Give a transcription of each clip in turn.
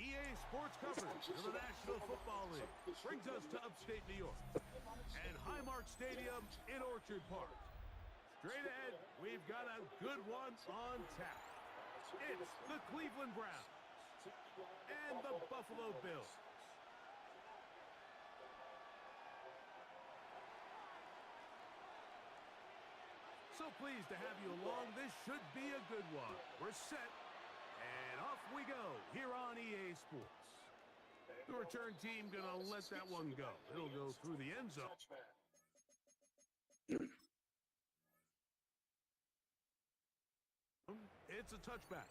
EA Sports coverage of the National Football League brings us to upstate New York and Highmark Stadium in Orchard Park. Straight ahead, we've got a good one on tap. It's the Cleveland Browns and the Buffalo Bills. So pleased to have you along. This should be a good one. We're set, and off we go here on EA Sports. The return team gonna let that one go. It'll go through the end zone. It's a touchback.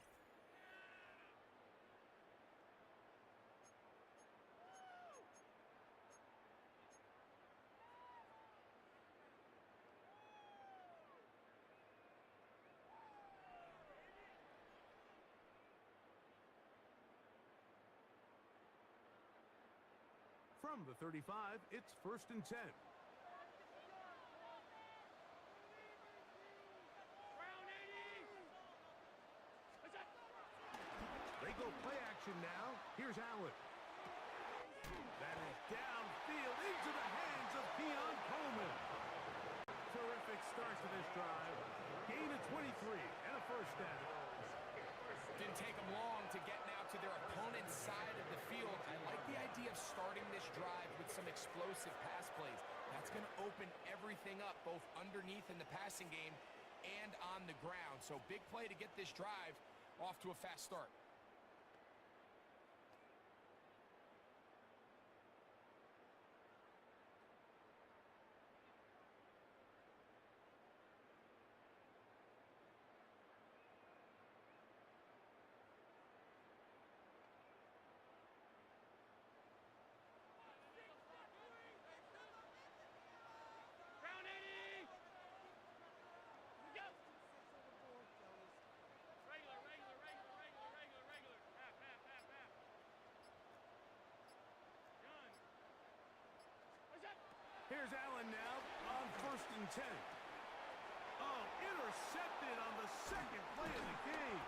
From the 35, it's 1st and 10. They go play action now. Here's Allen. That is downfield into the hands of Keon Coleman. Terrific start to this drive. Gain of 23 and a first down. Didn't take them long to get now to their opponent's side of the field. I like the idea of starting this drive with some explosive pass plays. That's going to open everything up, both underneath in the passing game and on the ground. So big play to get this drive off to a fast start. Here's Allen now on 1st and 10. Oh, intercepted on the second play of the game.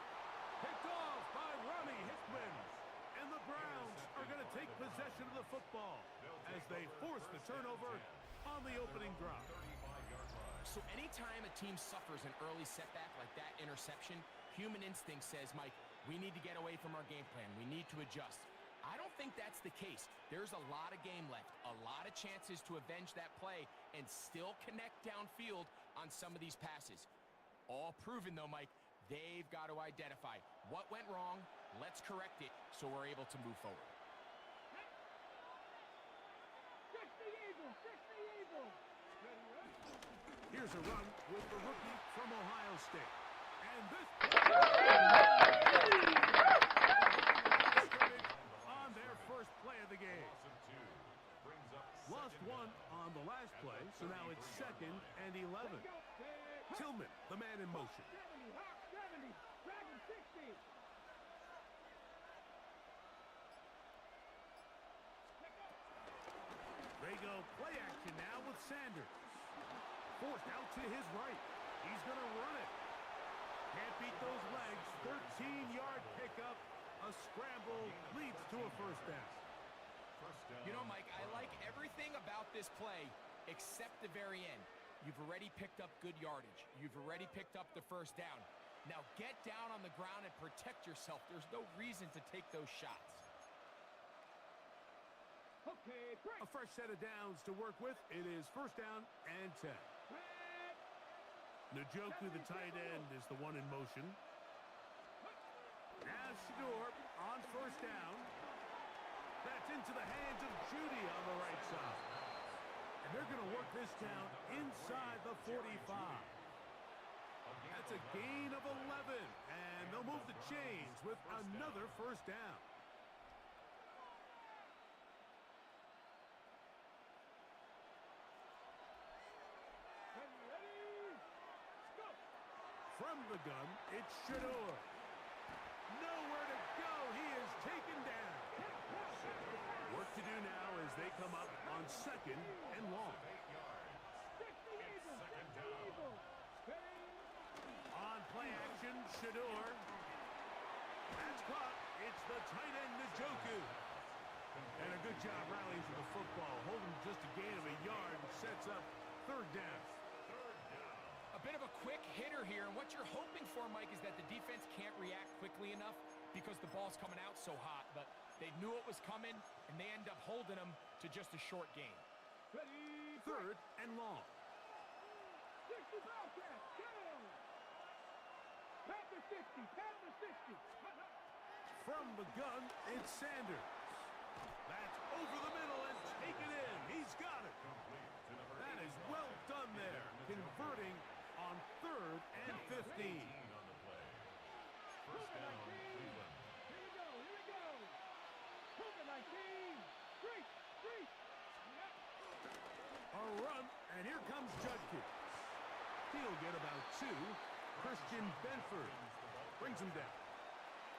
Picked off by Ronnie Hickman. And the Browns are going to take possession of the football as they force the turnover on the opening drive. So anytime a team suffers an early setback like that interception, human instinct says, Mike, we need to get away from our game plan. We need to adjust. I don't think that's the case. There's a lot of game left, a lot of chances to avenge that play and still connect downfield on some of these passes. All proven, though, Mike, they've got to identify what went wrong, let's correct it so we're able to move forward. Here's a run with the rookie from Ohio State. And this on their first play of the game. Lost one on the last play, so now it's 2nd and 11. Tillman, the man in motion. They go play action now with Sanders. Forced out to his right. He's going to run it. Can't beat those legs. 13-yard pickup. A scramble leads to a first down. You know, Mike, I like everything about this play except the very end. You've already picked up good yardage. You've already picked up the first down. Now get down on the ground and protect yourself. There's no reason to take those shots. Okay, a fresh set of downs to work with. It is 1st down and 10. Njoku, the tight end, is the one in motion. Now Shador on 1st down. That's into the hands of Judy on the right side. And they're going to work this down inside the 45. That's a gain of 11. And they'll move the chains with another 1st down. From the gun, it's Shador. Nowhere to go. He is taken down. Work to do now as they come up on 2nd and long. On play action, Shador. That's caught. It's the tight end Njoku. And a good job rallying for the football. Holding just a gain of a yard and sets up third down. A bit of a quick hitter here, and what you're hoping for, Mike, is that the defense can't react quickly enough because the ball's coming out so hot, but they knew it was coming, and they end up holding them to just a short gain. Third and long. 60 Bobcats, go! Pat the 60, pat the 60. From the gun, it's Sanders. That's over the middle and taken in. He's got it. That is well done there, converting on third and 15. First down, Cleveland. Here we go, here we go. Cougar 19. Street, street. A run, and here comes Judkins. He'll get about two. Christian Benford brings him down.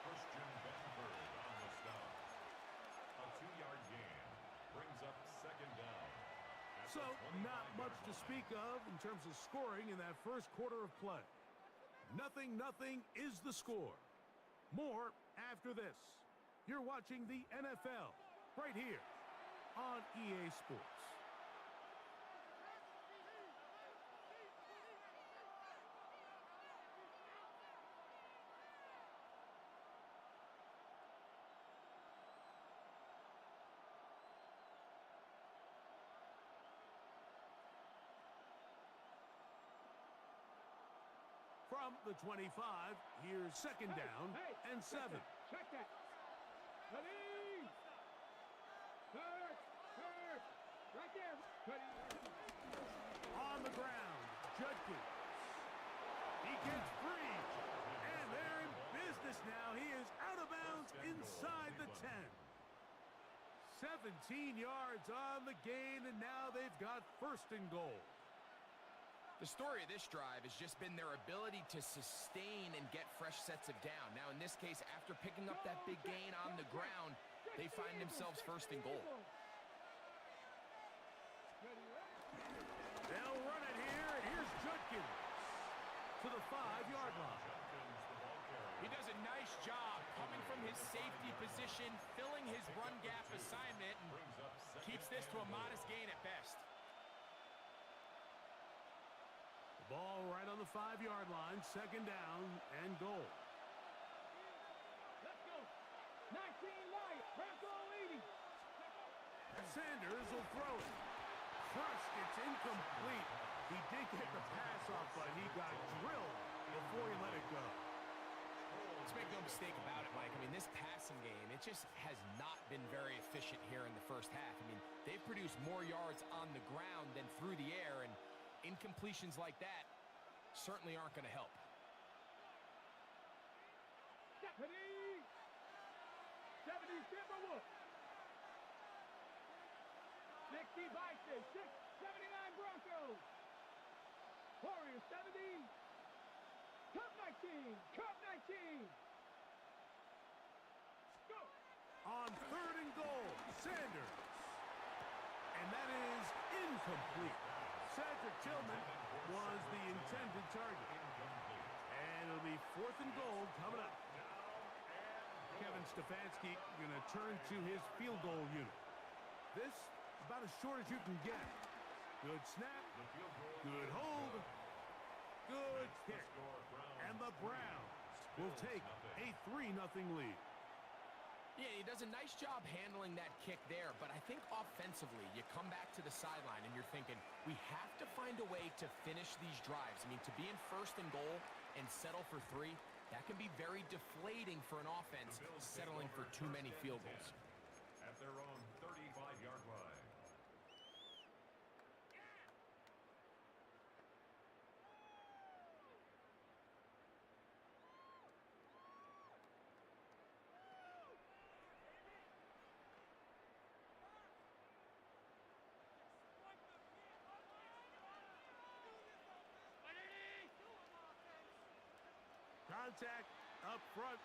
Christian Benford on the stop. A 2-yard gain brings up second down. So, not much to speak of in terms of scoring in that first quarter of play. 0-0 is the score. More after this. You're watching the NFL right here on EA Sports. From the 25, here's second down and 7. Check that. Ready. Third. Right there. Ready. On the ground, Judkins. He gets free. And they're in business now. He is out of bounds inside the 10. 17 yards on the gain, and now they've got first and goal. The story of this drive has just been their ability to sustain and get fresh sets of down. Now, in this case, after picking up that big gain on the ground, they find themselves first and goal. They'll run it here, and here's Judkins to the 5-yard line. He does a nice job coming from his safety position, filling his run gap assignment, and keeps this to a modest gain at best. Ball right on the 5-yard line, second down and goal. Let's go. 19 Wyatt. Bronco 80. Sanders will throw it. Crushed, it's incomplete. He did get the pass off, but he got drilled before he let it go. Let's make no mistake about it, Mike. I mean, this passing game, it just has not been very efficient here in the first half. I mean, they've produced more yards on the ground than through the air, and incompletions like that certainly aren't going to help. Ready. 70 Timberwolves. 60 Vikings. 79 Broncos. Warriors 70. Cup 19. Cup 19. Go. On third and goal, Sanders. And that is incomplete. Cedric Tillman was the intended target. And it'll be fourth and goal coming up. Kevin Stefanski going to turn to his field goal unit. This, about as short as you can get. Good snap, good hold, good kick. And the Browns will take a 3-0 lead. Yeah, he does a nice job handling that kick there, but I think offensively, you come back to the sideline and you're thinking, we have to find a way to finish these drives. I mean, to be in first and goal and settle for 3, that can be very deflating for an offense settling for too many field goals. At their own 35-yard line. Contact up front.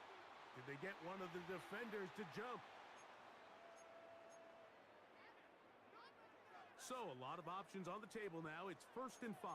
Did they get one of the defenders to jump? So a lot of options on the table now. It's first and 5.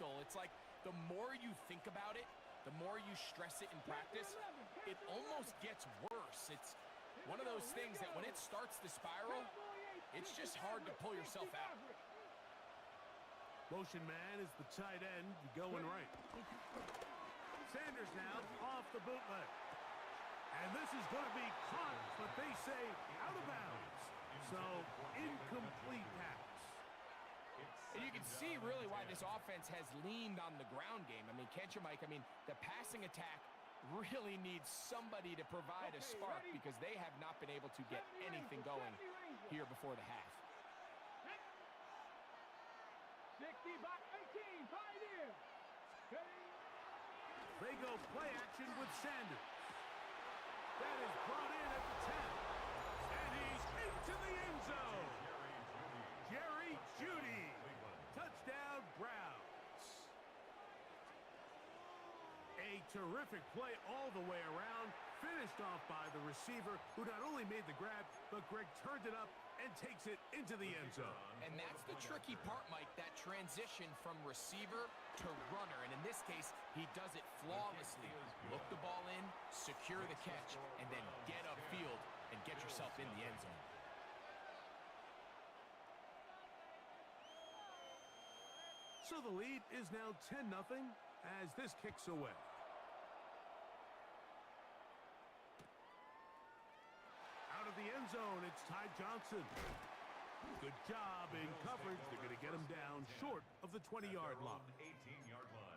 mental. It's like the more you think about it, the more you stress it in practice, it almost gets worse. It's one of those things that when it starts to spiral, it's just hard to pull yourself out. Motion man is the tight end going right. Sanders now off the bootleg. And this is going to be caught, but they say out of bounds. So, incomplete pass. And you can see really why this offense has leaned on the ground game. I mean, can't you, Mike? I mean, the passing attack really needs somebody to provide a spark because they have not been able to get anything going here before the half. 60 by 18, Pioneer. They go play action with Sanders. That is brought in at the 10. And he's into the end zone. Jerry Jeudy. Touchdown, Browns. A terrific play all the way around. Finished off by the receiver, who not only made the grab, but Greg turned it up and takes it into the end zone. And that's the tricky part, Mike, that transition from receiver to runner. And in this case, he does it flawlessly. Look the ball in, secure the catch, and then get upfield and get yourself in the end zone. So the lead is now 10-0 as this kicks away. Out of the end zone, it's Ty Johnson. Good job in coverage. They're going to get him down short of the 20-yard line. 18-yard line.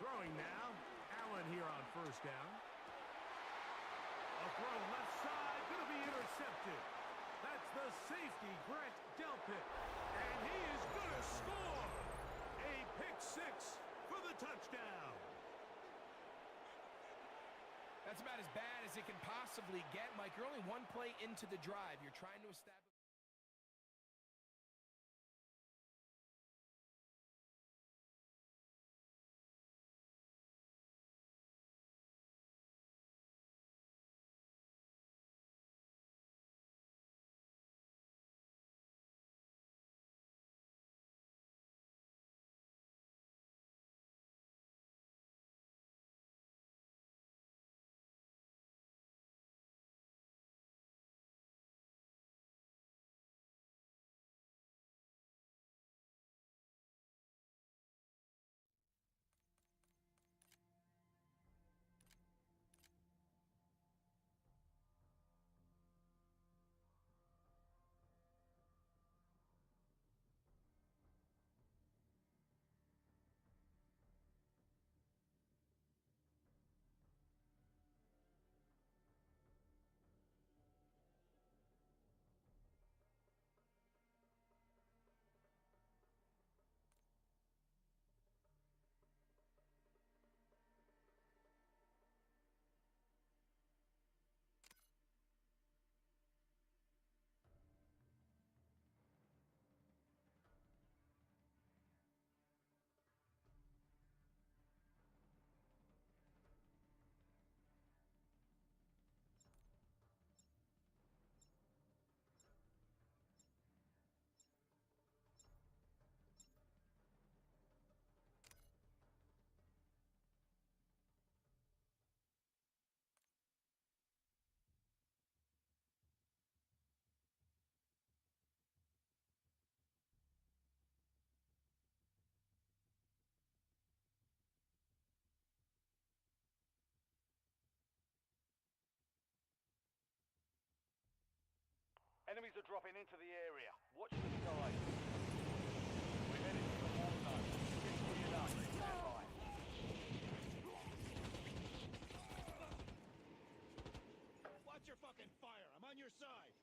Throwing now. Allen here on first down. A throw left side, going to be intercepted. That's the safety, Grant Delpit. And he is going to score. A pick six for the touchdown. That's about as bad as it can possibly get, Mike. You're only one play into the drive. You're trying to establish... Enemies are dropping into the area. Watch the skies. We're heading to the war zone. Get up. Stand by. Watch your fucking fire. I'm on your side.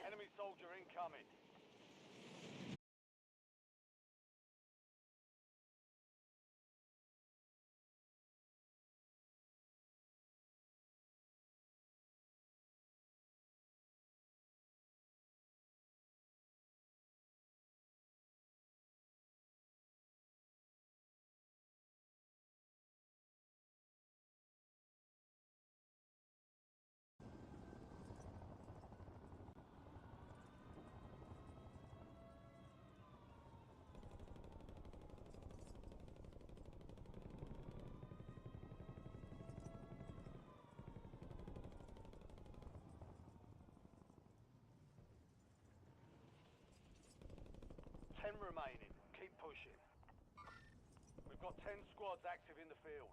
Enemy soldier incoming. 10 remaining. Keep pushing. We've got 10 squads active in the field.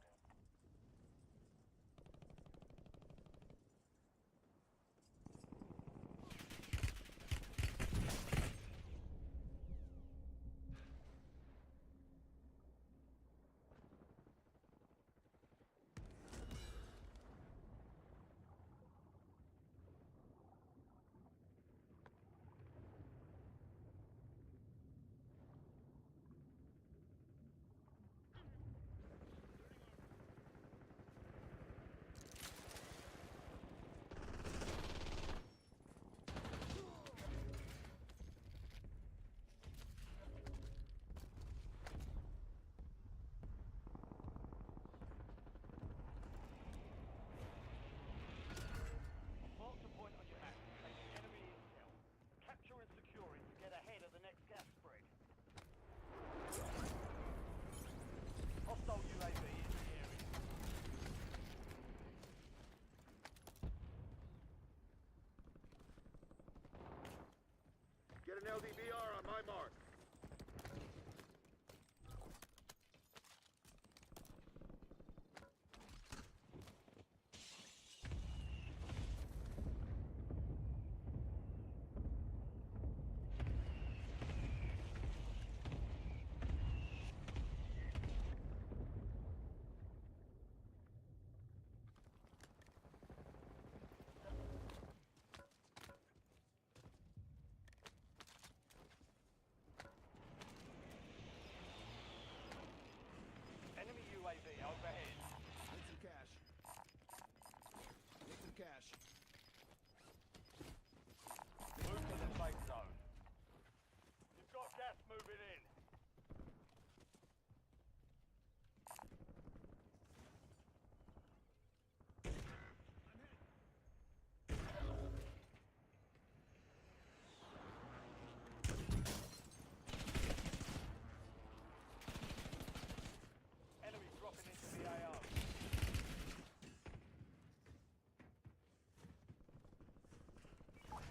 Mark the point on your map. Taking enemy intel. Capture and secure it to get ahead of the next gas spread. Hostile UAV in the area. Get an LDBR on my mark. Enemy UAV overhead. Need some cash. Need some cash. Move to the safe zone. You've got gas moving in. Enemy dropping into the AO.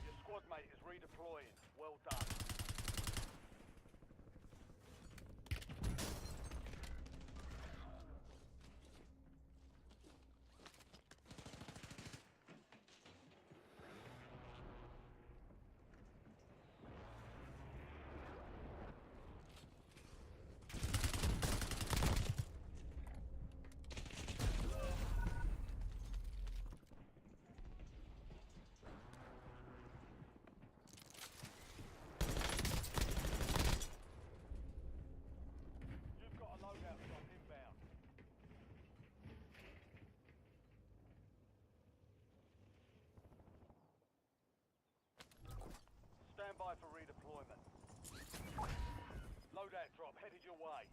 Your squad mate is redeploying. Well done. You've got a loadout drop inbound. Stand by for redeployment. Loadout drop headed your way.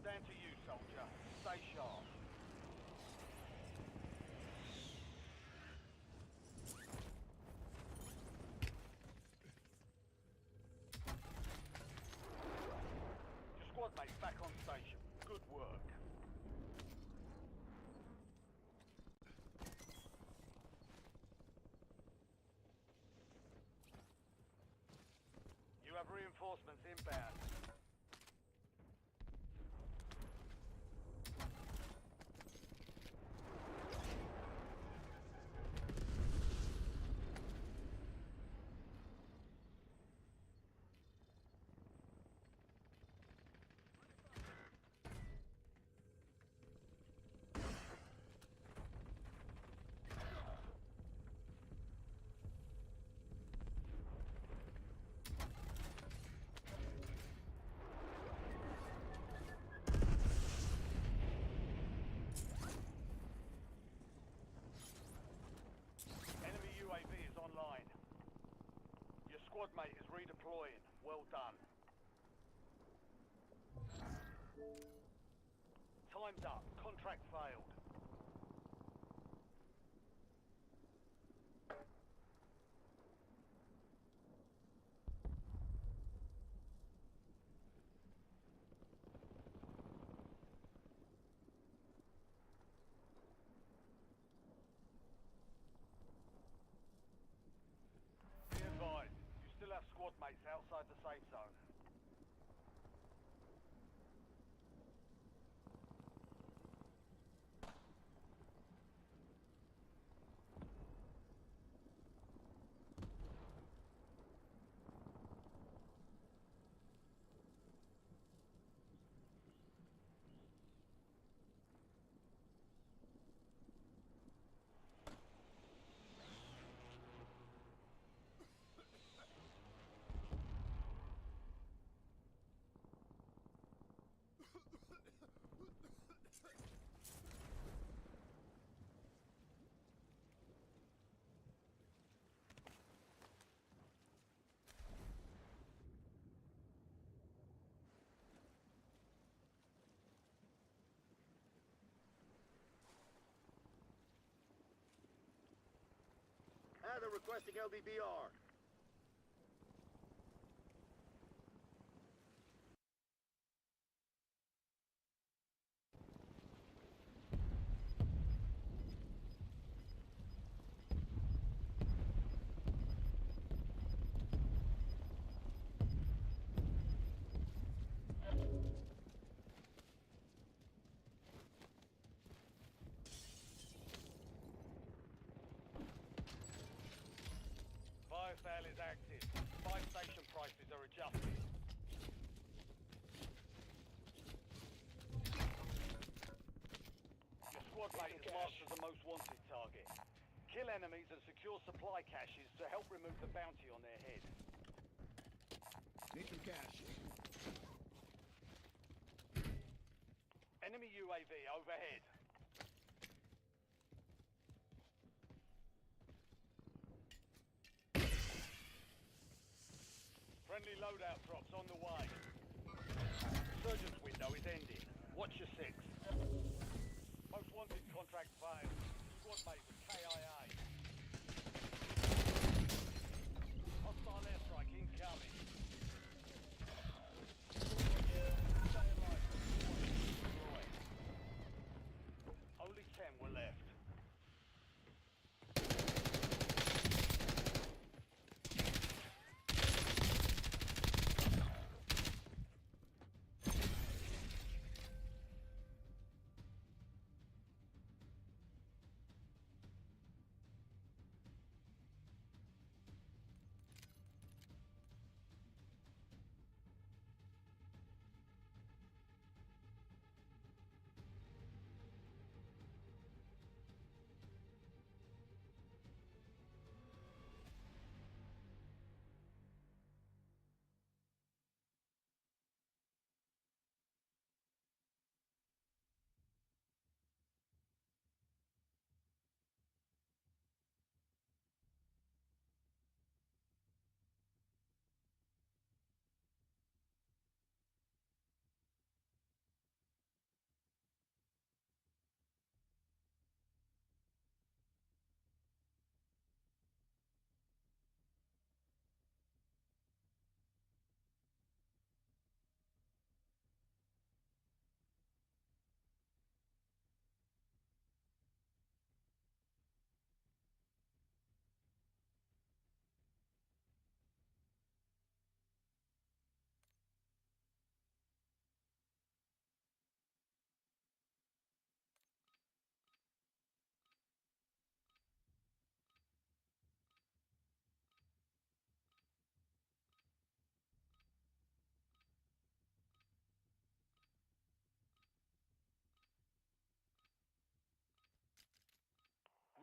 Down to you, soldier. Stay sharp. Your squad mate's back on station. Good work. You have reinforcements inbound. Enemy UAV is online. Your squad mate is redeploying. Well done. Time's up. Contract failed. squad mates outside the safe zone. They're requesting LDBR. Fire sale is active. Buy station prices are adjusted. Your squad mate is marked as the most wanted target. Kill enemies and secure supply caches to help remove the bounty on their head. Need some cash. Enemy UAV overhead. Friendly loadout drops on the way. Surgeon's window is ending. Watch your six. Most wanted contract failed. Squad mates are KIA. Hostile airstrike incoming. Stay alive. Destroy. Only 10 were left.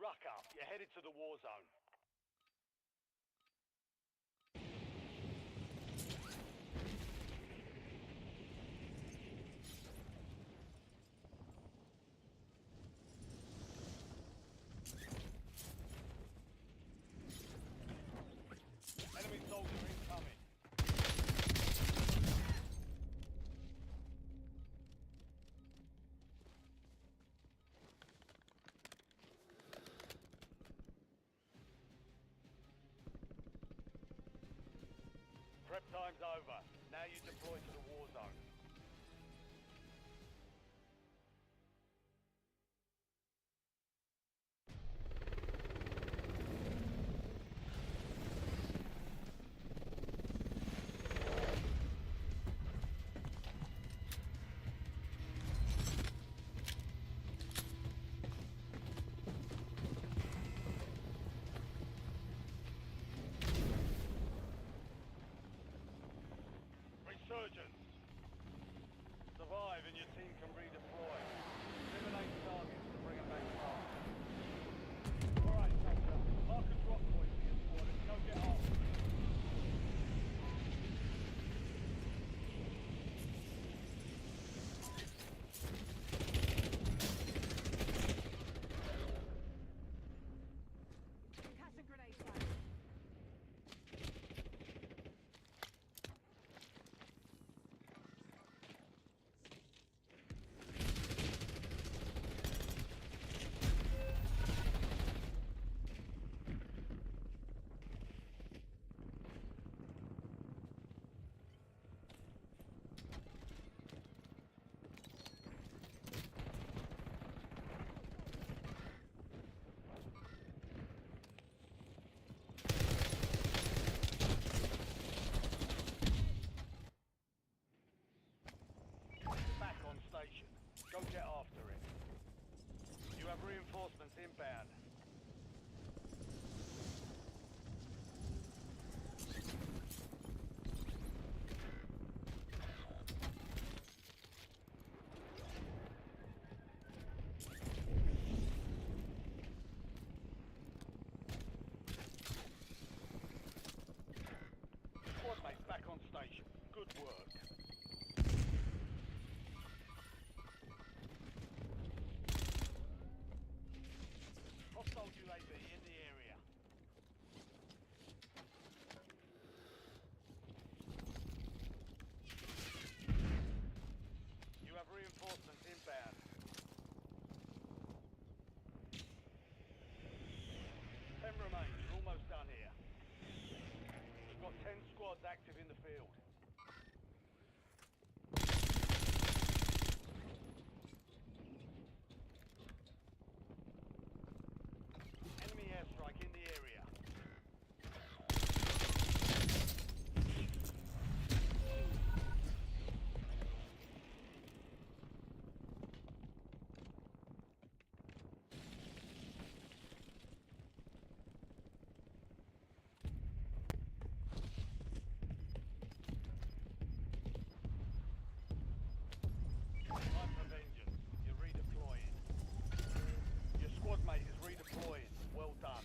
Ruck up. You're headed to the war zone. Enemy soldier incoming. Prep time's over. Now you deploy to the war zone. got 10 squads active in the field. Enemy airstrike in the area. Time for vengeance. You're redeploying. Your squad mate is redeploying. Well done.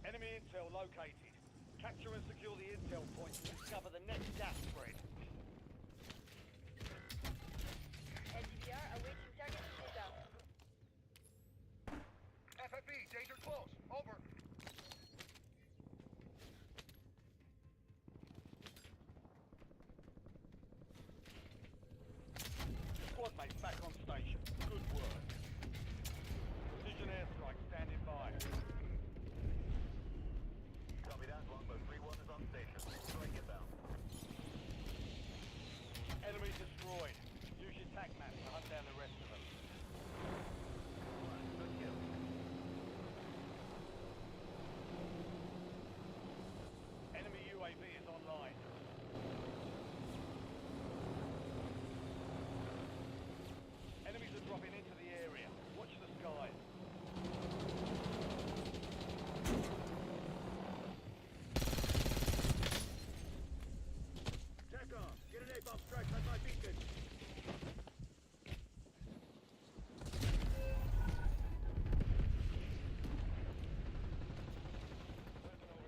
Enemy intel located. Capture and secure the intel points to discover the next gas spread. NDVR awaiting target data. FFB, danger close. Over. Squad mate back on station. Good work. Precision airstrike standing by. Copy that. Longbow 3-1 is on station. Strike inbound. Enemy destroyed. Use your tac map to hunt down the rest of them. Good kill. Enemy UAV is online. Enemies are dropping into the area. Watch the skies. TACOM, get an A-bomb strike on my beacon.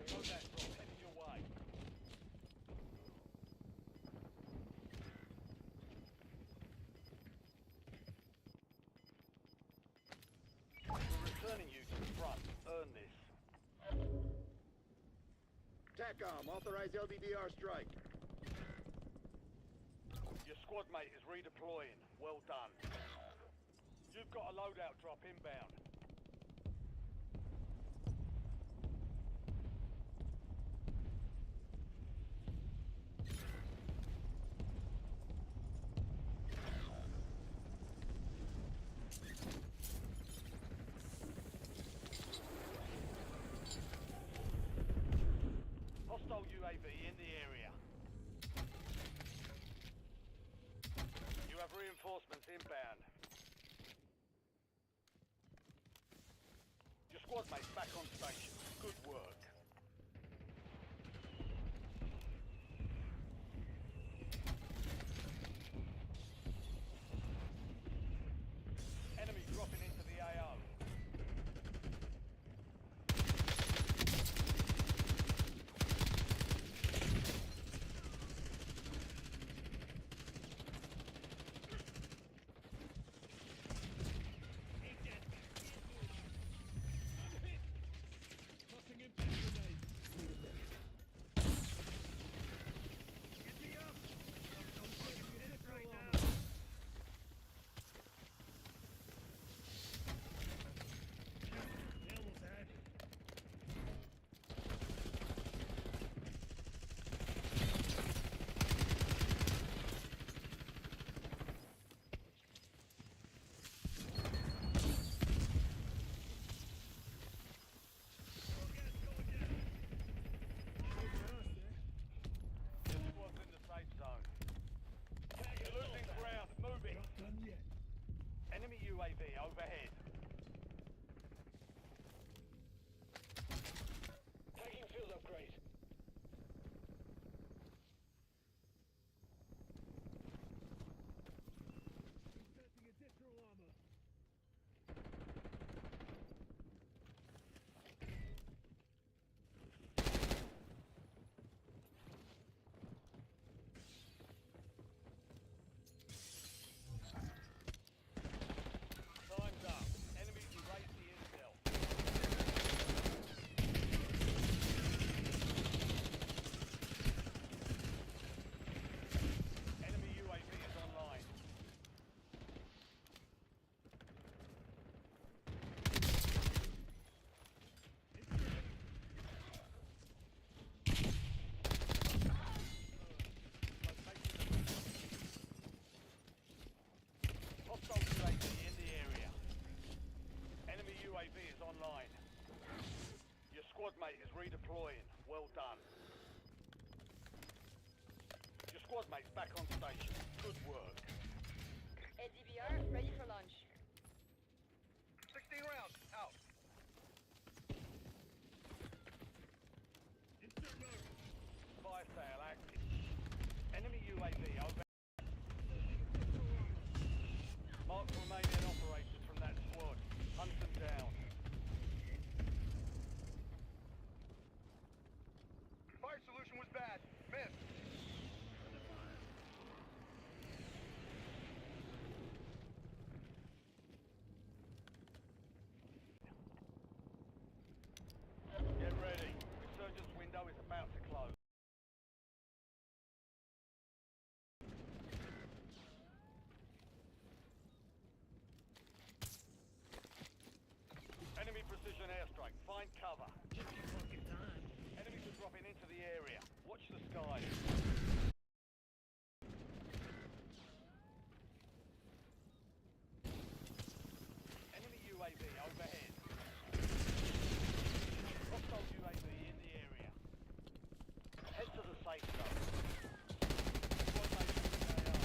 Load that drop. Heading your way. We're returning you to the front. Earn this. TACOM, authorize LBBR strike. Your squad mate is redeploying. Well done. You've got a loadout drop inbound. Hostile UAV in the area. You have reinforcements inbound. Your squad mate's back on station. Good work. Enemy dropping into the AO. Tossing infantry. mate is redeploying. Well done. Your squad mate's back on station. Good work. LDBR, ready for launch. 16 rounds. Out. Fire sale active. Enemy UAV over. Mark remaining operators from that squad. Hunt them down. Fire solution was bad. Missed. Get ready. Resurgence window is about to close. Enemy precision airstrike. Find cover. Enemies are dropping into the area. Watch the skies. Enemy UAV overhead. Hostile UAV in the area. Head to the safe zone. Squad mates stay up.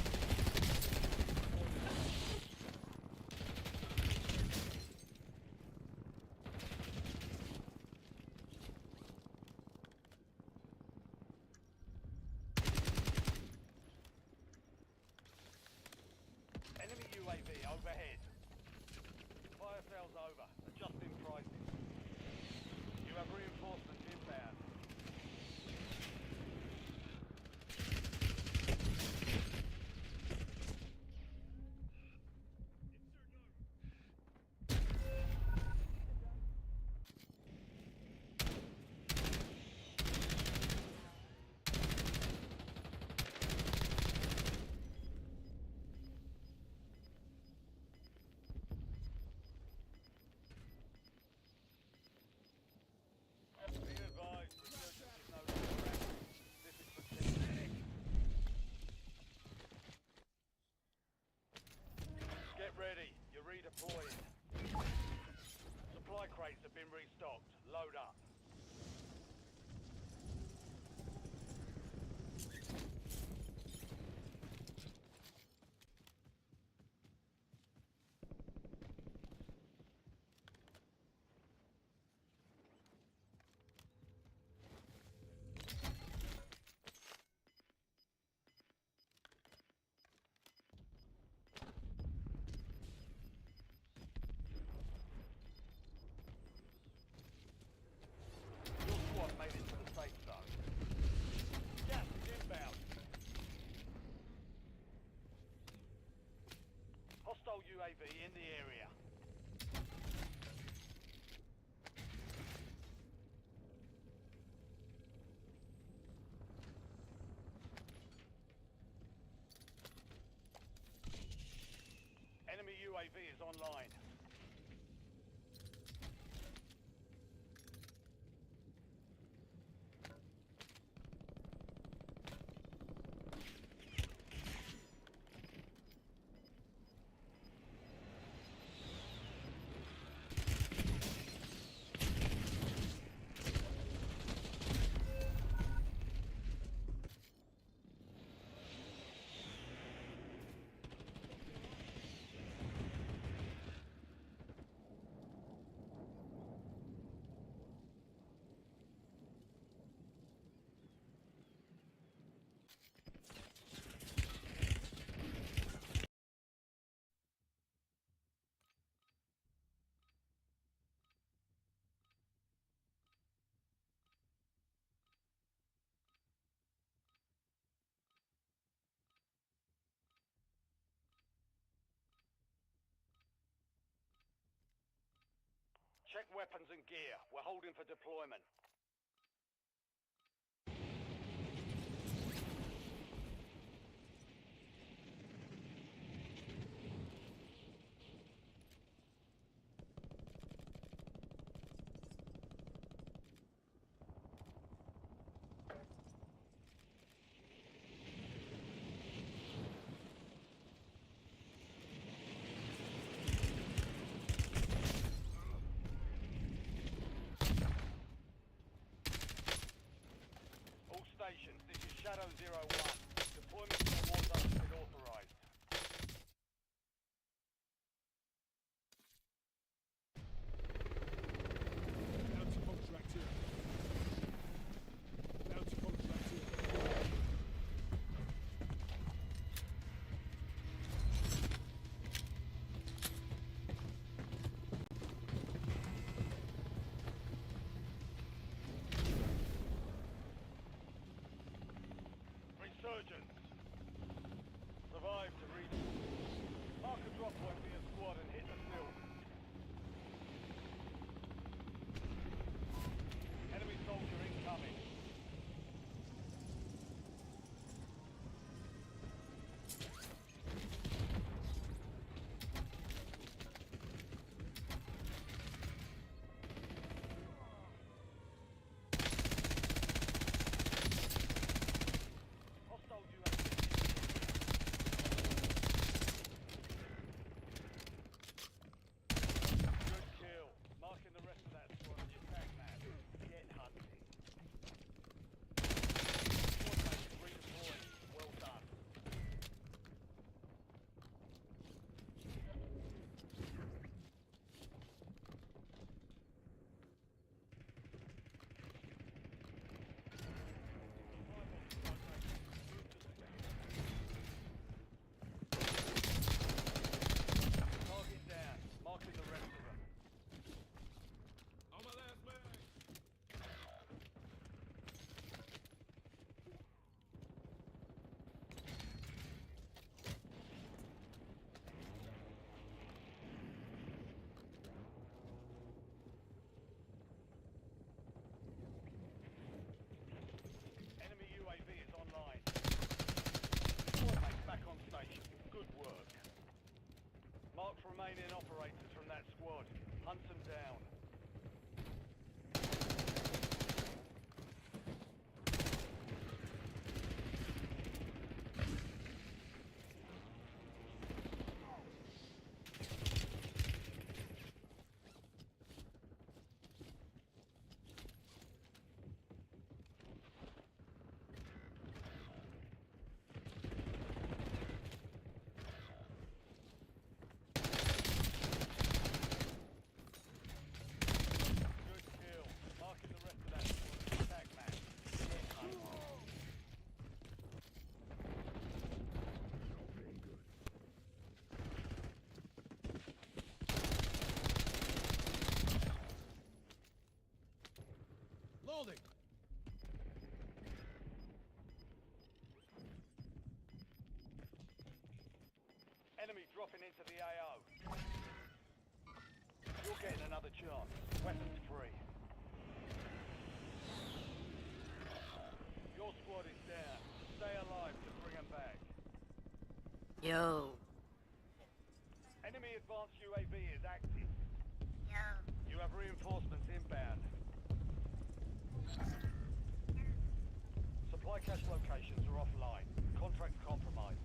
Enemy UAV overhead. Fire sales over. Adjusting prices. You have reinforcements inbound. Be advised, resurgence is no longer active. This is for team. Get ready, you're redeploying. Supply crates have been restocked. Load up. Your squad made it to the safe zone. Gas is inbound. Hostile UAV in the area. Enemy UAV is online. Check weapons and gear. We're holding for deployment. Resurgence. Survive to reach. Mark a drop point for your squad and hit the field. Enemy soldier incoming. Hostile UAV. Good kill. Marking the rest of that squad on your tag map. Get hunting. Squad mates redeployed. Well done. Target down. Marking the rest of them. On my last man. Enemy UAV is online. Squad mates back on station. Good work. Marked remaining operators from that squad. Hunt them down. Good kill. Marking the rest of that squad. Tag map. Get hunting. Loading. Enemy dropping into the AO. You're getting another chance. Weapons free. Your squad is down. Stay alive to bring them back. Yo. Enemy advanced UAV is active. You have reinforcements inbound. Supply cache locations are offline. Contract compromised.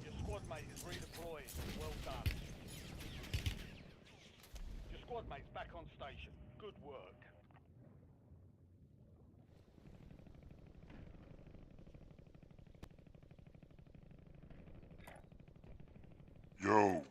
Your squad mate is redeployed. Well done. Your squad mate's back on station. Good work. Yo.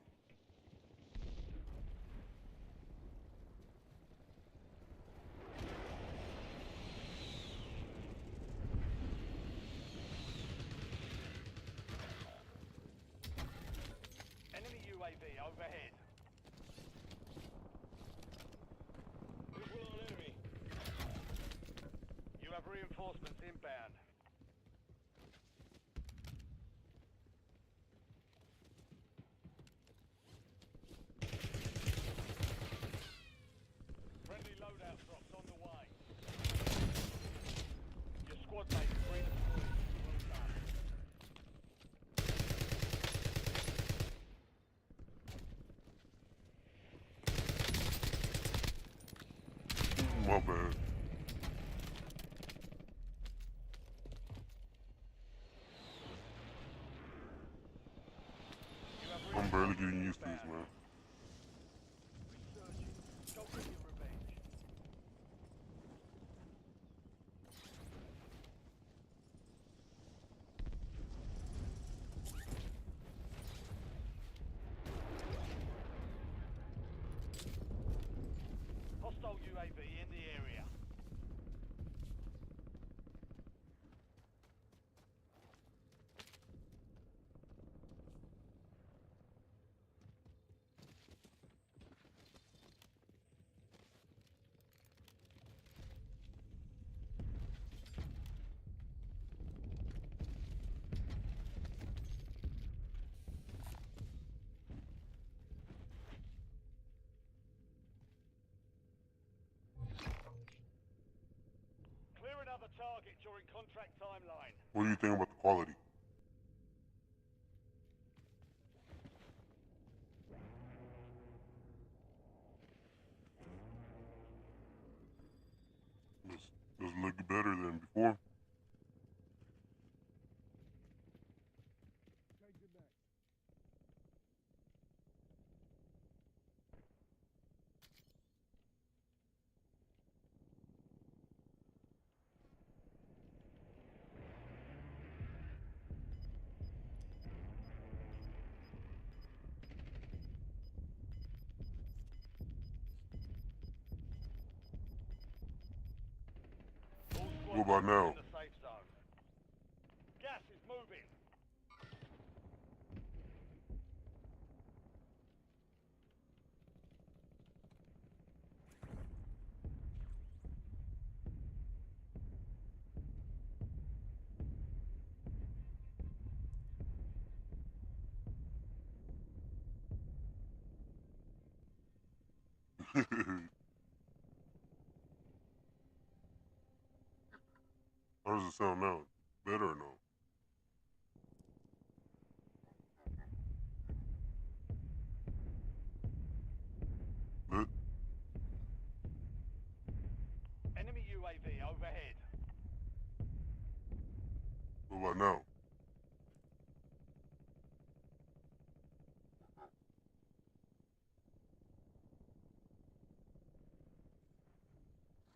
Enemy UAV overhead. Visual on enemy. You have reinforcements inbound. Friendly loadout drops on the way. Your squad mate is redeployed. Well done. My bad. You have I'm barely getting reinforcements used to this, inbound. man. Resurgence. Go get your revenge. Hostile UAV in the area. target during contract timeline. What do you think about the quality? Does it look better than before? Take it back. All squad What about mates now? in the safe zone. Gas is moving. How does it sound now? Better or no? Lit? Enemy UAV overhead. What about now?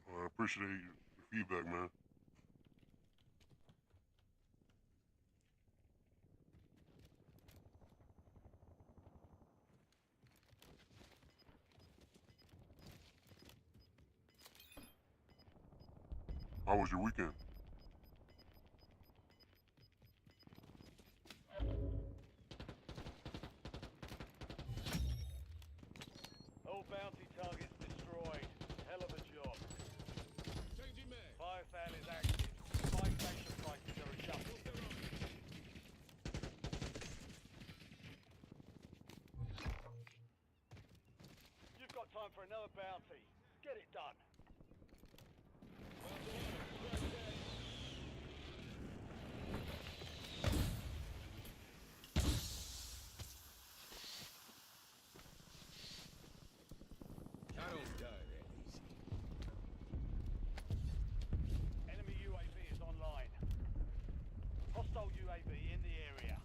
I appreciate your feedback, man. How was your weekend? All bounty targets destroyed. Hell of a job. Changing mag. Fire sale is active. Buy station prices are adjusted. You've got time for another bounty. Get it done. I don't die that easy. Enemy UAV is online. Hostile UAV in the area.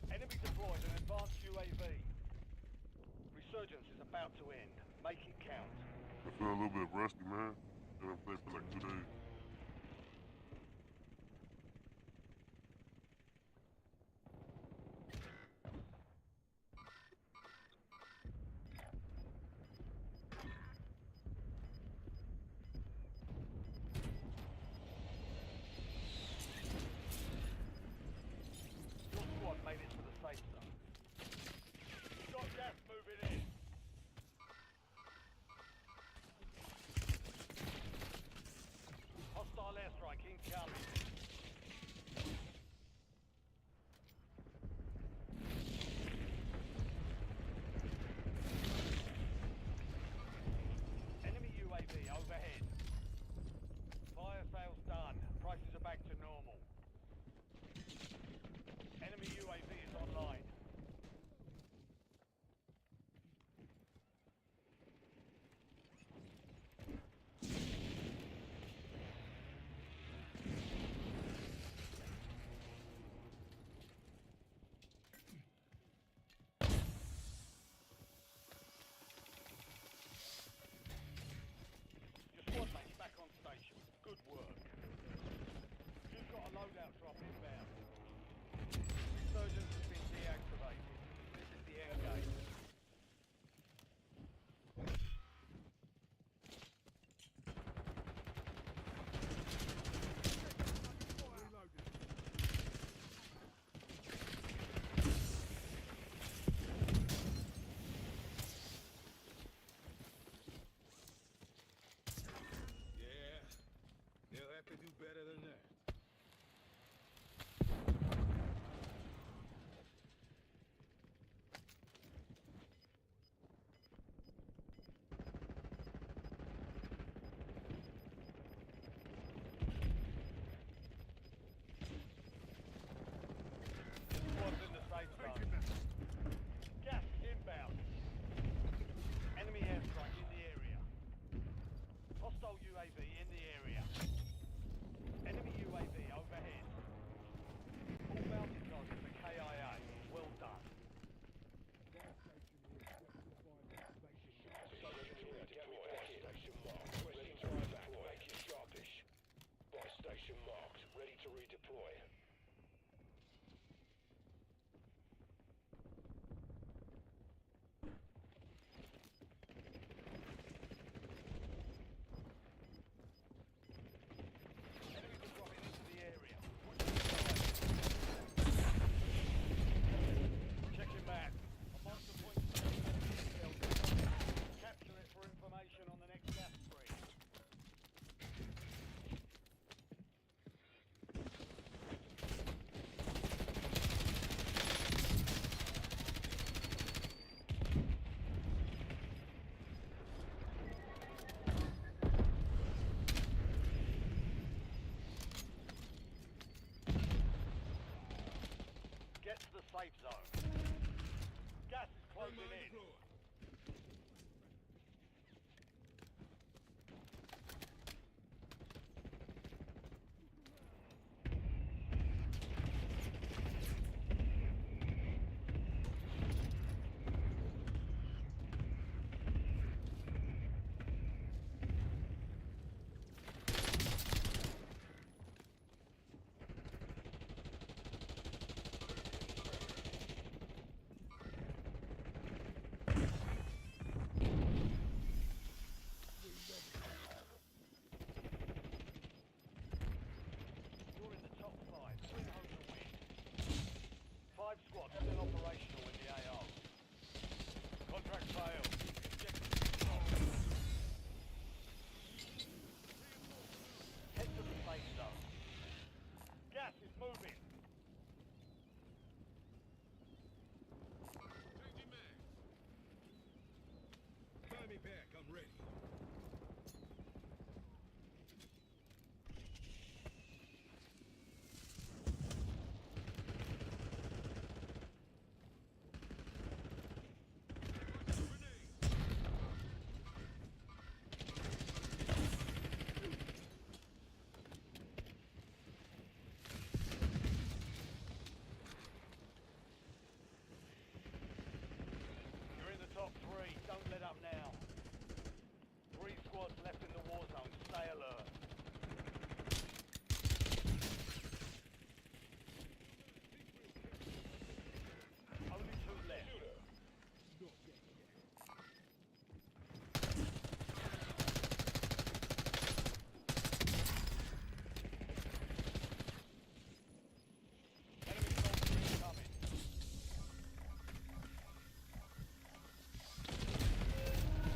Enemy deployed an advanced UAV. Resurgence is about to end. Make it count. I feel a little bit rusty, man. Haven't played for like 2 days. Your squad made it to the safe zone. Got gas moving in. Hostile airstrike incoming. Enemy UAV overhead. Fire sales done. Prices are back to normal. Enemy UAV is online. Your squad mate's back on station. Good work. You've got a loadout drop inbound. Resurgence has been deactivated. This is the end game. Yeah, they'll have to do better than that. Hostile UAV in the area. Enemy UAV overhead. All bounty targets are KIA. Well done. Station marked, ready to redeploy. Enemies are dropping into the area. Checking back. A monster point. Capture it for information on the next gas spree. Get to the safe zone. Gas is closing in. You're in the top five. Bring home the win. 5 squads still operational in the AO. Contract failed. Head to the safe zone. Gas is moving. Changing mag. Buy me back. I'm ready. You're in the top 3. Don't let up now. 3 squads left in the war zone. Stay alert. Only 2 left. Enemy soldiers incoming.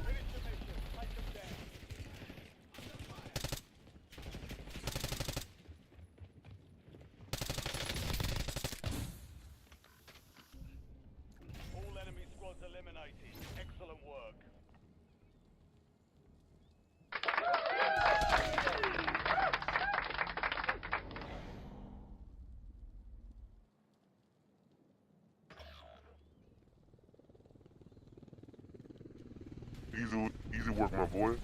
Finish the mission. Take them down. All enemy squads eliminated. Excellent work. Easy work, my boy.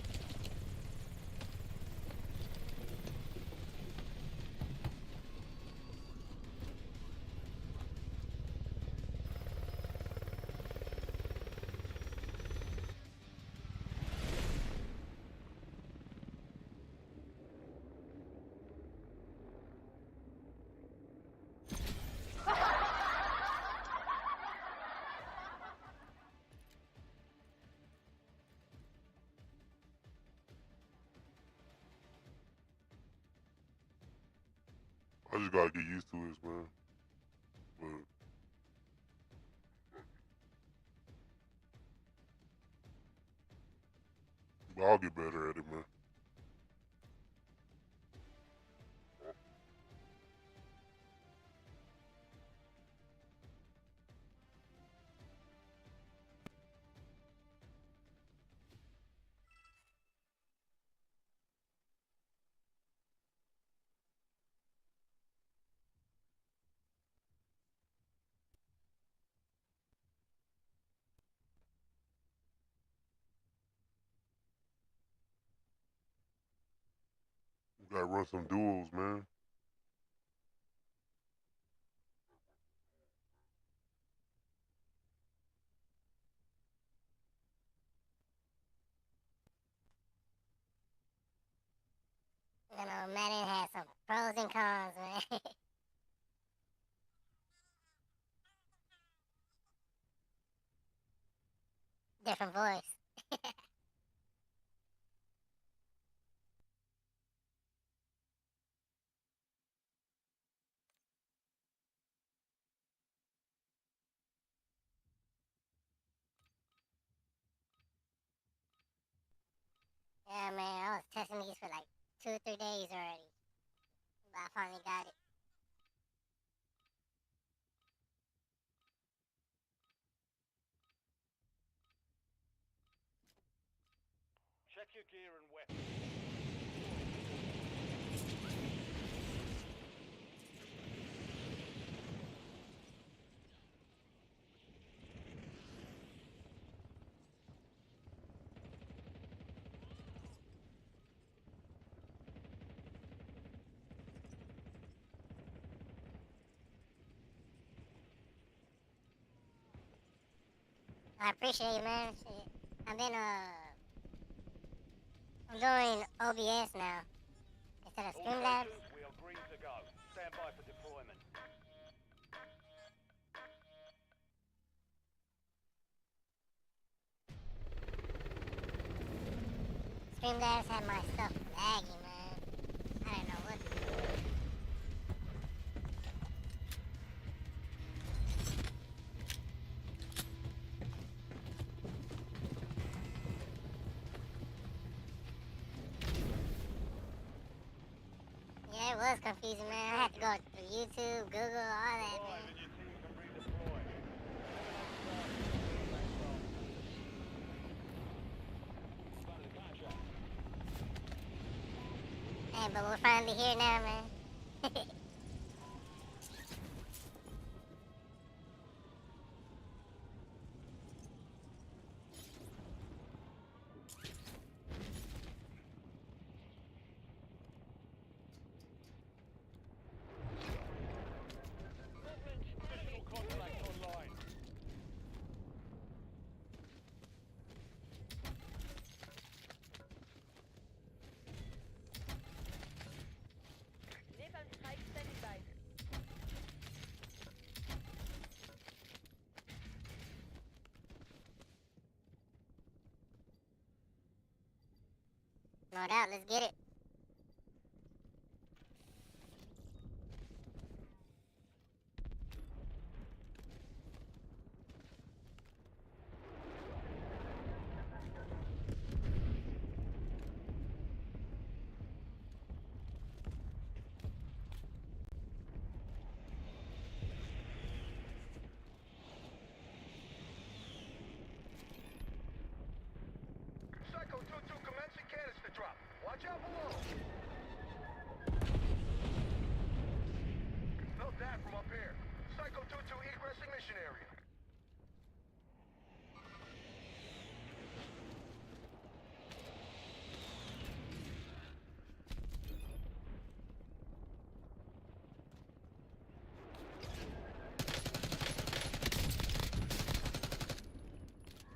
I just gotta get used to this, man. But I'll get better at it, man. Gotta run some duels, man. You know, Madden has some pros and cons, man. Different voice. Yeah, man, I was testing these for like 2 or 3 days already. But I finally got it. Check your gear and weapons. I appreciate it, man. Shit. I'm doing OBS now instead of All Streamlabs. stations, we are green to go. Stand by for deployment. Streamlabs had my stuff laggy, man. I didn't know what to do. Yeah, it was confusing, man. I had to go through YouTube, Google, all that, Drive man. and your team can redeploy. Hey, but we're finally here now, man. Visual contact online. Napalm strike standing by. No doubt, let's get it. Psycho 2-2 commencing canister drop. Watch out below. Note that from up here. Psycho 2-2 egressing mission area.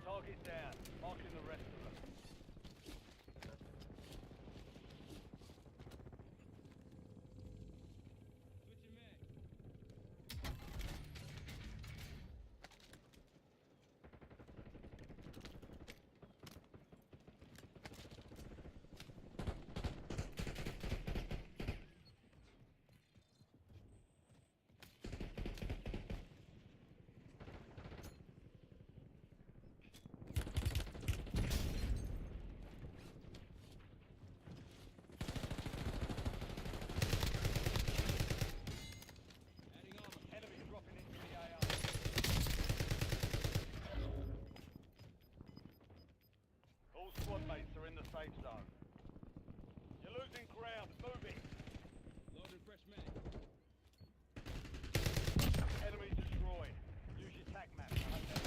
Target down. Marking the rest of them. Enemy dropping into the AR. All squad mates are in the safe zone. You're losing ground. Move it. Loaded fresh mag. Enemy destroyed. Use your tac map to hunt them.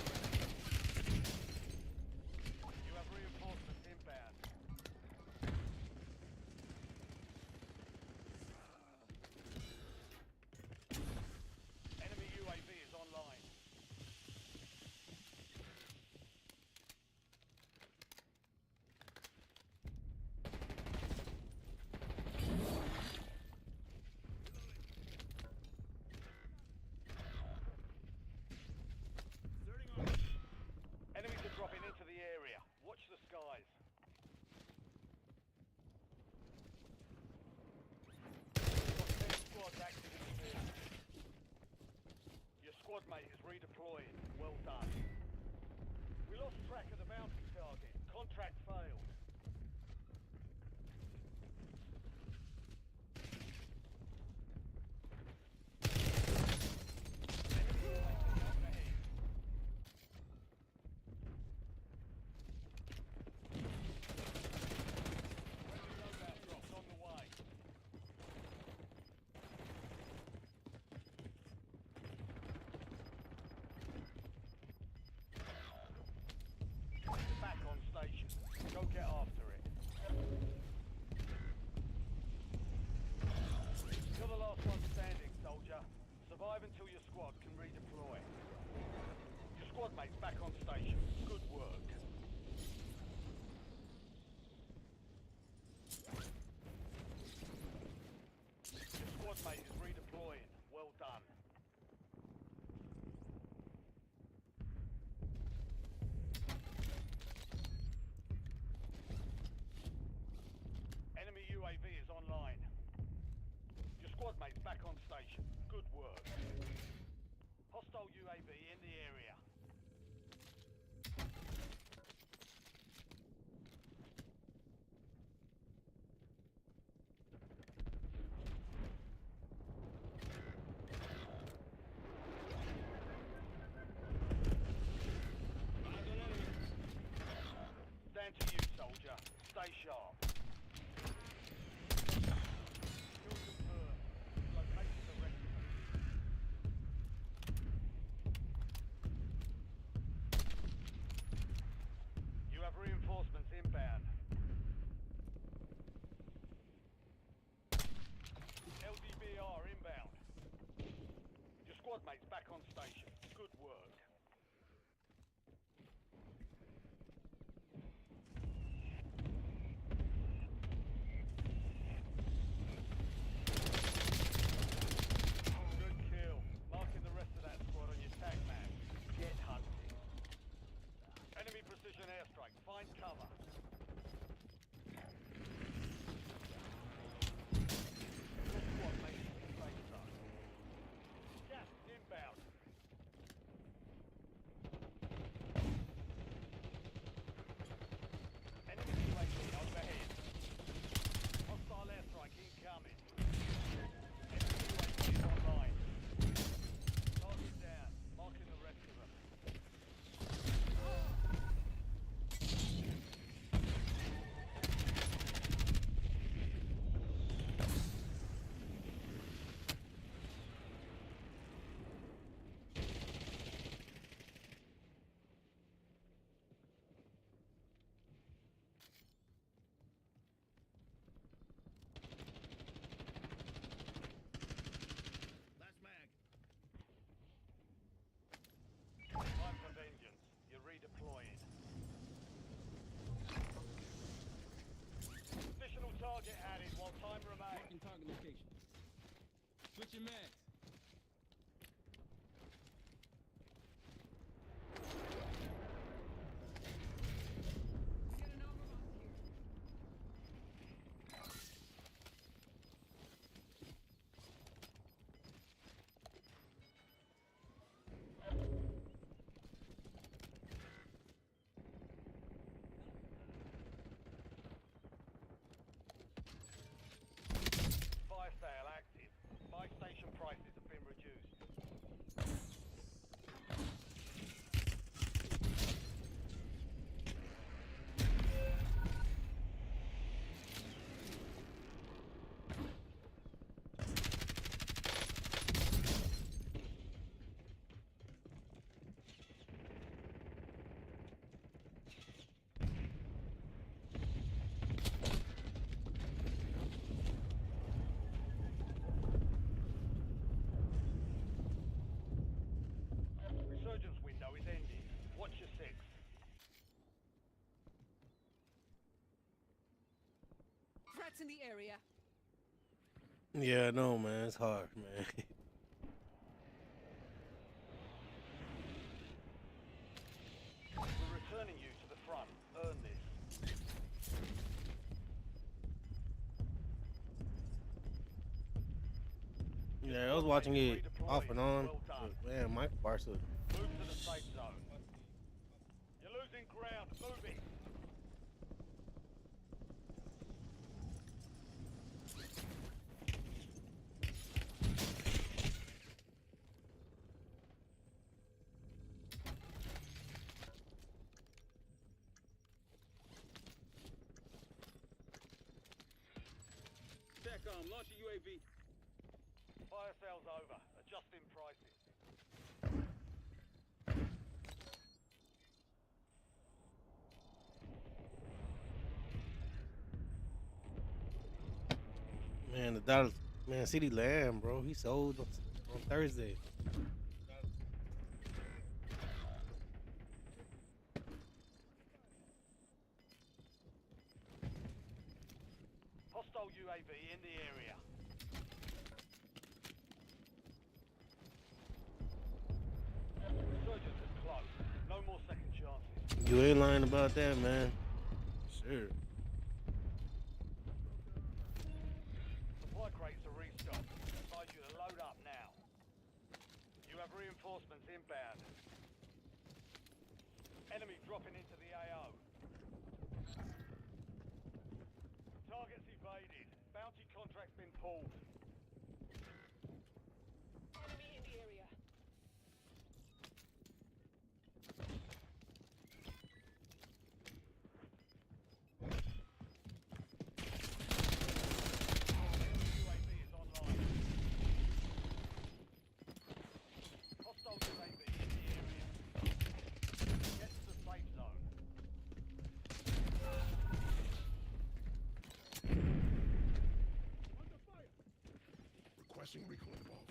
You have reinforcements inbound. until your squad can redeploy. Your squad mate's back on station. Good work. Your squad mate is redeploying. Well done. Enemy UAV is online. Your squad mate's back on station. Good work. Hostile UAV in the area. Stand to you, soldier. Stay sharp. Kill confirmed. Located the rest of them. You have reinforcements inbound. LDBR inbound. Your squad mate's back on station. Good work. Good kill. Marking the rest of that squad on your tag map. Get hunting. Enemy precision airstrike. Find cover. Your squad mate is in safe zone. Gas is inbound. Enemy UAV overhead. Hostile airstrike incoming. Enemy UAV is online. Target down. Marking the rest of them. Last mag. Time for vengeance. You're redeploying. Additional target added while time remains. Marking target location. Switching mags. Fire sale active. Buy station prices have been reduced. Resurgence window is ending. Watch your six. Threats in the area. Yeah, I know, man. It's hard, man. We're returning you to the front. Earn this. Yeah, I was watching it off and on. Man, Michael Barca. Move to the safe zone. You're losing ground. Moving. TACOM, launch a UAV. Fire sale's over. Adjusting prices. Man, the Dallas, man, CeeDee Lamb, bro. He sold on Thursday. Hostile UAV in the area. Resurgence is close. No more second chances. You ain't lying about that, man. Sure. Supply crates are restocked. Advise you to load up now. You have reinforcements inbound. Enemy dropping into the AO. Targets evaded. Bounty contract been pulled. Enemy in the area. UAV is online. Hostile UAV in the area. Get to the safe zone. Requesting recoil involved.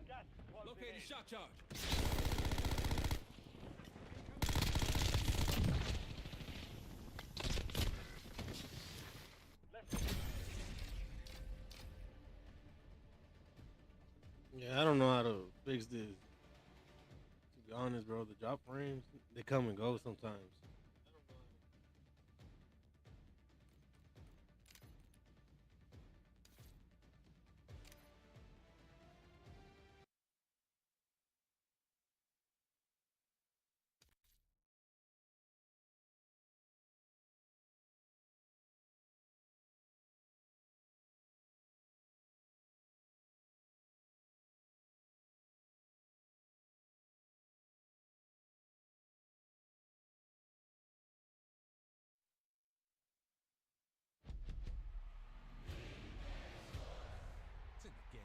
Gas closing Located in. shock charge. Yeah, I don't know how to fix this. To be honest, bro, the drop frames, they come and go sometimes. It's in the game.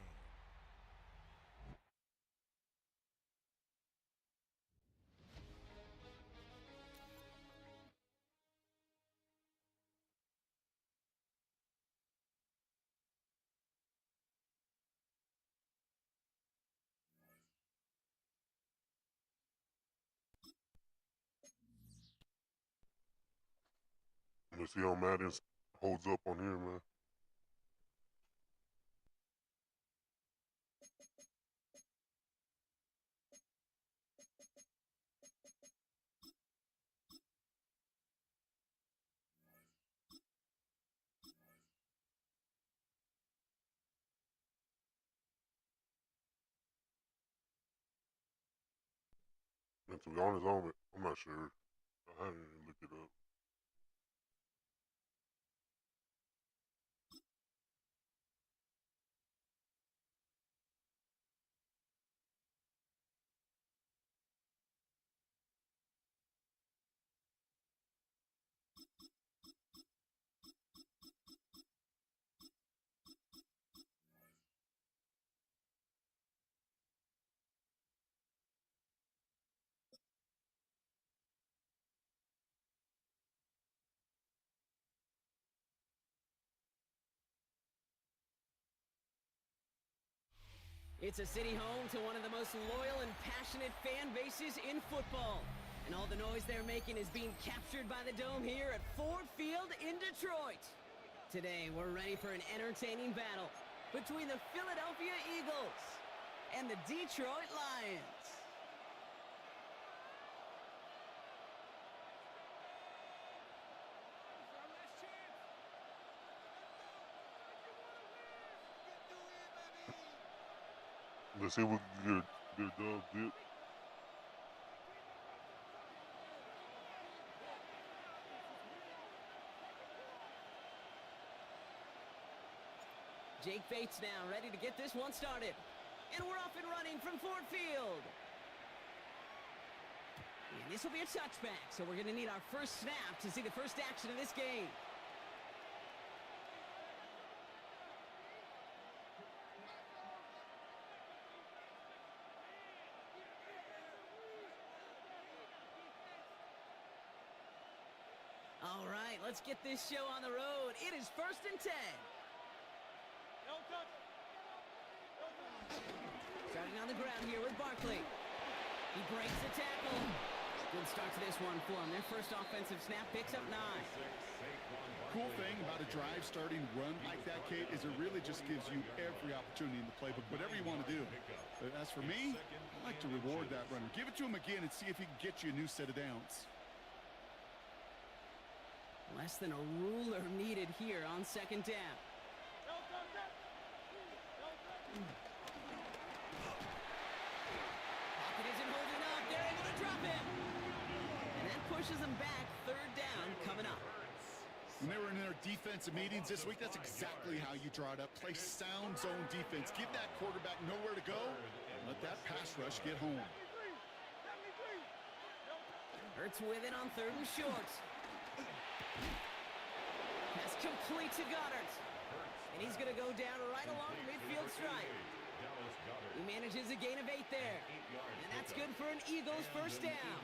Let's see how Madden holds up on here, man. And to be honest, I'm not sure. I haven't even looked it up. It's a city home to one of the most loyal and passionate fan bases in football. And all the noise they're making is being captured by the Dome here at Ford Field in Detroit. Today, we're ready for an entertaining battle between the Philadelphia Eagles and the Detroit Lions. Let's see what their dub did. Jake Bates now ready to get this one started. And we're off and running from Ford Field. And this will be a touchback, so we're going to need our first snap to see the first action of this game. All right, let's get this show on the road. It is 1st and 10. Starting on the ground here with Barkley. He breaks the tackle. Good start to this one for him. Their first offensive snap picks up 9. Cool thing about a drive starting run like that, Kate, is it really just gives you every opportunity in the playbook, whatever you want to do. But as for me, I like to reward that runner. Give it to him again and see if he can get you a new set of downs. Less than a ruler needed here on 2nd down. Pocket isn't holding up. They're able to drop him. And that pushes them back. 3rd down coming up. When they were in their defensive meetings this week, that's exactly how you draw it up. Play sound zone defense. Give that quarterback nowhere to go. And let that pass rush get home. Hurts with it on 3rd and short. Pass complete to Goddard. And he's going to go down right along the midfield stripe. He manages a gain of 8 there. And that's good for an Eagles first down.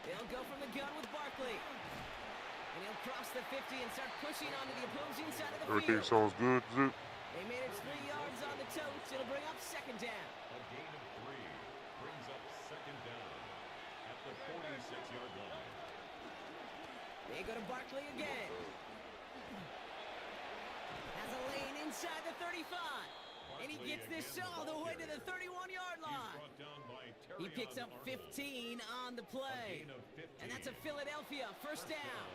They'll go from the gun with Barkley. And he'll cross the 50 and start pushing onto the opposing side of the Everything field. sounds good, Zip. They made it 3 yards on the tote. It'll bring up 2nd down. A gain of 3 brings up 2nd down at the 46-yard line. They go to Barkley again. Has a lane inside the 35. And he gets this all the way to the 31-yard line. He picks up 15 on the play. And that's a Philadelphia first down.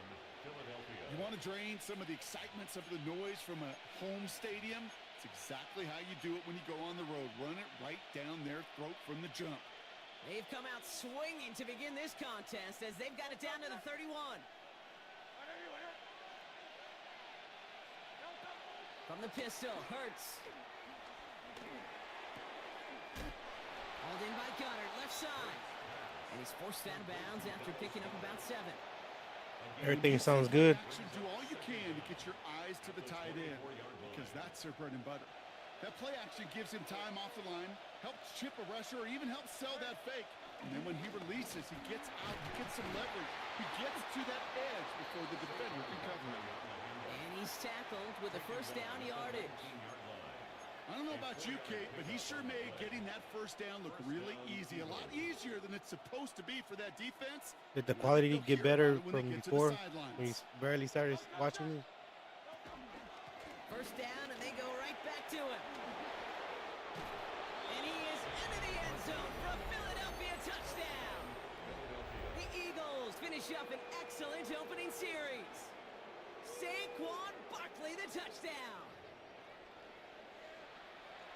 You want to drain some of the excitement, some of the noise from a home stadium? It's exactly how you do it when you go on the road. Run it right down their throat from the jump. They've come out swinging to begin this contest as they've got it down to the 31. From the pistol, Hurts. Hauled in by Goddard, left side. And he's forced out of bounds after picking up about 7. Everything sounds good. Do all you can to get your eyes to the tight end because that's their bread and butter. That play action gives him time off the line, helps chip a rusher, or even helps sell that fake. And then when he releases, he gets out, he gets some leverage. He gets to that edge before the defender can cover him. And he's tackled with a first down yardage. I don't know about you, Kate, but he sure made getting that first down look really easy. A lot easier than it's supposed to be for that defense. Did the quality get better from before when you barely started watching it? First down, and they go right back to him. And he is into the end zone for a Philadelphia touchdown. The Eagles finish up an excellent opening series. Saquon Barkley, the touchdown.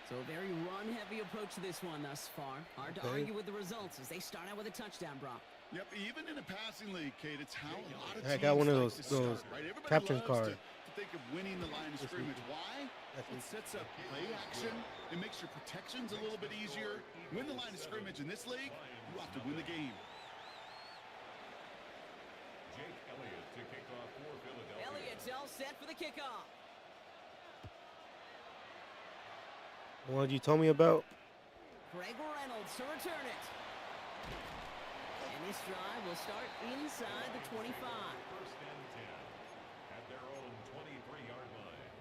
So a very run-heavy approach to this one thus far. Hard to argue with the results as they start out with a touchdown, Brock. Yep, even in a passing league, Kate, it's how a lot of I teams got one of like those to start, right? Everybody captain's loves card. to think of winning the line of scrimmage. Why? It sets up play action. It makes your protections a little bit easier. Win the line of scrimmage in this league, you have to win the game. Jake Elliott to kick off for Philadelphia. Elliott's all set for the kickoff. The one you told me about? Greg Reynolds to return it. And this drive will start inside the 25. First and 10 at their own 23-yard line.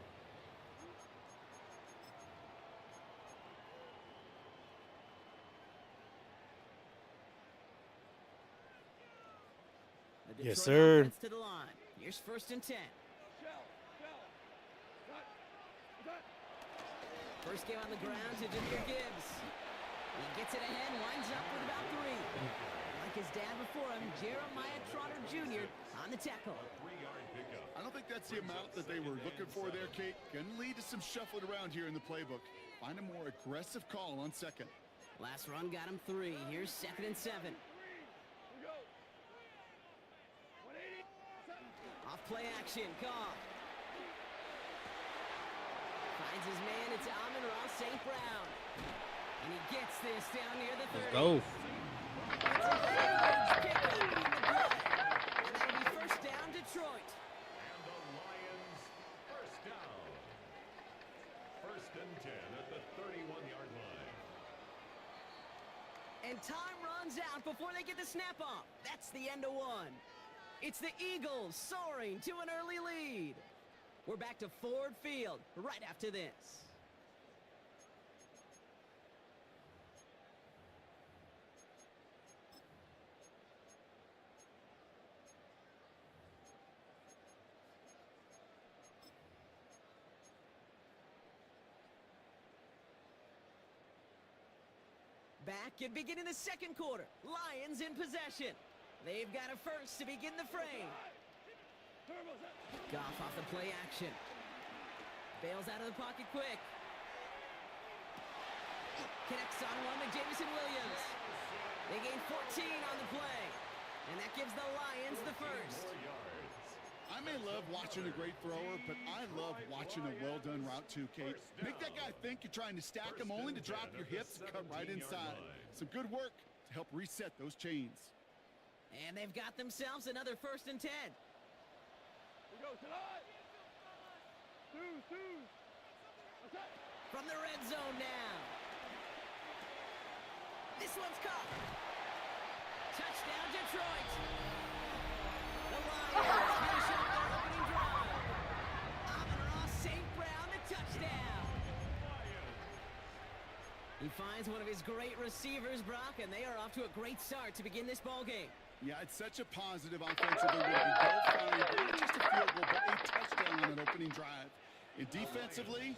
The Yes, Detroit sir. offense to the line. Here's first and 10. First game on the ground to Jahmyr Gibbs. He gets it ahead, winds up with about 3. Like his dad before him, Jeremiah Trotter Jr. on the tackle. I don't think that's the amount that they were looking for there, Kate. Going to lead to some shuffling around here in the playbook. Find a more aggressive call on second. Last run got him 3. Here's 2nd and 7. play action. Goff. Finds his man. It's Amon-Ra St. Brown. And he gets this down near the 30. Let's go. It's a huge pickup on the play. And that'll be first down, Detroit. And the Lions first down. First and 10 at the 31-yard line. And time runs out before they get the snap off. That's the end of one. It's the Eagles soaring to an early lead. We're back to Ford Field right after this. Back and beginning the second quarter. Lions in possession. They've got a first to begin the frame. Goff off the play action. Bails out of the pocket quick. Connects on one to Jameson Williams. They gain 14 on the play. And that gives the Lions the first. I may love watching a great thrower, but I love watching a well-done route too, Kate. Make that guy think you're trying to stack him only to drop your hips and cut right inside. Some good work to help reset those chains. And they've got themselves another first and 10. We go tonight. Two. Attack. From the red zone now. This one's caught. Touchdown, Detroit. The Lions finish up their opening drive. Amon-Ra St. Brown, the touchdown. He finds one of his great receivers, Brock, and they are off to a great start to begin this ball game. Yeah, it's such a positive offensively. When you go find not just a field goal, but a touchdown on that opening drive. And defensively,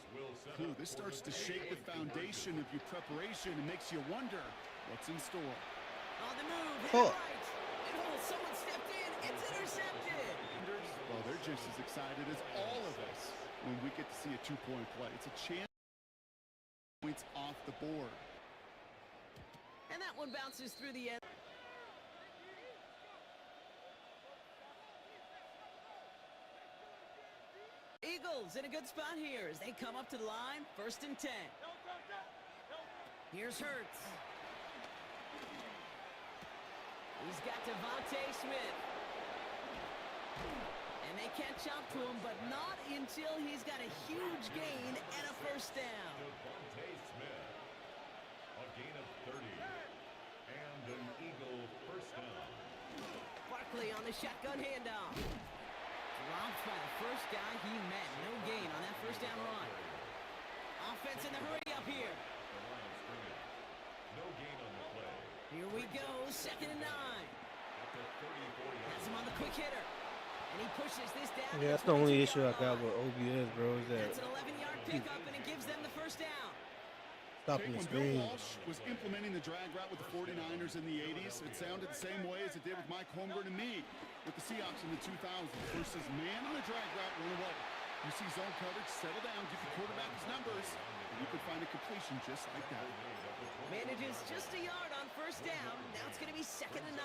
this starts to shake the foundation of your preparation and makes you wonder what's in store. On the move, hit right. And someone stepped in. It's intercepted. Well, they're just as excited as all of us when we get to see a two-point play. It's a chance points off the board. And that one bounces through the end. Eagles in a good spot here as they come up to the line. First and 10. Here's Hurts. He's got Devontae Smith. And they catch up to him, but not until he's got a huge gain and a first down. Devontae Smith, a gain of 30, and an Eagle first down. Barkley on the shotgun handoff. Dropped by the first guy he met. No gain on that first down run. Offense in the hurry up here. The Lions bring it. No gain on the play. Here we go, second and 9. At the 34-yard Has him on the quick hitter. And he pushes this down. Yeah, that's the only issue I got with OBS, bro, is that That's an 11-yard pickup, and it gives them the first down. stopping the When Bill screen. Walsh was implementing the drag route with the 49ers in the 80s, it sounded the same way as it did with Mike Holmgren and me with the Seahawks in the 2000s. Versus man on the drag route, run away. You see zone coverage, settle down, give the quarterback his numbers, and you can find a completion just like that. Manages just a yard on first down. Now it's going to be second and 9.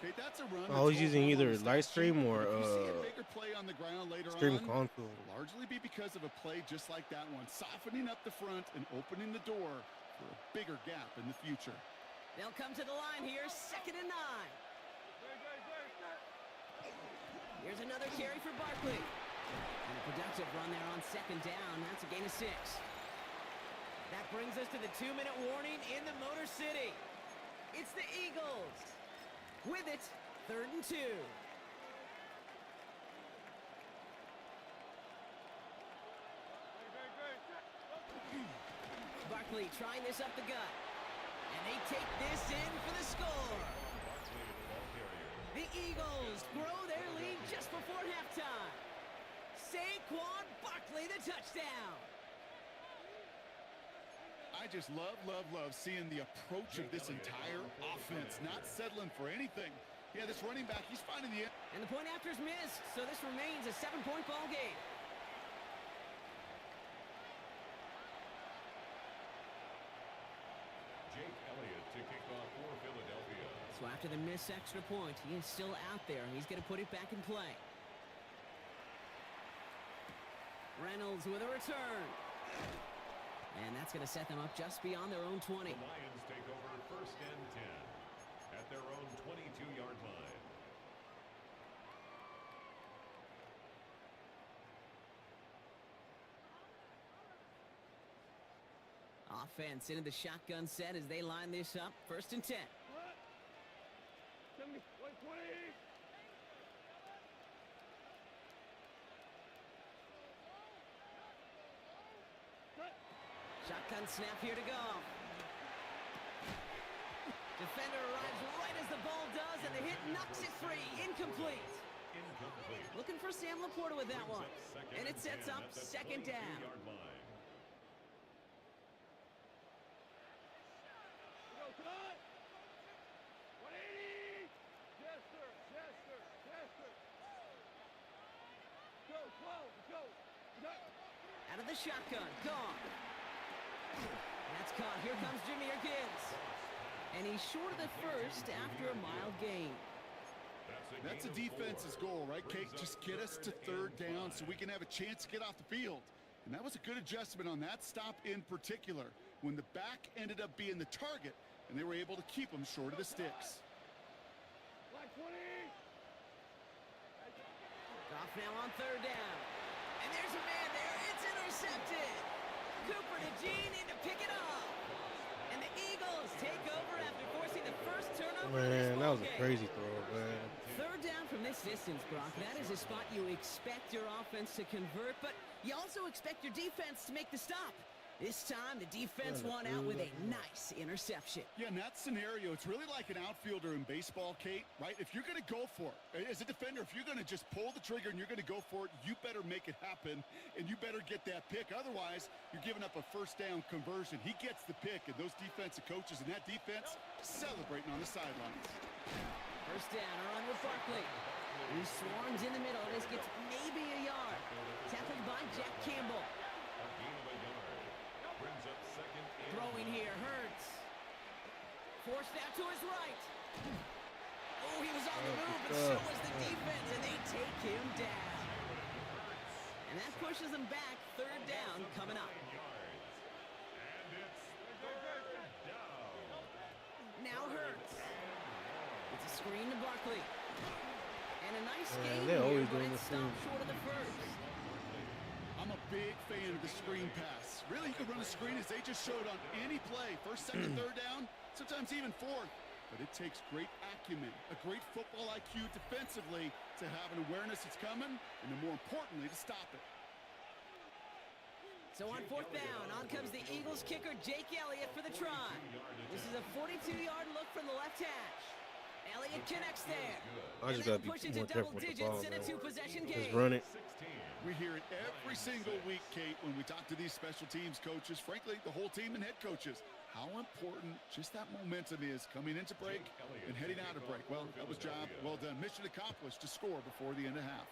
Okay, that's a run. I was using either live stream or If you see a bigger play on the ground later stream on, console. it'll largely be because of a play just like that one, softening up the front and opening the door for a bigger gap in the future. They'll come to the line here, second and 9. Here's another carry for Barkley. And a productive run there on second down. That's a gain of 6. That brings us to the 2-minute warning in the Motor City. It's the Eagles. With it, third and 2. Barkley trying this up the gut. And they take this in for the score. The Eagles grow their lead just before halftime. Saquon Barkley, the touchdown. I just love seeing the approach of this entire offense, not settling for anything. Yeah, this running back, he's finding the end. And the point after is missed, so this remains a 7-point ball game. Jake Elliott to kick off for Philadelphia. So after the missed extra point, he is still out there. He's going to put it back in play. Reynolds with a return. And that's going to set them up just beyond their own 20. The Lions take over 1st and 10 at their own 22-yard line. Offense into the shotgun set as they line this up. 1st and 10. Shotgun snap here to go. Defender arrives right as the ball does, and the hit knocks it free. Incomplete. Looking for Sam Laporta with that one. And it sets up 2nd down. Out of the shotgun, gone. That's caught. Here comes Jahmyr Gibbs. And he's short of the first after a mild gain. That's a defense's goal, right, Kate? Just get us to 3rd down so we can have a chance to get off the field. And that was a good adjustment on that stop in particular, when the back ended up being the target, and they were able to keep him short of the sticks. Goff now on 3rd down. And there's a man there. It's intercepted. Cooper to Gene in to pick it up. And the Eagles take over after forcing the first turnover. Man, that was a crazy throw, man. 3rd down from this distance, Brock. That is a spot you expect your offense to convert, but you also expect your defense to make the stop. This time, the defense won out with a nice interception. Yeah, in that scenario, it's really like an outfielder in baseball, Kate, right? If you're going to go for it, as a defender, if you're going to just pull the trigger and you're going to go for it, you better make it happen, and you better get that pick. Otherwise, you're giving up a 1st down conversion. He gets the pick, and those defensive coaches and that defense celebrating on the sidelines. 1st down, a run with Barkley. He swarms in the middle. This gets maybe a yard. Tackled by Jack Campbell. Throwing here, Hurts. Forced out to his right. Oh, he was on the move, but so was the defense, and they take him down. And that pushes them back. 3rd down coming up. Now Hurts. It's a screen to Barkley. And a nice game here, but it stopped short of the first. I'm a big fan of the screen pass. Really, you can run a screen as they just showed on any play. 1st, 2nd, 3rd down, sometimes even 4th. But it takes great acumen, a great football IQ defensively to have an awareness it's coming, and then more importantly, to stop it. So on 4th down, on comes the Eagles kicker, Jake Elliott, for the try. This is a 42-yard look from the left hash. Elliott connects there. I just gotta be more careful with the ball, in a 2-possession game. Just run it. We hear it every single week, Kate, when we talk to these special teams coaches, frankly, the whole team and head coaches, how important just that momentum is coming into break and heading out of break. Well, that was job well done. Mission accomplished to score before the end of half.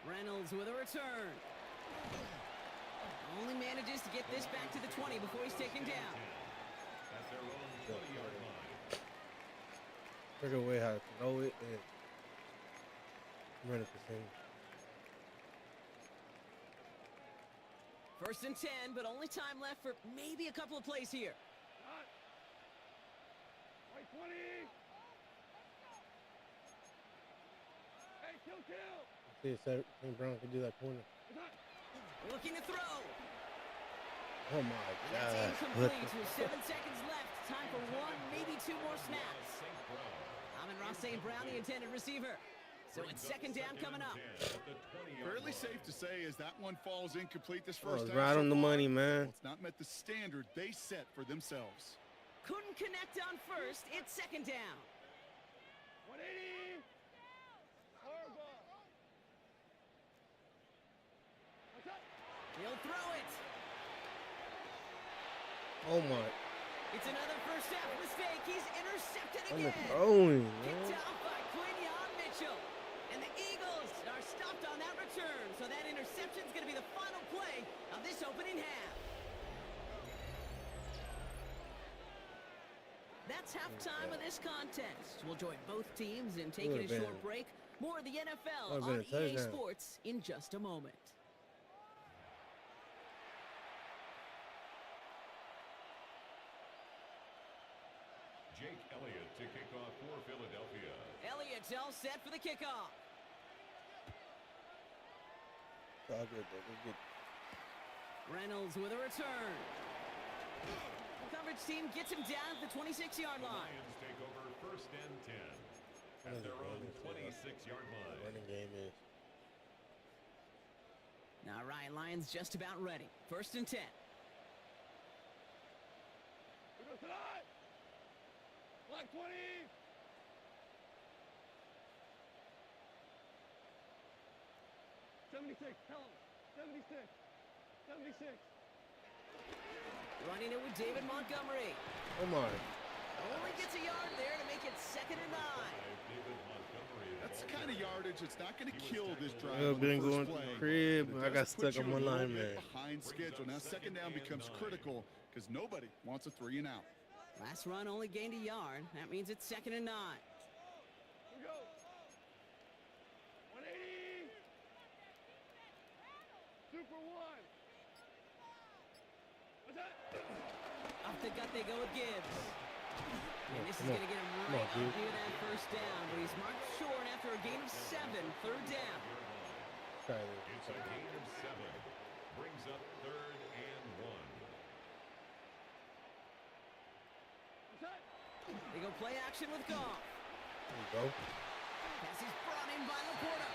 Reynolds with a return. Only manages to get this back to the 20 before he's taken down. Figure a way how to throw it and run it the same. 1st and 10, but only time left for maybe a couple of plays here. Right 20. Hey, kill. See if St. Brown can do that corner. Looking to throw. Oh my That's God. incomplete with 7 seconds left. Time for 1, maybe 2 more snaps. Amon-Ra St. Brown, the intended receiver. So it's 2nd down coming up. Fairly safe to say as that one falls incomplete this first time. Right on the money, man. Well, it's not met the standard they set for themselves. Couldn't connect on 1st. It's 2nd down. 180. He'll throw it. Oh my. It's another first half mistake. He's intercepted I'm again. throwing, Picked man. out by Quinyon Mitchell. And the Eagles are stopped on that return. So that interception is going to be the final play of this opening half. That that's halftime of this contest. We'll join both teams in taking a short break. More of the NFL on EA Sports in just a moment. Jake Elliott to kick off for Philadelphia. Elliott's all set for the kickoff. All good, bro. We're good. Reynolds with a return. The coverage team gets him down at the 26-yard The line. Lions take over 1st and 10 at their own 26-yard line. Running game is. Now Ryan Lyons just about ready. 1st and 10. We go tonight. Black 20. Tell him. 76. 76. Running it with David Montgomery. Come on. Only gets a yard there to make it 2nd and 9. That's the kind of yardage that's not going to kill this drive. I've been going to play. the crib. But I it got does put stuck you on a one little line, bit man. behind schedule. Now 2nd down becomes critical because nobody wants a 3 and out. Last run only gained a yard. That means it's 2nd and 9. We go. 180. Super 1. What's that? Up the gut they go with Gibbs. And this is Come on. going to get him Come right on, up dude. near that 1st down. But he's marked short after a gain of 7. 3rd down. Try It's a gain of 7. Brings up 3rd and 1. What's that? They go play action with Goff. There you go. Pass is brought in by Laporta.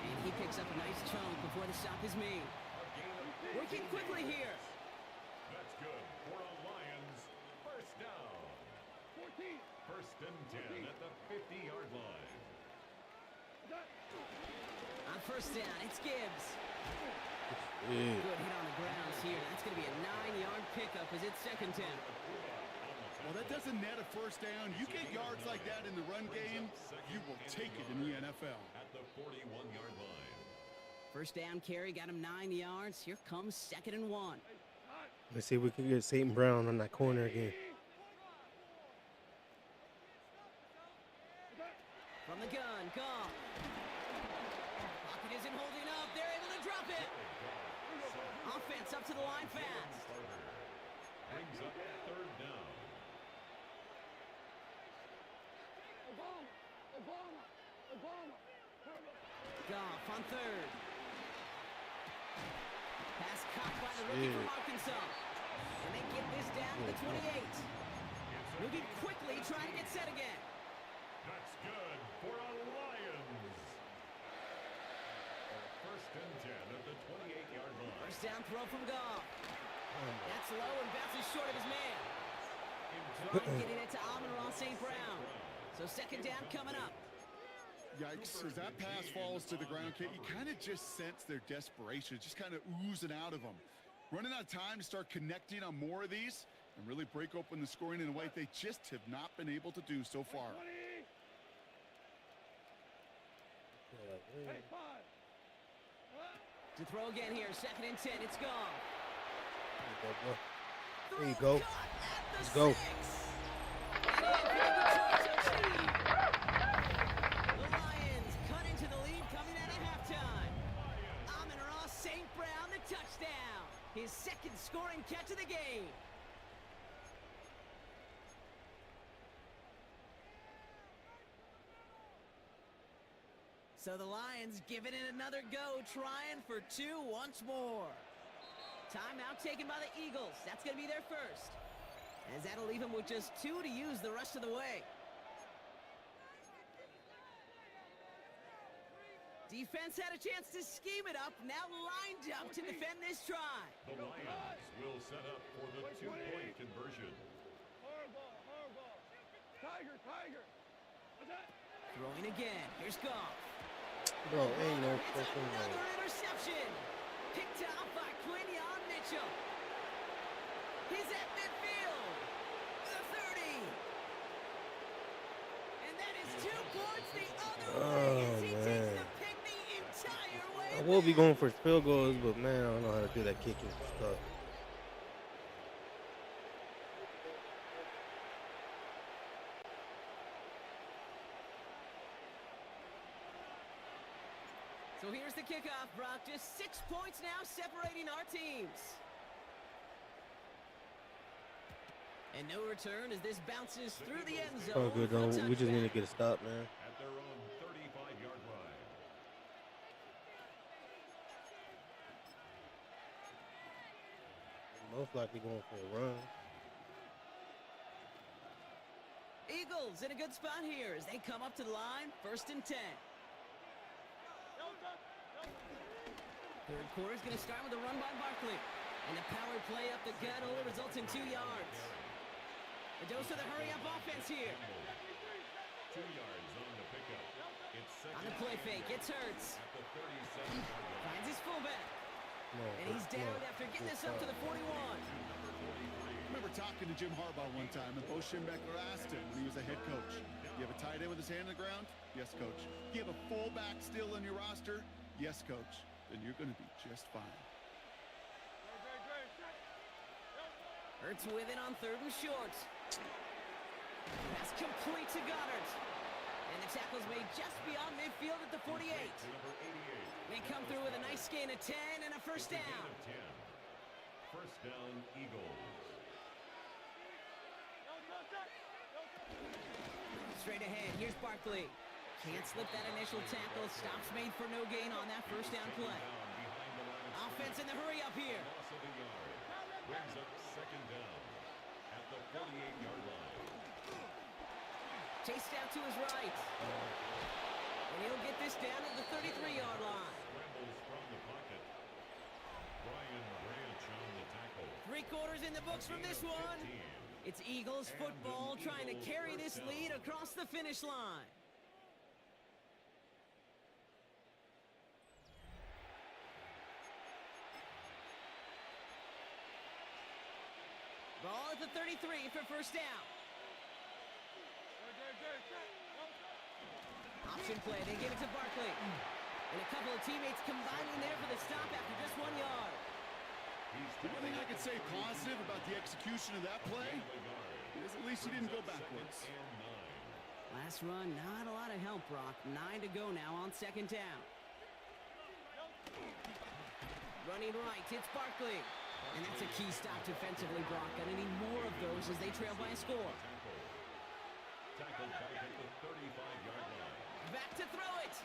And he picks up a nice chunk before the stop is made. Working quickly here. That's good for a Lions 1st down. 14. 1st and 10 at the 50-yard line. What's that? On 1st down, it's Gibbs. Yeah. Good hit on the grounds here. That's going to be a 9-yard pickup as it's 2nd down. Well, that doesn't net a 1st down. You get yards like that in the run game, you will take it in the NFL. At the 41-yard line. 1st down carry got him 9 yards. Here comes 2nd and 1. Let's see if we can get St. Brown on that corner again. From the gun, Goff. Pocket isn't holding up. They're able to drop it. Offense up to the line fast. Brings up 3rd down. Obama. Goff on 3rd. Pass caught by the rookie from Arkansas. And they get this down to the 28. Moving quickly, trying to get set again. That's good for a Lions. 1st and 10 at the 28-yard line. 1st down throw from Goff. That's low and bounces short of his man. Trying getting it to Amon-Ra St. Brown. So 2nd down coming up. Yikes, as that pass falls to the ground, Kate, you kind of just sense their desperation, just kind of oozing out of them. Running out of time to start connecting on more of these and really break open the scoring in a way they just have not been able to do so far. Hey, 5. To throw again here, 2nd and 10, it's Goff. There you go. Let's go. The Lions cut into the lead coming out of halftime. Amon-Ra St. Brown, the touchdown. His 2nd scoring catch of the game. So the Lions giving it another go, trying for 2 once more. Timeout taken by the Eagles. That's going to be their first. As that'll leave them with just 2 to use the rest of the way. Defense had a chance to scheme it up, now lined up to defend this try. The Lions will set up for the 2-point conversion. Hardball. Tiger. What's that? Throwing again. Here's Goff. Bro, ain't no It's fucking way. another interception. Picked off by Quinion Mitchell. He's at midfield. The 30. And that is 2 points the other way as he takes the pick the entire way. I will be going for field goals, but man, I don't know how to do that kicking stuff. So here's the kickoff, Brock. Just 6 points now separating our teams. And no return as this bounces through the end zone. Oh, good. No, we just need to get a stop, man. At their own 35-yard line. Most likely going for a run. Eagles in a good spot here as they come up to the line. 1st and 10. Third quarter is going to start with a run by Barkley. And a power play up the gut only results in 2 yards. A dose of the hurry-up offense here. 2 yards on the pickup. It's On the play fake, it's Hurts. at the 37-yard line. Finds his fullback. And he's down after getting this up to the 41. I remember talking to Jim Harbaugh one time, and Bo Schembechler asked him when he was a head coach, you have a tight end with his hand on the ground? Yes, coach. You have a fullback still on your roster? Yes, coach. Then you're going to be just fine. Hurts with it on 3rd and short. Pass complete to Goddard. And the tackle's made just beyond midfield at the 48. They come through with a nice gain of 10 and a first down. First down, Eagles. Straight ahead, here's Barkley. Can't slip that initial tackle. Stops made for no gain on that first down play. Offense in the hurry up here. Loss of a yard. Brings up second down at the 48-yard line. Chased out to his right. And he'll get this down at the 33-yard line. Scrambles from the pocket. Brian Branch on the tackle. 3 quarters in the books from this one. It's Eagles football trying to carry this lead across the finish line. Ball at the 33 for first down. Option play, they give it to Barkley. And a couple of teammates combining there for the stop after just 1 yard. The one thing I could say positive about the execution of that play is at least he didn't go backwards. Last run, not a lot of help, Brock. 9 to go now on 2nd down. Running right, it's Barkley. And that's a key stop defensively, Brock. Gonna need more of those as they trail by a score. Tackled back at the 35-yard line. Back to throw it.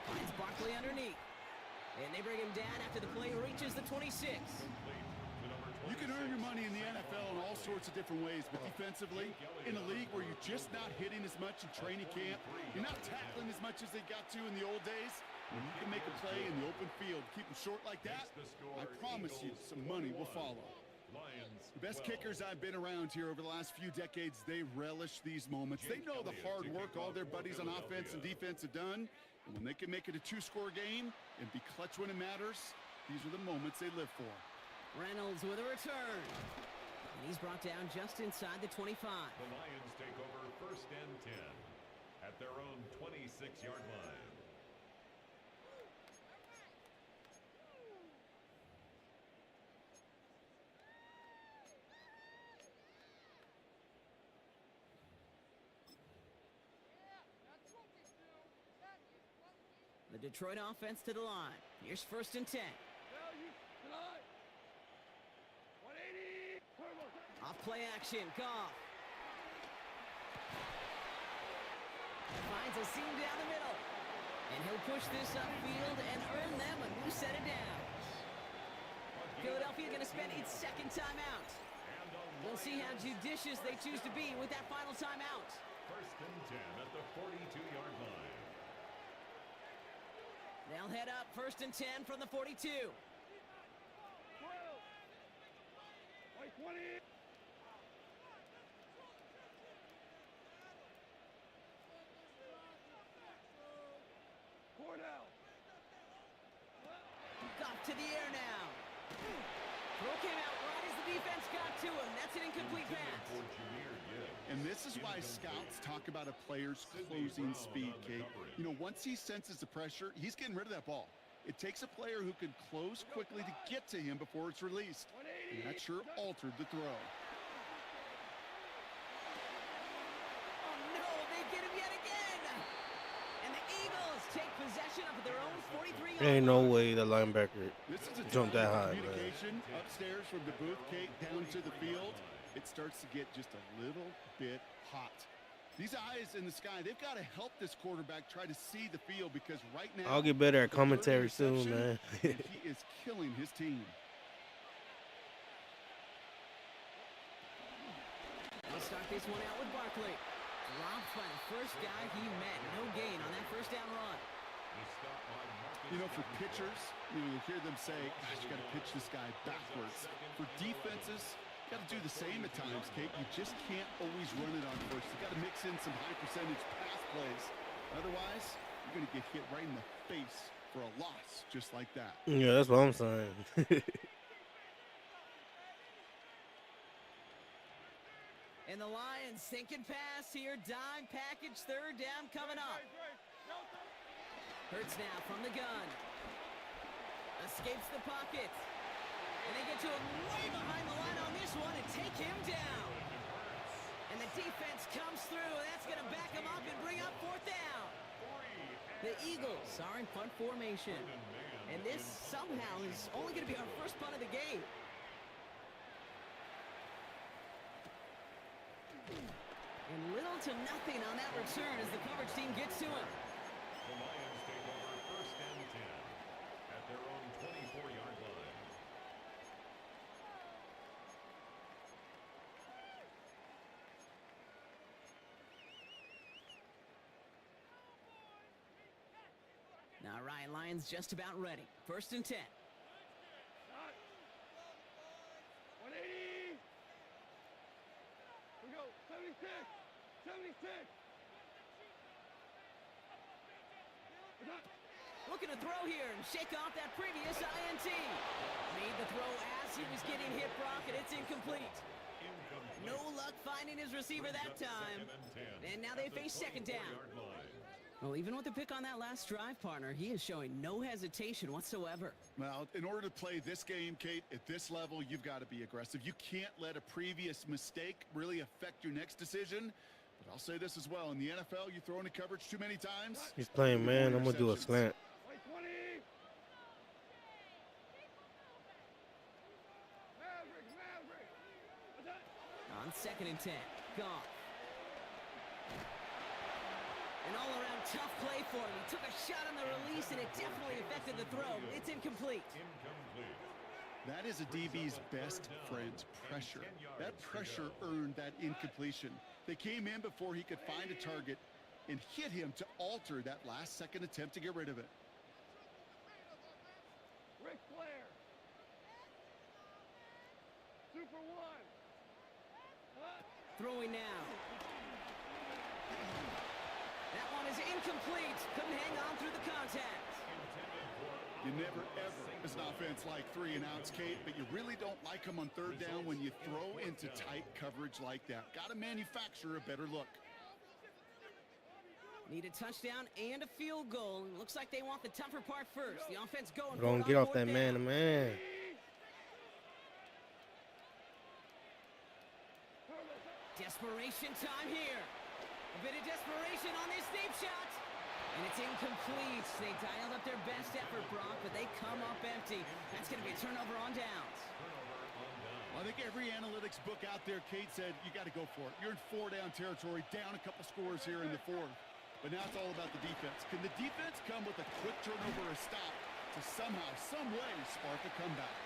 Finds Barkley underneath. And they bring him down after the play reaches the 26. You can earn your money in the NFL in all sorts of different ways, but defensively, in a league where you're just not hitting as much in training camp, you're not tackling as much as they got to in the old days, when you can make a play in the open field, keep them short like that, I promise you some money will follow. The best kickers I've been around here over the last few decades, they relish these moments. They know the hard work all their buddies on offense and defense have done, and when they can make it a 2-score game and be clutch when it matters, these are the moments they live for. Reynolds with a return. And he's brought down just inside the 25. The Lions take over 1st and 10 at their own 26-yard line. The Detroit offense to the line. Here's 1st and 10. Off play action, Goff. Finds a seam down the middle. And he'll push this upfield and earn them a new set of downs. Philadelphia going to spend its 2nd timeout. We'll see how judicious they choose to be with that final timeout. 1st and 10 at the 42-yard line. They'll head up 1st and 10 from the 42. 20. Goff to the air now. Throw came out right as the defense got to him. That's an incomplete pass. And this is why scouts talk about a player's closing speed, Kate. You know, once he senses the pressure, he's getting rid of that ball. It takes a player who can close quickly to get to him before it's released. And that sure altered the throw. Oh, no, they get him yet again. And they position up at their own 43-yard Ain't no line. way the linebacker This is a jumped that high, man. communication upstairs from the booth, Kate, down to the field. It starts to get just a little bit hot. These eyes in the sky, they've got to help this quarterback try to see the field because right now I'll get better at the third commentary soon, interception, man. and he is killing his team. They'll start this one out with Barkley. Dropped by the first guy he met. No gain on that first down run. You know, for pitchers, you hear them say, gosh, you got to pitch this guy backwards. For defenses, you got to do the same at times, Kate. You just can't always run it on first. You got to mix in some high percentage pass plays. Otherwise, you're going to get hit right in the face for a loss just like that. Yeah, that's what I'm saying. And the Lions sinking pass here. Dime package, third down coming up. Hurts now from the gun. Escapes the pocket. And they get to him way behind the line on this one and take him down. And the defense comes through. That's going to back him up and bring up fourth down. The Eagles are in punt formation. And this somehow is only going to be our first punt of the game. And little to nothing on that return as the coverage team gets to him. The Lions take over first and 10 at their own 24-yard line. Now Ryan Lyons just about ready. First and 10. 180. We go. 76. 76. Looking to throw here and shake off that previous INT. Made the throw as he was getting hit, Brock, and it's incomplete. No luck finding his receiver that time. And now they face second down. Well, even with the pick on that last drive, partner, he is showing no hesitation whatsoever. Well, in order to play this game, Kate, at this level, you've got to be aggressive. You can't let a previous mistake really affect your next decision. But I'll say this as well. In the NFL, you throw into coverage too many times. He's playing man. I'm going to do a slant. On second and 10. Goff. An all-around tough play for him. He took a shot on the release, and it definitely affected the throw. It's incomplete. That is a DB's best friend, pressure. That pressure earned that incompletion. They came in before he could find a target and hit him to alter that last-second attempt to get rid of it. Ric Flair. Super One. Throwing now. That one is incomplete. Couldn't hang on through the contact. You never, ever, as an offense, like 3 and outs, Kate, but you really don't like them on third down when you throw into tight coverage like that. Got to manufacture a better look. Need a touchdown and a field goal. Looks like they want the tougher part first. The offense going Don't get off that man-to-man. Desperation time here. A bit of desperation on this deep shot. And it's incomplete. They dialed up their best effort, Brock, but they come up empty. That's going to be a turnover on downs. Well, I think every analytics book out there, Kate, said you got to go for it. You're in 4-down territory, down a couple scores here in the fourth. But now it's all about the defense. Can the defense come with a quick turnover or stop to somehow, some way, spark a comeback?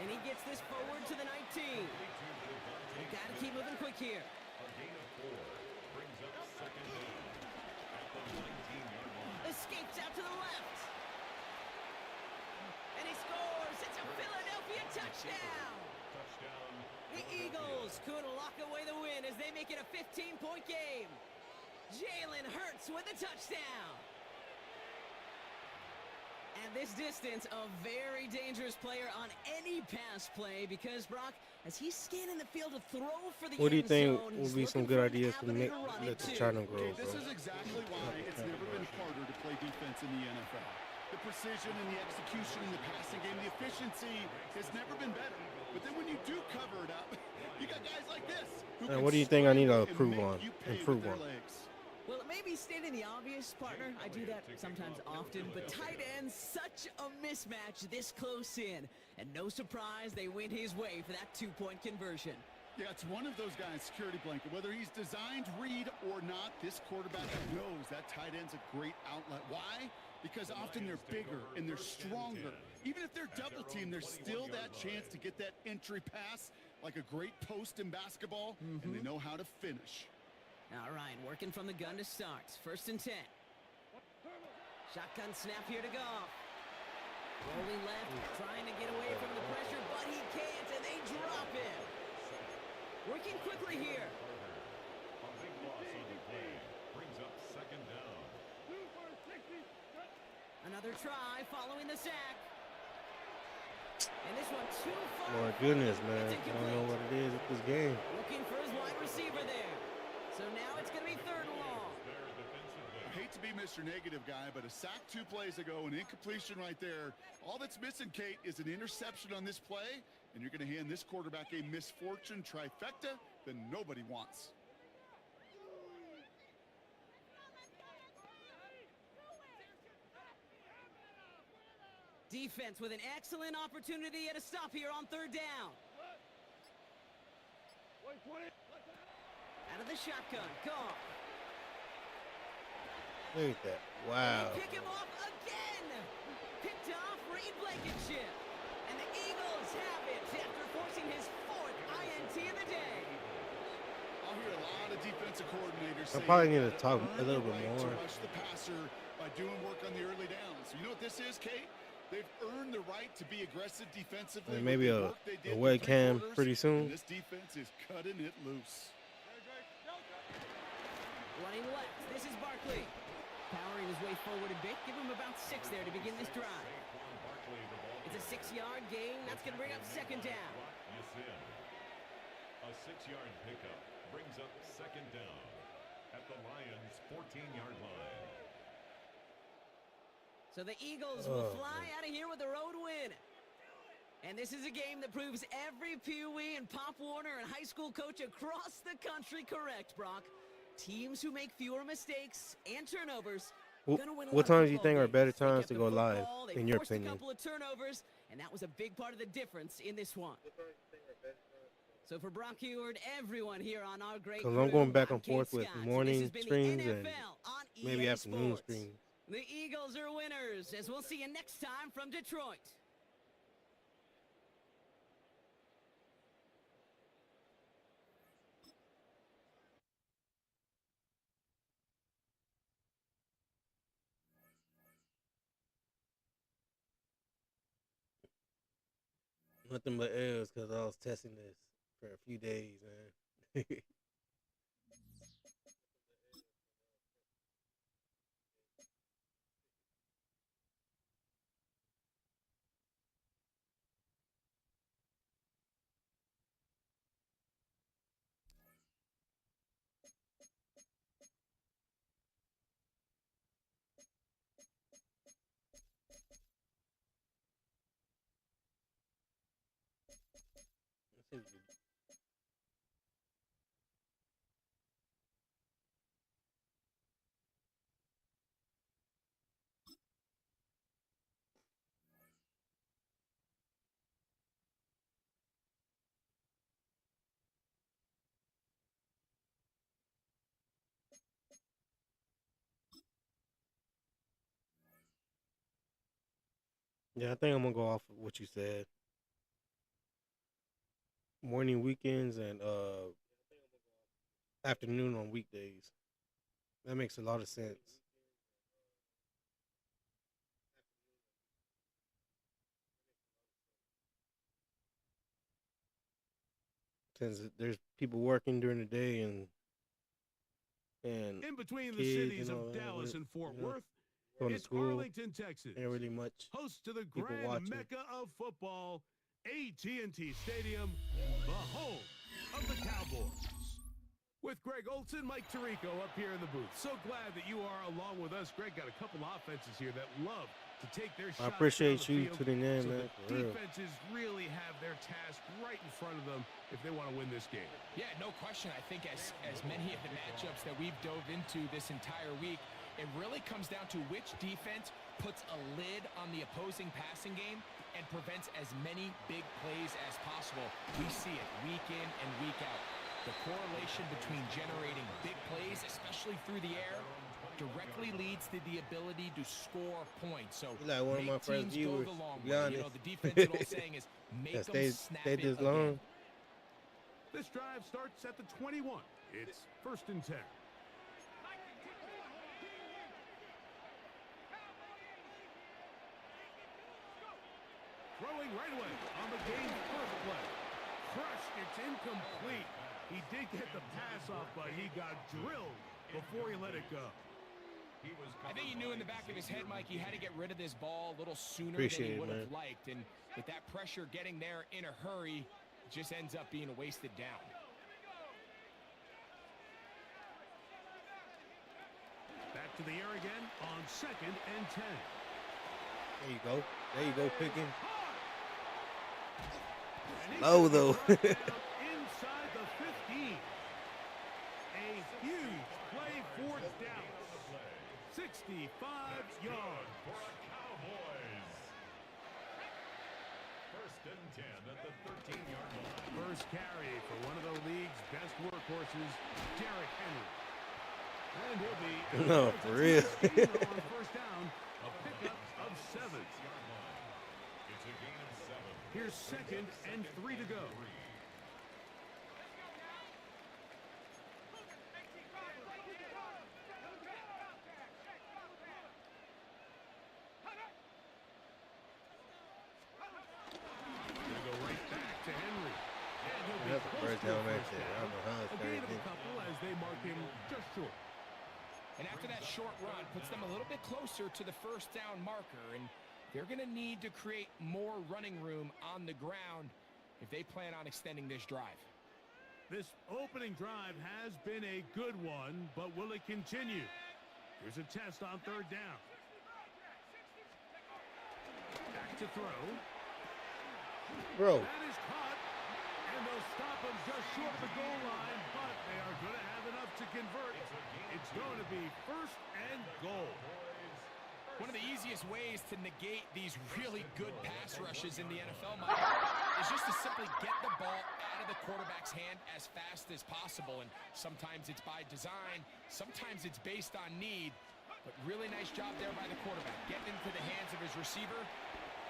And he gets this forward to the 19. They've got to keep moving quick here. A gain of 4 brings up second down at the 19-yard line. Escapes out to the left. And he scores. It's a Philadelphia touchdown. Touchdown. The Eagles could lock away the win as they make it a 15-point game. Jalen Hurts with a touchdown. At this distance, a very dangerous player on any pass play because, Brock, as he's scanning the field to throw for the What do you end think zone, would he's be some looking good for an ideas to avenue make run let into. the China grow, Okay, bro? this is exactly why it's never been harder to play defense in the NFL. The precision and the execution in the passing game, the efficiency has never been better. But then when you do cover it up, you got guys like this. And what do you think I need to improve on? Improve on. Well, it may Maybe stating the obvious, partner. I do that sometimes often, but tight ends, such a mismatch this close in. And no surprise, they went his way for that two-point conversion. Yeah, it's one of those guys, security blanket. Whether he's designed read or not, this quarterback knows that tight end's a great outlet. Why? Because often they're bigger and they're stronger. Even if they're double teamed, there's still that chance to get that entry pass like a great post in basketball, and they know how to finish. All right, working from the gun to start. 1st and 10. Shotgun snap here to Goff. Rolling left, trying to get away from the pressure, but he can't, and they drop him. Working quickly here. A big loss on the play. Brings up 2nd down. Another try following the sack. And this one too far. My goodness, man. I don't know what it is at this game. Looking for his wide receiver there. So now it's going to be 3rd and long. I hate to be Mr. Negative guy, but a sack 2 plays ago, an incompletion right there. All that's missing, Kate, is an interception on this play, and you're going to hand this quarterback a misfortune trifecta that nobody wants. Defense with an excellent opportunity at a stop here on 3rd down. Out of the shotgun, Goff. Look at that. Wow. They pick him off again. Picked off Reed Blankenship. And the Eagles have it after forcing his 4th INT of the day. I'll hear a lot of defensive coordinators I say probably need to talk a little bit right more. to rush the passer by doing work on the early downs. You know what this is, Kate? They've earned the right to be aggressive defensively. And maybe a a webcam pretty soon. This defense is cutting it loose. Running left, this is Barkley. Powering his way forward a bit. Give him about 6 there to begin this drive. It's a 6-yard gain. That's going to bring up 2nd down. A 6-yard pickup brings up 2nd down at the Lions' 14-yard line. So the Eagles will fly out of here with a road win. And this is a game that proves every Pee Wee and Pop Warner and high school coach across the country correct, Brock. Teams who make fewer mistakes and turnovers gonna win a What lot of times do you think are football better games. They times kept to the go live, football, they in your forced opinion? a couple of turnovers, and that was a big part of the difference in this one. So for Brock Heward, everyone here on our great Because crew, I'm going back and Kate forth with Scott. morning This has been the streams and NFL on maybe EA afternoon Sports. streams. The Eagles are winners, as we'll see you next time from Detroit. Nothing but L's because I was testing this for a few days, man. Yeah, I think I'm gonna go off of what you said. Morning weekends and afternoon on weekdays. That makes a lot of sense. Since there's people working during the day and In between the kids cities and all of that, Dallas and Fort Worth, going to it's school, Arlington, Texas. ain't really much Host to the people grand watching. mecca of football, AT&T Stadium, the home of the Cowboys. With Greg Olson, Mike Tirico up here in the booth. So glad that you are along with us. Greg got a couple offenses here that love to take their I shots appreciate down the you field. tuning in, So man. the For real. defenses really have their task right in front of them if they want to win this game. Yeah, no question. I think as many of the matchups that we've dove into this entire week, it really comes down to which defense puts a lid on the opposing passing game and prevents as many big plays as possible. We see it week in and week out. The correlation between generating big plays, especially through the air, directly leads to the ability to score points. So You're like one of my make first teams viewers, go the long to be way. honest. You know, the defensive old saying is make That them stayed snap it this again. long. This drive starts at the 21. It's 1st and 10. Throwing right away on the game's first play. Crushed, it's incomplete. He did get the pass off, but he got drilled before he let it go. I think he knew in the back of his head, Mike, he had to get rid of this ball a little sooner Appreciate than he it, would have man. liked. And with that pressure getting there in a hurry, it just ends up being a wasted down. Back to the air again on 2nd and 10. There you go. There you go, picking. And he Low, gets though. brought down inside the 15. A huge play for Dallas. 65 yards. For a Cowboys. 1st and 10 at the 13-yard line. First carry for one of the league's best workhorses, Derrick Henry. And he'll be No, for real. on 1st down, a pickup of 7. It's a gain of 7. Here's 2nd and 3 to go. Gonna go right back to Henry. And he'll be That's the close first to a down right first there. I down. don't know how it's A gain of a crazy. couple as they mark him just short. And after that short run, puts them a little bit closer to the 1st down marker. And they're going to need to create more running room on the ground if they plan on extending this drive. This opening drive has been a good one, but will it continue? Here's a test on 3rd down. Back to throw. Bro. That is caught, and they'll stop him just short of the goal line, but they are going to have enough to convert. It's going to be 1st and goal. One of the easiest ways to negate these really good pass rushes in the NFL, Mike, is just to simply get the ball out of the quarterback's hand as fast as possible. And sometimes it's by design, sometimes it's based on need. But really nice job there by the quarterback, getting into the hands of his receiver.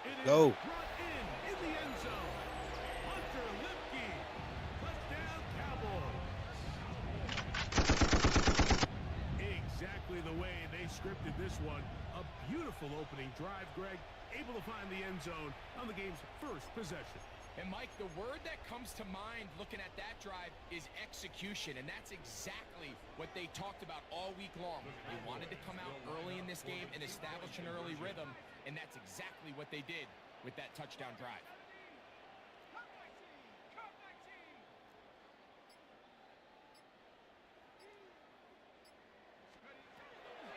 It is Go. brought in the end zone. Hunter Lipke, touchdown Cowboys. Exactly the way they scripted this one. A beautiful opening drive, Greg. Able to find the end zone on the game's first possession. And Mike, the word that comes to mind looking at that drive is execution, and that's exactly what they talked about all week long. They wanted to come out early in this game and establish an early rhythm, and that's exactly what they did with that touchdown drive.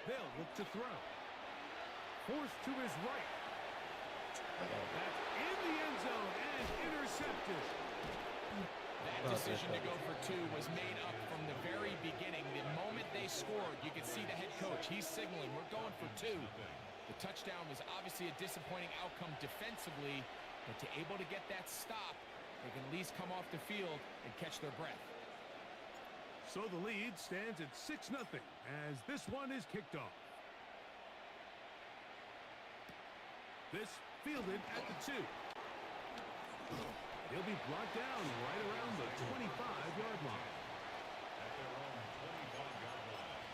They'll look to throw. Forced to his right. That's in the end zone and intercepted. That decision to go for 2 was made up from the very beginning. The moment they scored, you could see the head coach. He's signaling, we're going for 2. The touchdown was obviously a disappointing outcome defensively, but to able to get that stop, they can at least come off the field and catch their breath. So the lead stands at 6-0 as this one is kicked off. This fielded at the 2. He'll be brought down right around the 25-yard line. At their own 25-yard line.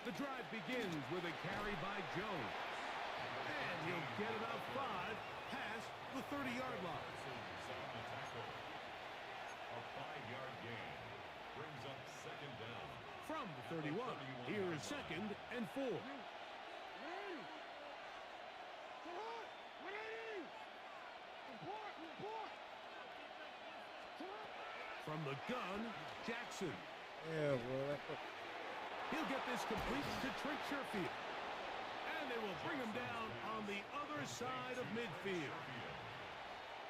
The drive begins with a carry by Jones. And he'll get about 5 past the 30-yard line. A 5-yard gain brings up 2nd down. From the 31, here is 2nd and 4. From the gun, Jackson. Yeah, bro. He'll get this complete to Trent Sherfield. And they will bring him down on the other side of midfield.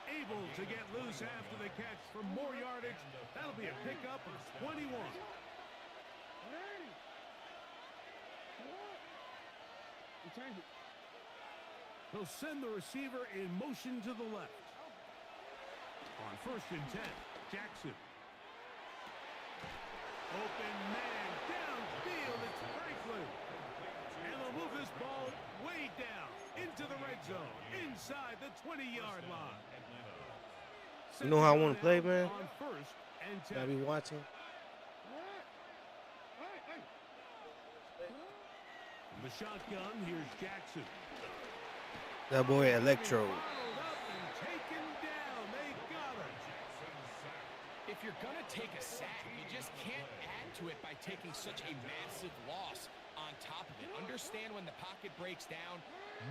Able to get loose after the catch for more yardage. That'll be a pickup of 21. He'll send the receiver in motion to the left. On 1st and 10, Jackson. Open man downfield. It's Franklin. And they'll move this ball way down into the red zone, inside the 20-yard line. You know how I want to play, man? On 1st and 10. I be watching. The shotgun, here's Jackson. That boy Electro. Taken down. They got him. If you're going to take a sack, you just can't add to it by taking such a massive loss on top of it. Understand when the pocket breaks down,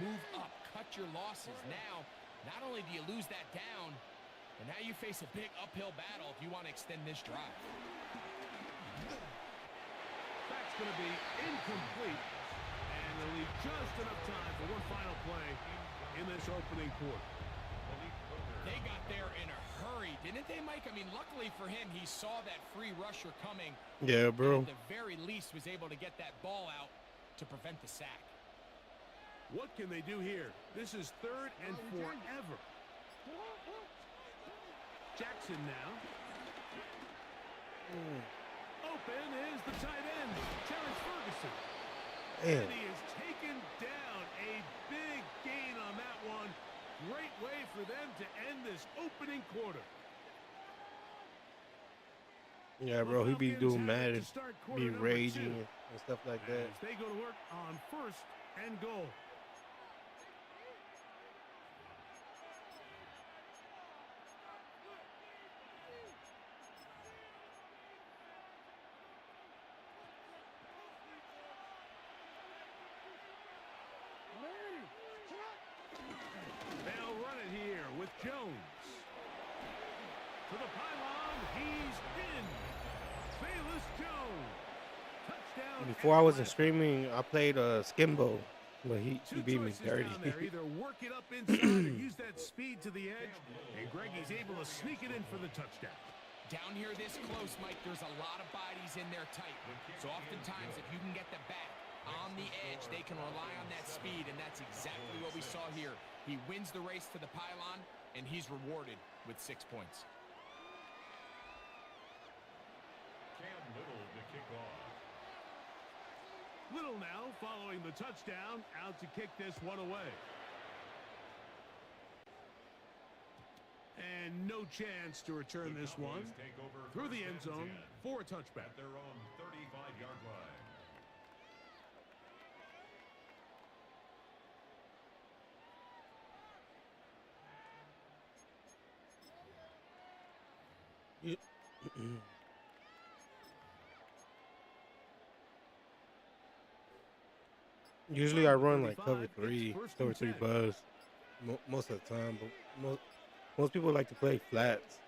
move up, cut your losses. Now, not only do you lose that down, but now you face a big uphill battle if you want to extend this drive. That's going to be incomplete. And they'll leave just enough time for one final play in this opening quarter. They got there in a hurry, didn't they, Mike? I mean, luckily for him, he saw that free rusher coming. Yeah, bro. And at the very least, was able to get that ball out to prevent the sack. What can they do here? This is 3rd and forever. Jackson now. Open is the tight end, Terrence Ferguson. Damn. And he is taken down. A big gain on that one. Great way for them to end this opening quarter. Yeah, bro, he be doing mad, be raging and stuff like that. As they go to work on 1st and goal. They'll run it here with Jones. To the pylon, he's in. Bayless Jones. Touchdown. Before I wasn't streaming, I played Skimbo, but he beat me dirty. Either work it up inside or use that speed to the edge, and Greggy's able to sneak it in for the touchdown. Down here this close, Mike, there's a lot of bodies in there tight. So oftentimes, if you can get the back on the edge, they can rely on that speed, and that's exactly what we saw here. He wins the race to the pylon, and he's rewarded with 6 points. Cam Little to kick off. Little now following the touchdown, out to kick this one away. And no chance to return this one through the end zone for a touchback. At their own 35-yard line. Usually I run like cover 3 buzz most of the time, but most people like to play flats.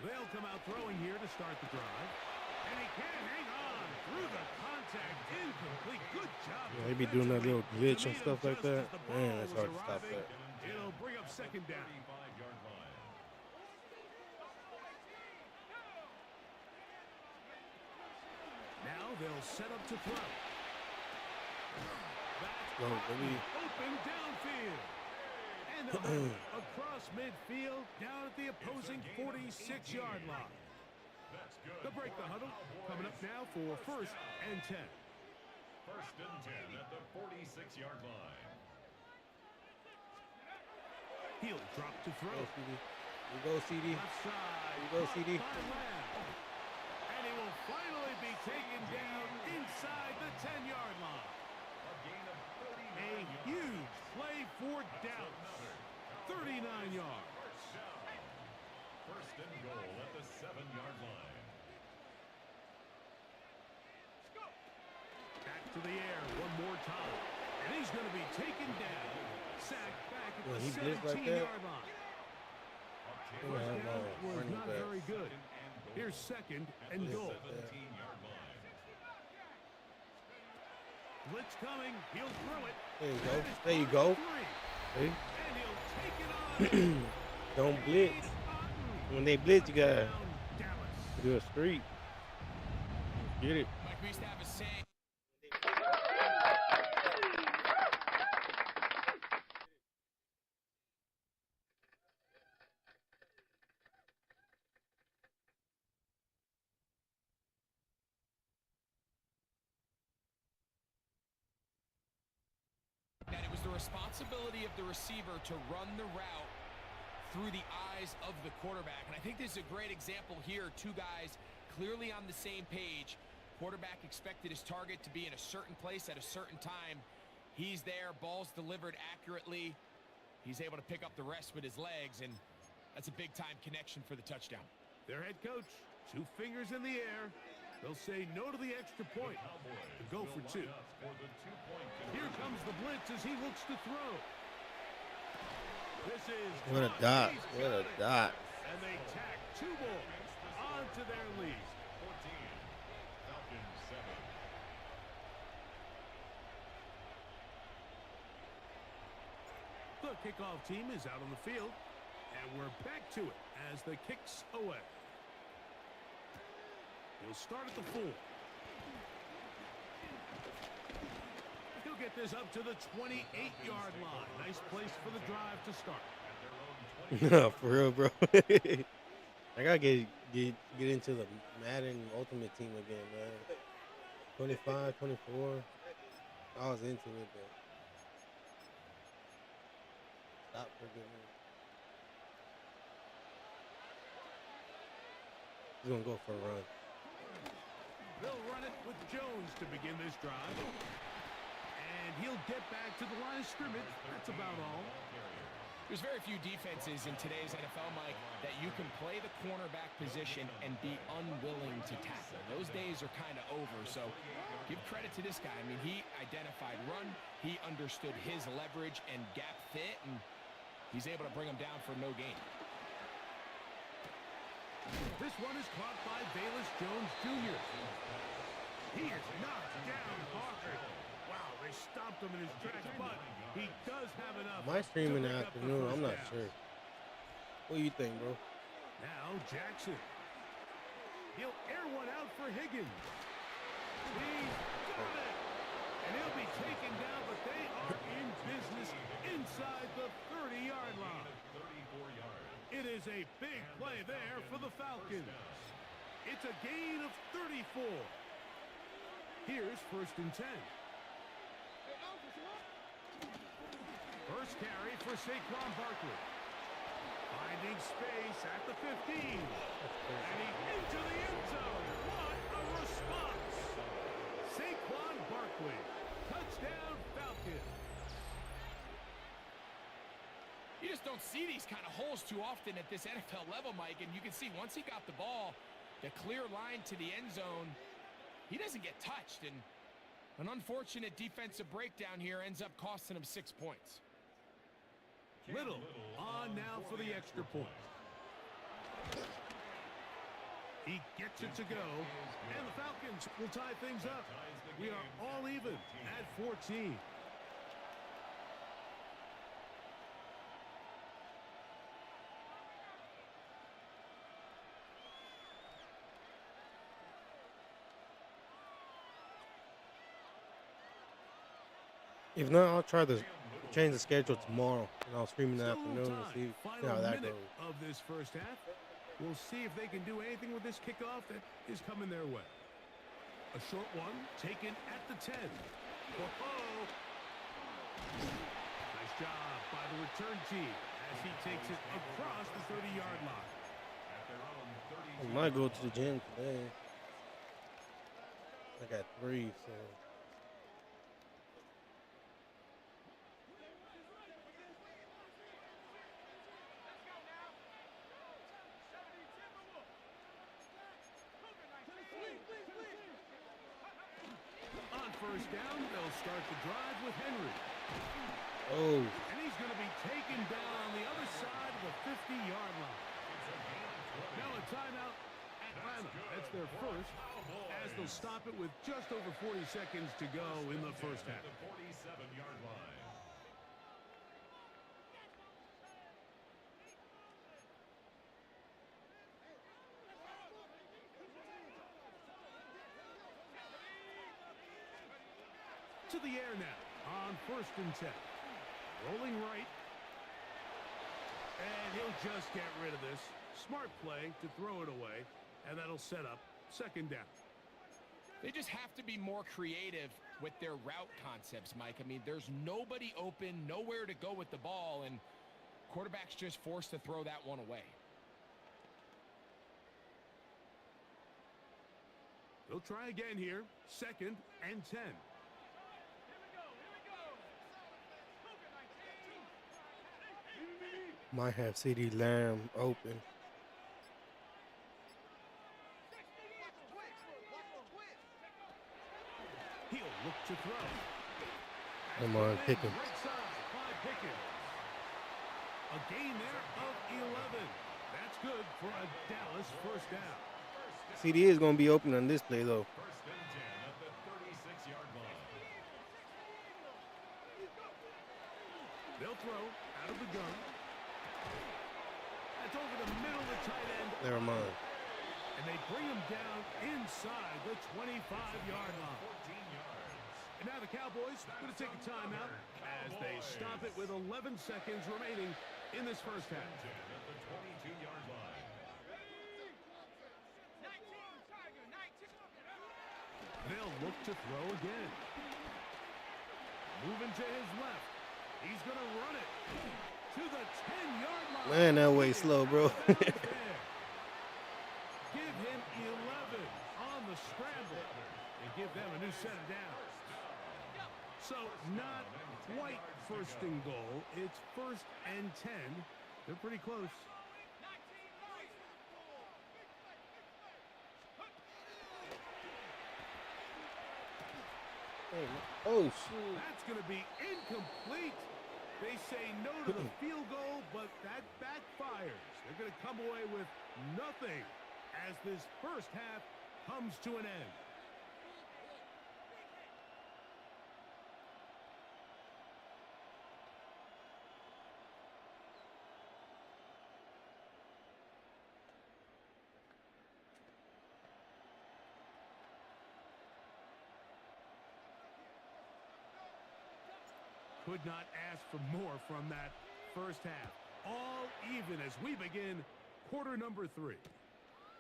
They'll come out throwing here to start the drive. And he can't hang on through the contact. Incomplete. Good job. Yeah, they be doing that little glitch and stuff like that. Man, it's hard to stop that. It'll bring up 2nd down. Now they'll set up to throw. Go, baby. Open downfield. And across midfield, down at the opposing 46-yard line. They'll break the huddle. Coming up now for 1st and 10. 1st and 10 at the 46-yard line. He'll drop to throw. You go, CD. Left side. You go, CD. And he will finally be taken down inside the 10-yard line. A huge play for Dallas. 39 yards. 1st and goal at the 7-yard line. Back to the air one more time. And he's going to be taken down. Sacked back at the 17-yard line. First have down was running not back. very good. Here's second and goal. 17-yard line. Blitz coming. He'll throw it. There you go. That is There you caught go. at 3. See? And he'll take it on. Don't blitz. When they blitz, you gotta do a streak. Get it. Mike, we used to have a saying. That it was the responsibility of the receiver to run the route through the eyes of the quarterback. And I think this is a great example here. Two guys clearly on the same page. Quarterback expected his target to be in a certain place at a certain time. He's there, ball's delivered accurately. He's able to pick up the rest with his legs, and that's a big-time connection for the touchdown. Their head coach, 2 fingers in the air. They'll say no to the extra point to go for 2. Here comes the blitz as he looks to throw. This is What a dot. What a dot. and they tack 2 balls onto their lead. 14. Falcons 7. The kickoff team is out on the field, and we're back to it as the kick's away. He'll start at the 4. He'll get this up to the 28-yard line. Nice place for the drive to start. For real, bro. I gotta get into the Madden Ultimate Team again, man. 25, 24. I was into it, but stop forgetting it. He's gonna go for a run. They'll run it with Jones to begin this drive. And he'll get back to the line of scrimmage. That's about all. There's very few defenses in today's NFL, Mike, that you can play the cornerback position and be unwilling to tackle. Those days are kind of over, so give credit to this guy. I mean, he identified run, he understood his leverage and gap fit, and he's able to bring him down for no gain. This one is caught by Bayless Jones Jr. He is knocked down hard. Wow, they stopped him in his tracks, but he does have enough. My stream in the to pick up afternoon, first I'm not down. sure. What do you think, bro? Now Jackson. He'll air one out for Higgins. He's got it. And he'll be taken down, but they are in business inside the 30-yard line. 34 yards. It is a big play there for the Falcons. It's a gain of 34. Here's 1st and 10. First carry for Saquon Barkley. Finding space at the 15. And he's into the end zone. What a response. Saquon Barkley. Touchdown Falcons. You just don't see these kind of holes too often at this NFL level, Mike, and you can see once he got the ball, the clear line to the end zone, he doesn't get touched, and an unfortunate defensive breakdown here ends up costing him 6 points. Little on now for the extra point. He gets it to go, and the Falcons will tie things up. We are all even at 14. If not, I'll try to change the schedule tomorrow, and I'll stream in the Still afternoon and see Final how that minute goes. of this first half. We'll see if they can do anything with this kickoff that is coming their way. A short one taken at the 10. Whoa. Nice job by the return team as he takes it across the 30-yard line. I might go to the gym today. I got 3, so. On first down, they'll start the drive with Henry. Oh. And he's going to be taken down on the other side of the 50-yard line. Now a timeout, Atlanta. That's their first, as they'll stop it with just over 40 seconds to go in the first half. The 47-yard line. To the air now on 1st and 10. Rolling right. And he'll just get rid of this. Smart play to throw it away, and that'll set up 2nd down. They just have to be more creative with their route concepts, Mike. I mean, there's nobody open, nowhere to go with the ball, and quarterback's just forced to throw that one away. They'll try again here. 2nd and 10. Might have CeeDee Lamb open. He'll look to throw. Come on, pick him. Right side by Pickens. A gain there of 11. That's good for a Dallas 1st down. CeeDee is going to be open on this play, though. 1st and 10 at the 36-yard line. They'll throw out of the gun. That's over the middle of the tight end. Never mind. And they bring him down inside the 25-yard line. 14 yards. And now the Cowboys going to take a timeout as they stop it with 11 seconds remaining in this first half. 10 at the 22-yard line. They'll look to throw again. Moving to his left. He's going to run it to the 10-yard line. Man, that way slow, bro. Give him 11 on the scramble and give them a new set of downs. So not quite 1st and goal. It's 1st and 10. They're pretty close. Oh, shoot. That's going to be incomplete. They say no to the field goal, but that backfires. They're going to come away with nothing as this first half comes to an end. Could not ask for more from that first half. All even as we begin quarter number 3.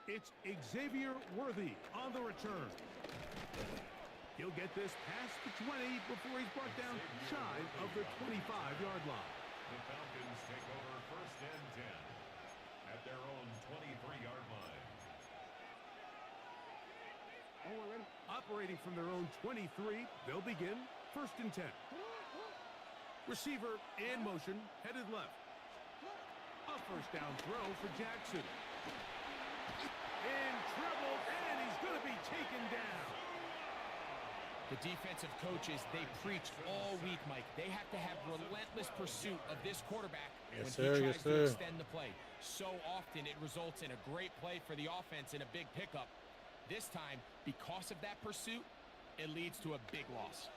It's Xavier Worthy on the return. He'll get this past the 20 before he's brought down shy of the 25-yard line. The Falcons take over 1st and 10 at their own 23-yard line. Operating from their own 23, they'll begin 1st and 10. Receiver in motion, headed left. A 1st down throw for Jackson. In trouble, and he's going to be taken down. The defensive coaches, they preach all week, Mike. They have to have relentless pursuit of this quarterback when he tries to extend the play. So often it results in a great play for the offense and a big pickup. This time, because of that pursuit, it leads to a big loss.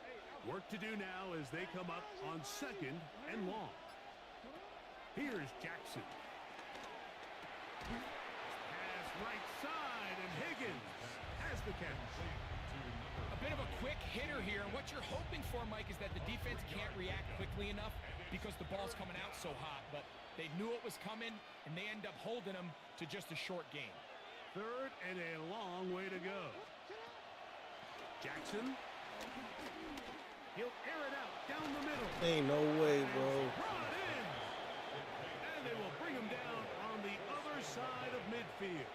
Work to do now as they come up on 2nd and long. Here's Jackson. Pass right side, and Higgins has the catch. A bit of a quick hitter here, and what you're hoping for, Mike, is that the defense can't react quickly enough because the ball's coming out so hot, but they knew it was coming, and they end up holding them to just a short gain. 3rd and a long way to go. Jackson. He'll air it out down the middle. Ain't no way, bro. Brought in. And they will bring him down on the other side of midfield.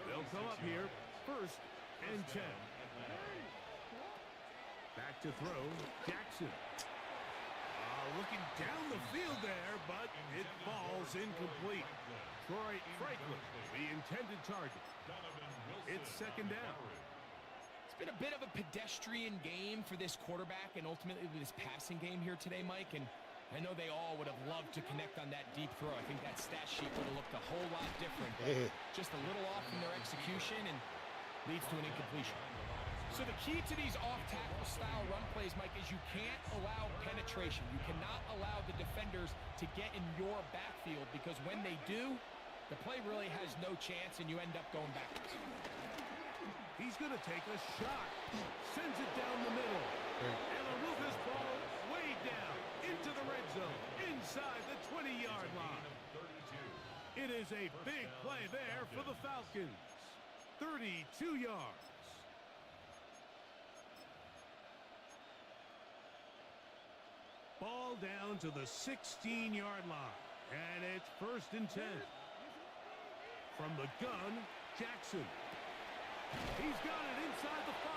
They'll come up here 1st and 10. Back to throw, Jackson. Looking down the field there, but it falls incomplete. Troy Franklin, the intended target. It's 2nd down. It's been a bit of a pedestrian game for this quarterback and ultimately this passing game here today, Mike. And I know they all would have loved to connect on that deep throw. I think that stat sheet would have looked a whole lot different. But just a little off in their execution and leads to an incompletion. So the key to these off-tackle style run plays, Mike, is you can't allow penetration. You cannot allow the defenders to get in your backfield, because when they do, the play really has no chance and you end up going backwards. He's going to take a shot. Sends it down the middle. And will move this ball way down into the red zone, inside the 20-yard line. It is a big play there for the Falcons. 32 yards. Ball down to the 16-yard line. And it's 1st and 10. From the gun, Jackson. He's got it inside the 5.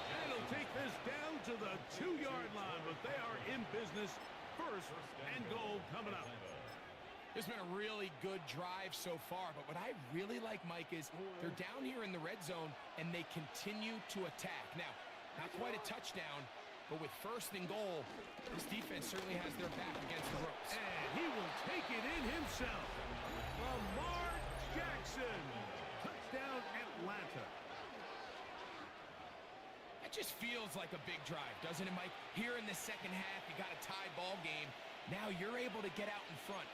And he'll take this down to the 2-yard line, but they are in business. 1st and goal coming up. It's been a really good drive so far, but what I really like, Mike, is they're down here in the red zone and they continue to attack. Now, not quite a touchdown, but with 1st and goal, this defense certainly has their back against the ropes. And he will take it in himself. Lamar Jackson. Touchdown, Atlanta. That just feels like a big drive, doesn't it, Mike? Here in the second half, you got a tie ball game. Now you're able to get out in front.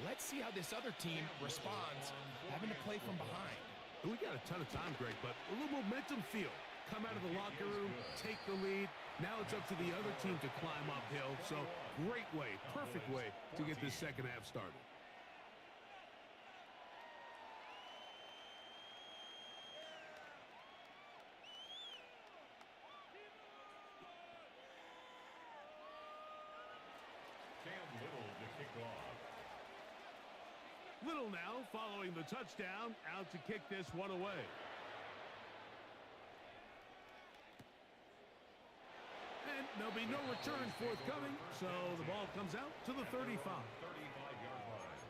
Let's see how this other team responds, having to play from behind. We got a ton of time, Greg, but a little momentum feel. Come out of the locker room, take the lead. Now it's up to the other team to climb uphill. So great way, perfect way to get this second half started. Little now following the touchdown, out to kick this one away. And there'll be no return forthcoming, so the ball comes out to the 35. 35-yard line.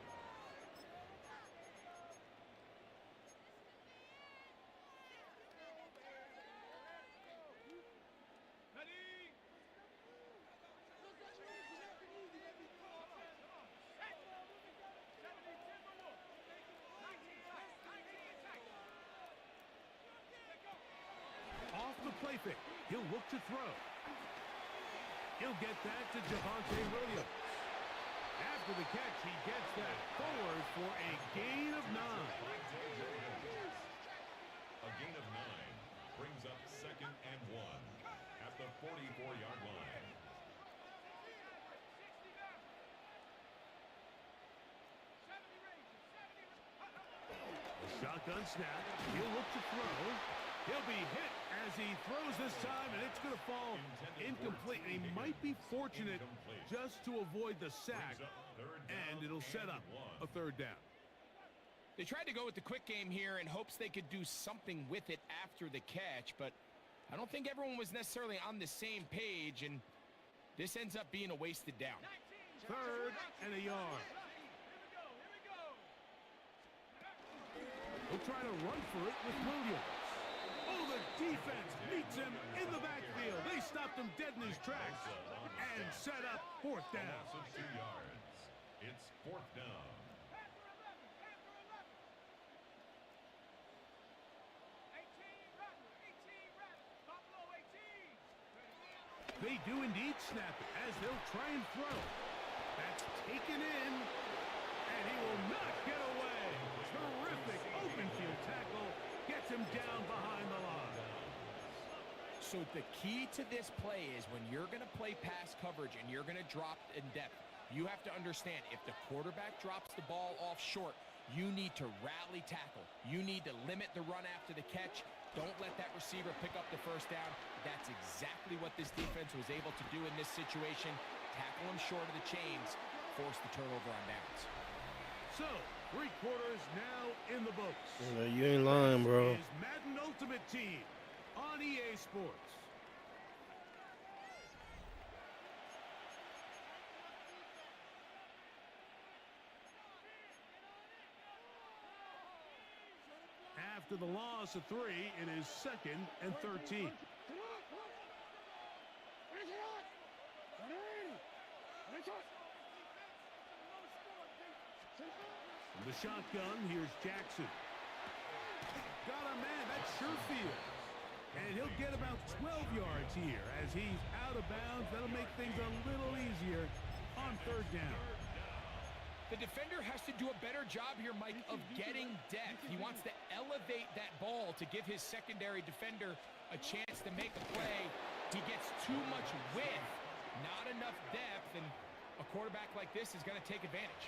Off the play fake, he'll look to throw. He'll get that to Javonte Williams. After the catch, he gets that forward for a gain of 9. A gain of 9 brings up 2nd and 1 at the 44-yard line. Shotgun snap. He'll look to throw. He'll be hit as he throws this time, and it's going to fall incomplete. And he might be fortunate just to avoid the sack, and it'll set up a 3rd down. They tried to go with the quick game here in hopes they could do something with it after the catch, but I don't think everyone was necessarily on the same page, and this ends up being a wasted down. 3rd and a yard. He'll try to run for it with Williams. Oh, the defense meets him in the backfield. They stopped him dead in his tracks and set up 4th down. Loss of 2 yards. It's 4th down. They do indeed snap it as they'll try and throw. That's taken in, and he will not get away. Terrific open field tackle gets him down behind the line. So the key to this play is when you're going to play pass coverage and you're going to drop in depth, you have to understand if the quarterback drops the ball off short, you need to rally tackle. You need to limit the run after the catch. Don't let that receiver pick up the 1st down. That's exactly what this defense was able to do in this situation. Tackle him short of the chains, force the turnover on downs. So, 3 quarters now in the books. You ain't lying, bro. This is Madden Ultimate Team on EA Sports. After the loss of 3, it is 2nd and 13. shotgun. Here's Jackson. Got a man. That's Sherfield. And he'll get about 12 yards here as he's out of bounds. That'll make things a little easier on third down. The defender has to do a better job here, Mike, of getting depth. He wants to elevate that ball to give his secondary defender a chance to make a play. He gets too much width, not enough depth, and a quarterback like this is going to take advantage.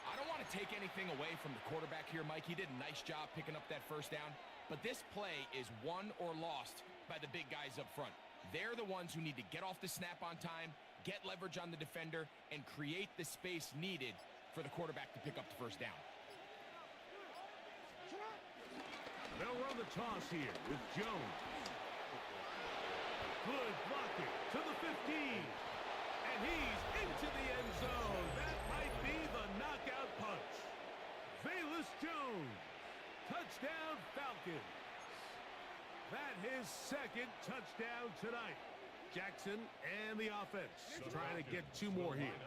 I don't want to take anything away from the quarterback here, Mike. He did a nice job picking up that first down, but this play is won or lost by the big guys up front. They're the ones who need to get off the snap on time, get leverage on the defender, and create the space needed for the quarterback to pick up the first down. They'll run the toss here with Jones. Good blocking to the 15. And he's into the end zone. That might be the knockout punch. Velus Jones. Touchdown Falcons. That his second touchdown tonight. Jackson and the offense trying to get two more here.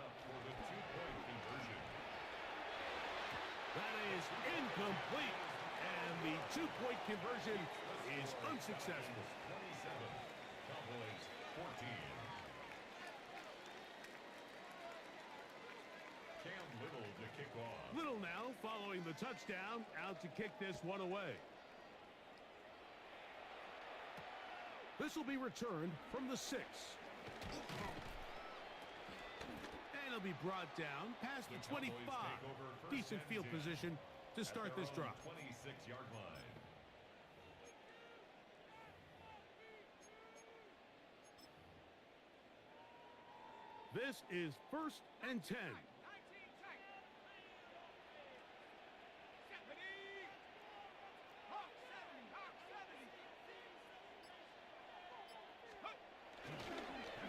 That is incomplete. And the two-point conversion is unsuccessful. 27, Cowboys 14. Cam Little to kick off. Little now following the touchdown, out to kick this one away. This will be returned from the 6. And it'll be brought down past the 25. Decent field position to start this drive. 26-yard line. This is 1st and 10.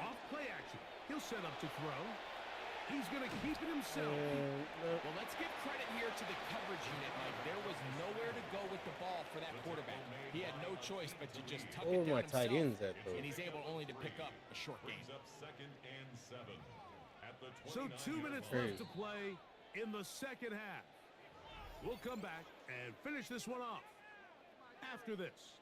Off play action. He'll set up to throw. He's going to keep it himself. Well, let's give credit here to the coverage unit, Mike. There was nowhere to go with the ball for that quarterback. He had no choice but to just tuck it down my himself, tight ends at, though? and he's able only to pick up a short gain. Brings up 2nd and 7 at the So 2 minutes 29-yard left to play in the second half. We'll come back and finish this one off after this.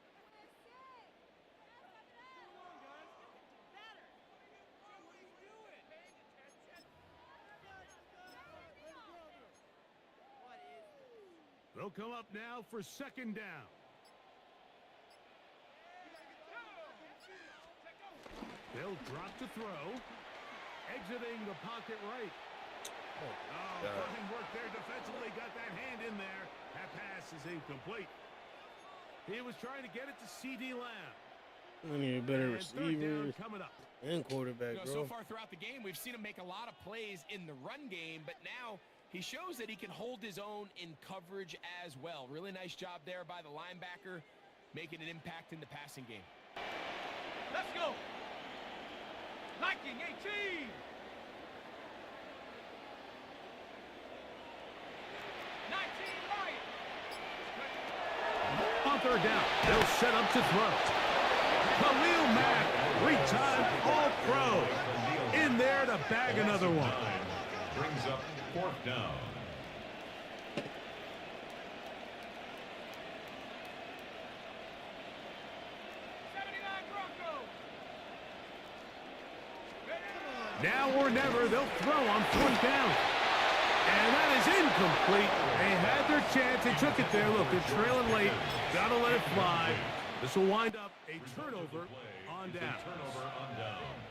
They'll come up now for 2nd down. They'll drop to throw. Exiting the pocket right. Fine work there defensively. Got that hand in there. That pass is incomplete. He was trying to get it to C.D. Lamb. We need better receivers Coming up. and quarterback, So far throughout the game, we've seen him make a lot of plays in the run game, but now he shows that he can hold his own in coverage as well. Really nice job there by the linebacker, making an impact in the passing game. Let's go. Liking 18. 19 Lions. On 3rd down, they'll set up to throw. Khalil Mack, 3-time All-Pro, in there to bag another one. Brings up 4th down. Now or never, they'll throw on 4th down. And that is incomplete. They had their chance. They took it there. Look, they're trailing late. Got to let it fly. This will wind up a turnover on downs. Turnover on downs.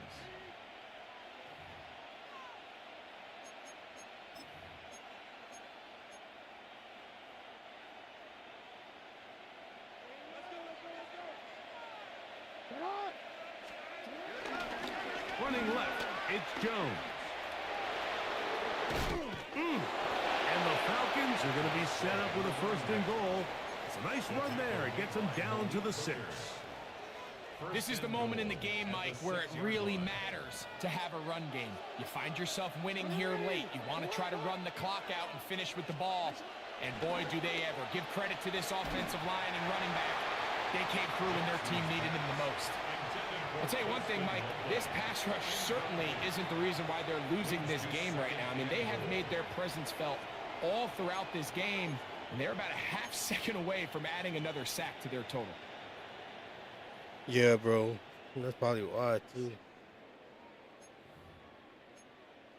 Running left, it's Jones. And the Falcons are going to be set up with a 1st and goal. It's a nice run there. It gets them down to the 6. This is the moment in the game, Mike, where it really matters to have a run game. You find yourself winning here late. You want to try to run the clock out and finish with the ball. And boy, do they ever. Give credit to this offensive line and running back. They came through when their team needed them the most. I'll tell you one thing, Mike, this pass rush certainly isn't the reason why they're losing this game right now. I mean, they have made their presence felt all throughout this game, and they're about a half second away from adding another sack to their total. Yeah, bro. That's probably why, too.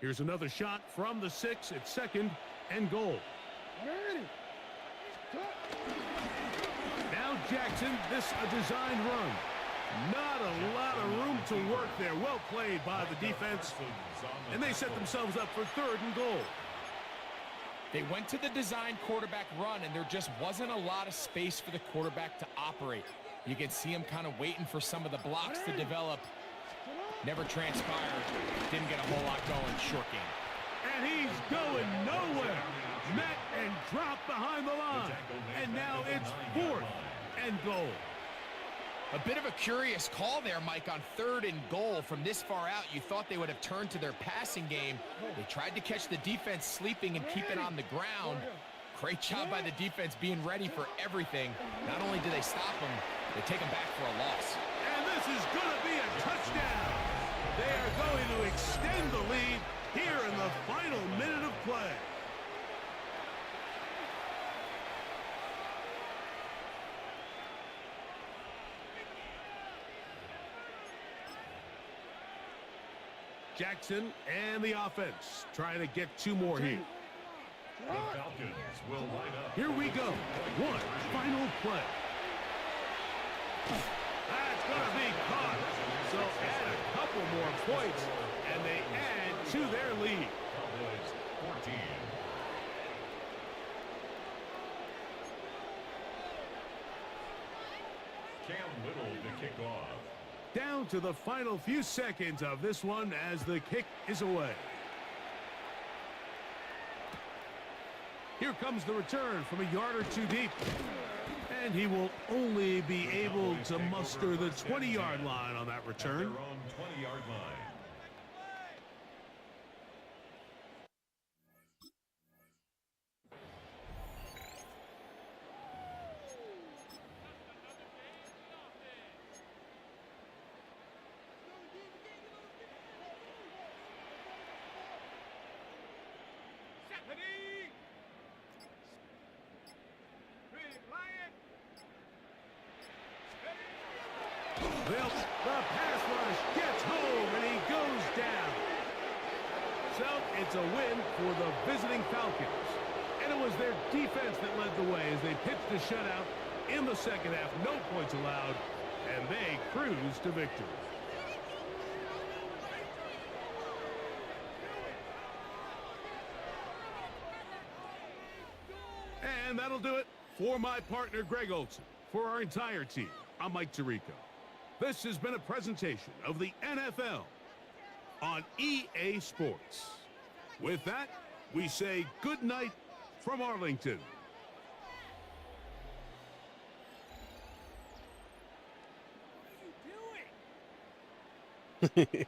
Here's another shot from the 6 at 2nd and goal. Now Jackson, this a designed run. Not a lot of room to work there. Well played by the defense. And they set themselves up for 3rd and goal. They went to the design quarterback run, and there just wasn't a lot of space for the quarterback to operate. You can see him kind of waiting for some of the blocks to develop. Never transpired. Didn't get a whole lot going. Short game. And he's going nowhere. Met and dropped behind the line. And now it's 4th and goal. A bit of a curious call there, Mike, on 3rd and goal. From this far out, you thought they would have turned to their passing game. They tried to catch the defense sleeping and keep it on the ground. Great job by the defense being ready for everything. Not only do they stop them, they take them back for a loss. And this is going to be a touchdown. They are going to extend the lead here in the final minute of play. Jackson and the offense trying to get 2 more here. The Falcons will line up. Here we go. One final play. That's going to be caught. So add a couple more points, and they add to their lead. Cowboys 14. Cam Little to kick off. Down to the final few seconds of this one as the kick is away. Here comes the return from a yard or 2 deep. And he will only be able to muster the 20-yard line on that return. Their own 20-yard line. The pass rush gets home, and he goes down. So it's a win for the visiting Falcons. And it was their defense that led the way as they pitched a shutout in the second half. No points allowed, and they cruise to victory. And that'll do it for my partner, Greg Olson. For our entire team, I'm Mike Tirico. This has been a presentation of the NFL on EA Sports. With that, we say good night from Arlington. What are you doing?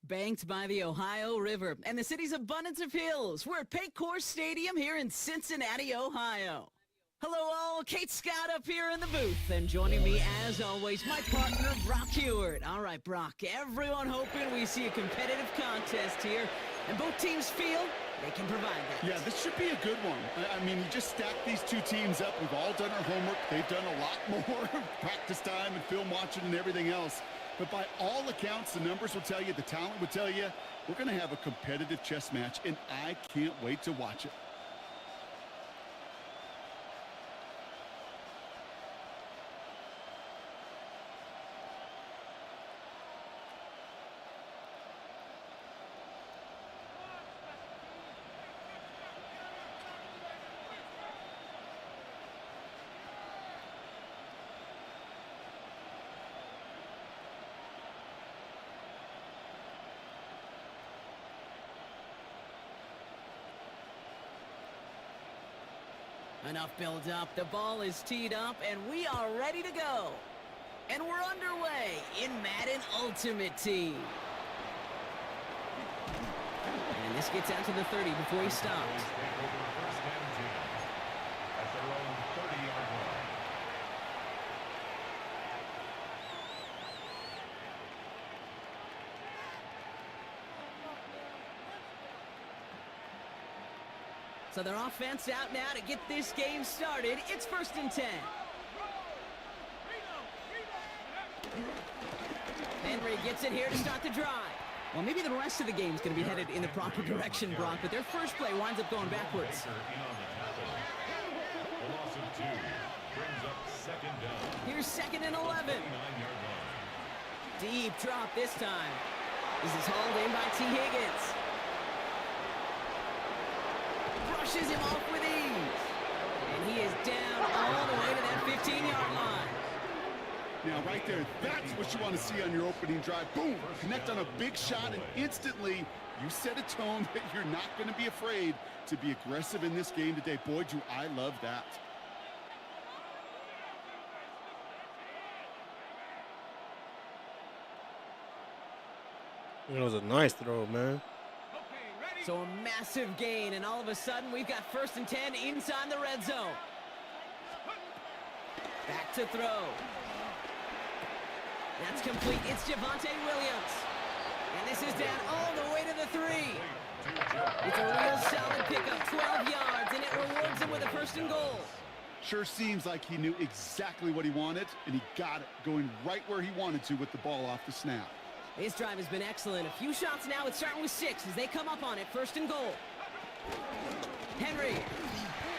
Banked by the Ohio River and the city's abundance of hills. We're at Paycor Stadium here in Cincinnati, Ohio. Hello all, Kate Scott up here in the booth, and joining me as always, my partner, Brock Hewitt. All right, Brock, everyone hoping we see a competitive contest here, and both teams feel they can provide that. Yeah, this should be a good one. I mean, you just stack these two teams up. We've all done our homework. They've done a lot more practice time and film watching and everything else. But by all accounts, the numbers will tell you, the talent will tell you, we're going to have a competitive chess match, and I can't wait to watch it. Enough build up, the ball is teed up, and we are ready to go. And we're underway in Madden Ultimate Team. And this gets out to the 30 before he stops. So their offense out now to get this game started. It's 1st and 10. Henry gets it here to start the drive. Well, maybe the rest of the game is going to be headed in the proper direction, Brock, but their first play winds up going backwards. Here's 2nd and 11. Deep drop this time. This is hauled in by T. Higgins. Brushes him off with ease. And he is down all the way to that 15-yard line. Now, right there, that's what you want to see on your opening drive. Boom! Connect on a big shot, and instantly you set a tone that you're not going to be afraid to be aggressive in this game today. Boy, do I love that. It was a nice throw, man. So a massive gain, and all of a sudden we've got 1st and 10 inside the red zone. Back to throw. That's complete. It's Javonte Williams. And this is down all the way to the 3. It's a real solid pickup, 12 yards, and it rewards him with a 1st and goal. Sure seems like he knew exactly what he wanted, and he got it, going right where he wanted to with the ball off the snap. This drive has been excellent. A few shots now. It's starting with 6 as they come up on it. 1st and goal. Henry.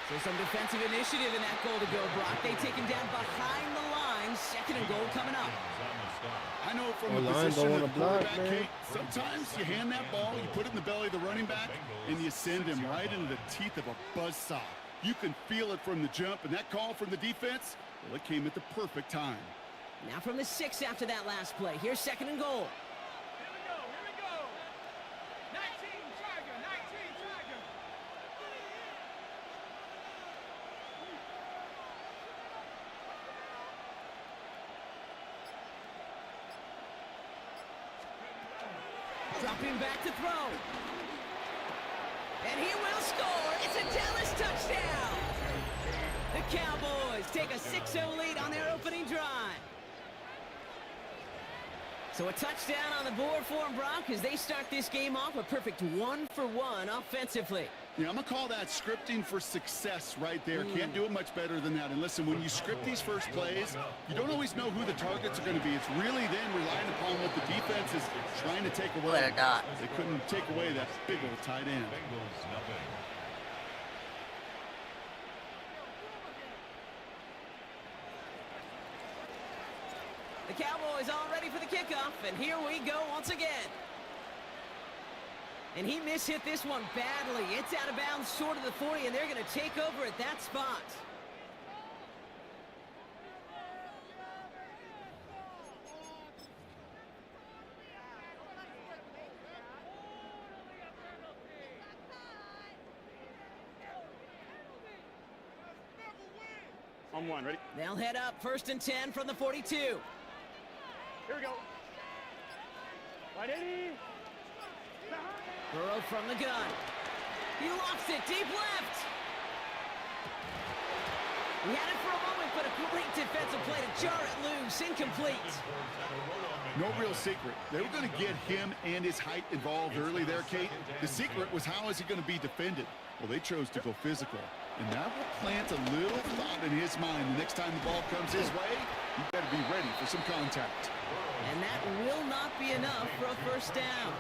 So some defensive initiative in that goal to go, Brock. They take him down behind the line. 2nd and goal coming up. I know from the position of the quarterback, Kate, sometimes you hand that ball, you put it in the belly of the running back, and you send him right into the teeth of a buzzsaw. You can feel it from the jump, and that call from the defense, well, it came at the perfect time. Now from the 6 after that last play. Here's 2nd and goal. Here we go. 19 Tiger, 19 Tiger. Dropping back to throw. And he will score. It's a Dallas touchdown. The Cowboys take a 6-0 lead on their opening drive. So a touchdown on the board for them, Brock, as they start this game off a perfect 1-for-1 offensively. Yeah, I'm going to call that scripting for success right there. Can't do it much better than that. And listen, when you script these first plays, you don't always know who the targets are going to be. It's really then relying upon what the defense is trying to take away. They couldn't take away that big old tight end. The Cowboys all ready for the kickoff, and here we go once again. And he mishit this one badly. It's out of bounds short of the 40, and they're going to take over at that spot. On one, ready? They'll head up 1st and 10 from the 42. Here we go. Right, Eddie. Burrow from the gun. He lofts it deep left. He had it for a moment, but a great defensive play to jar it loose. Incomplete. No real secret. They were going to get him and his height involved early there, Kate. The secret was how is he going to be defended? Well, they chose to go physical. And that will plant a little thought in his mind. The next time the ball comes his way, you better be ready for some contact. And that will not be enough for a first down.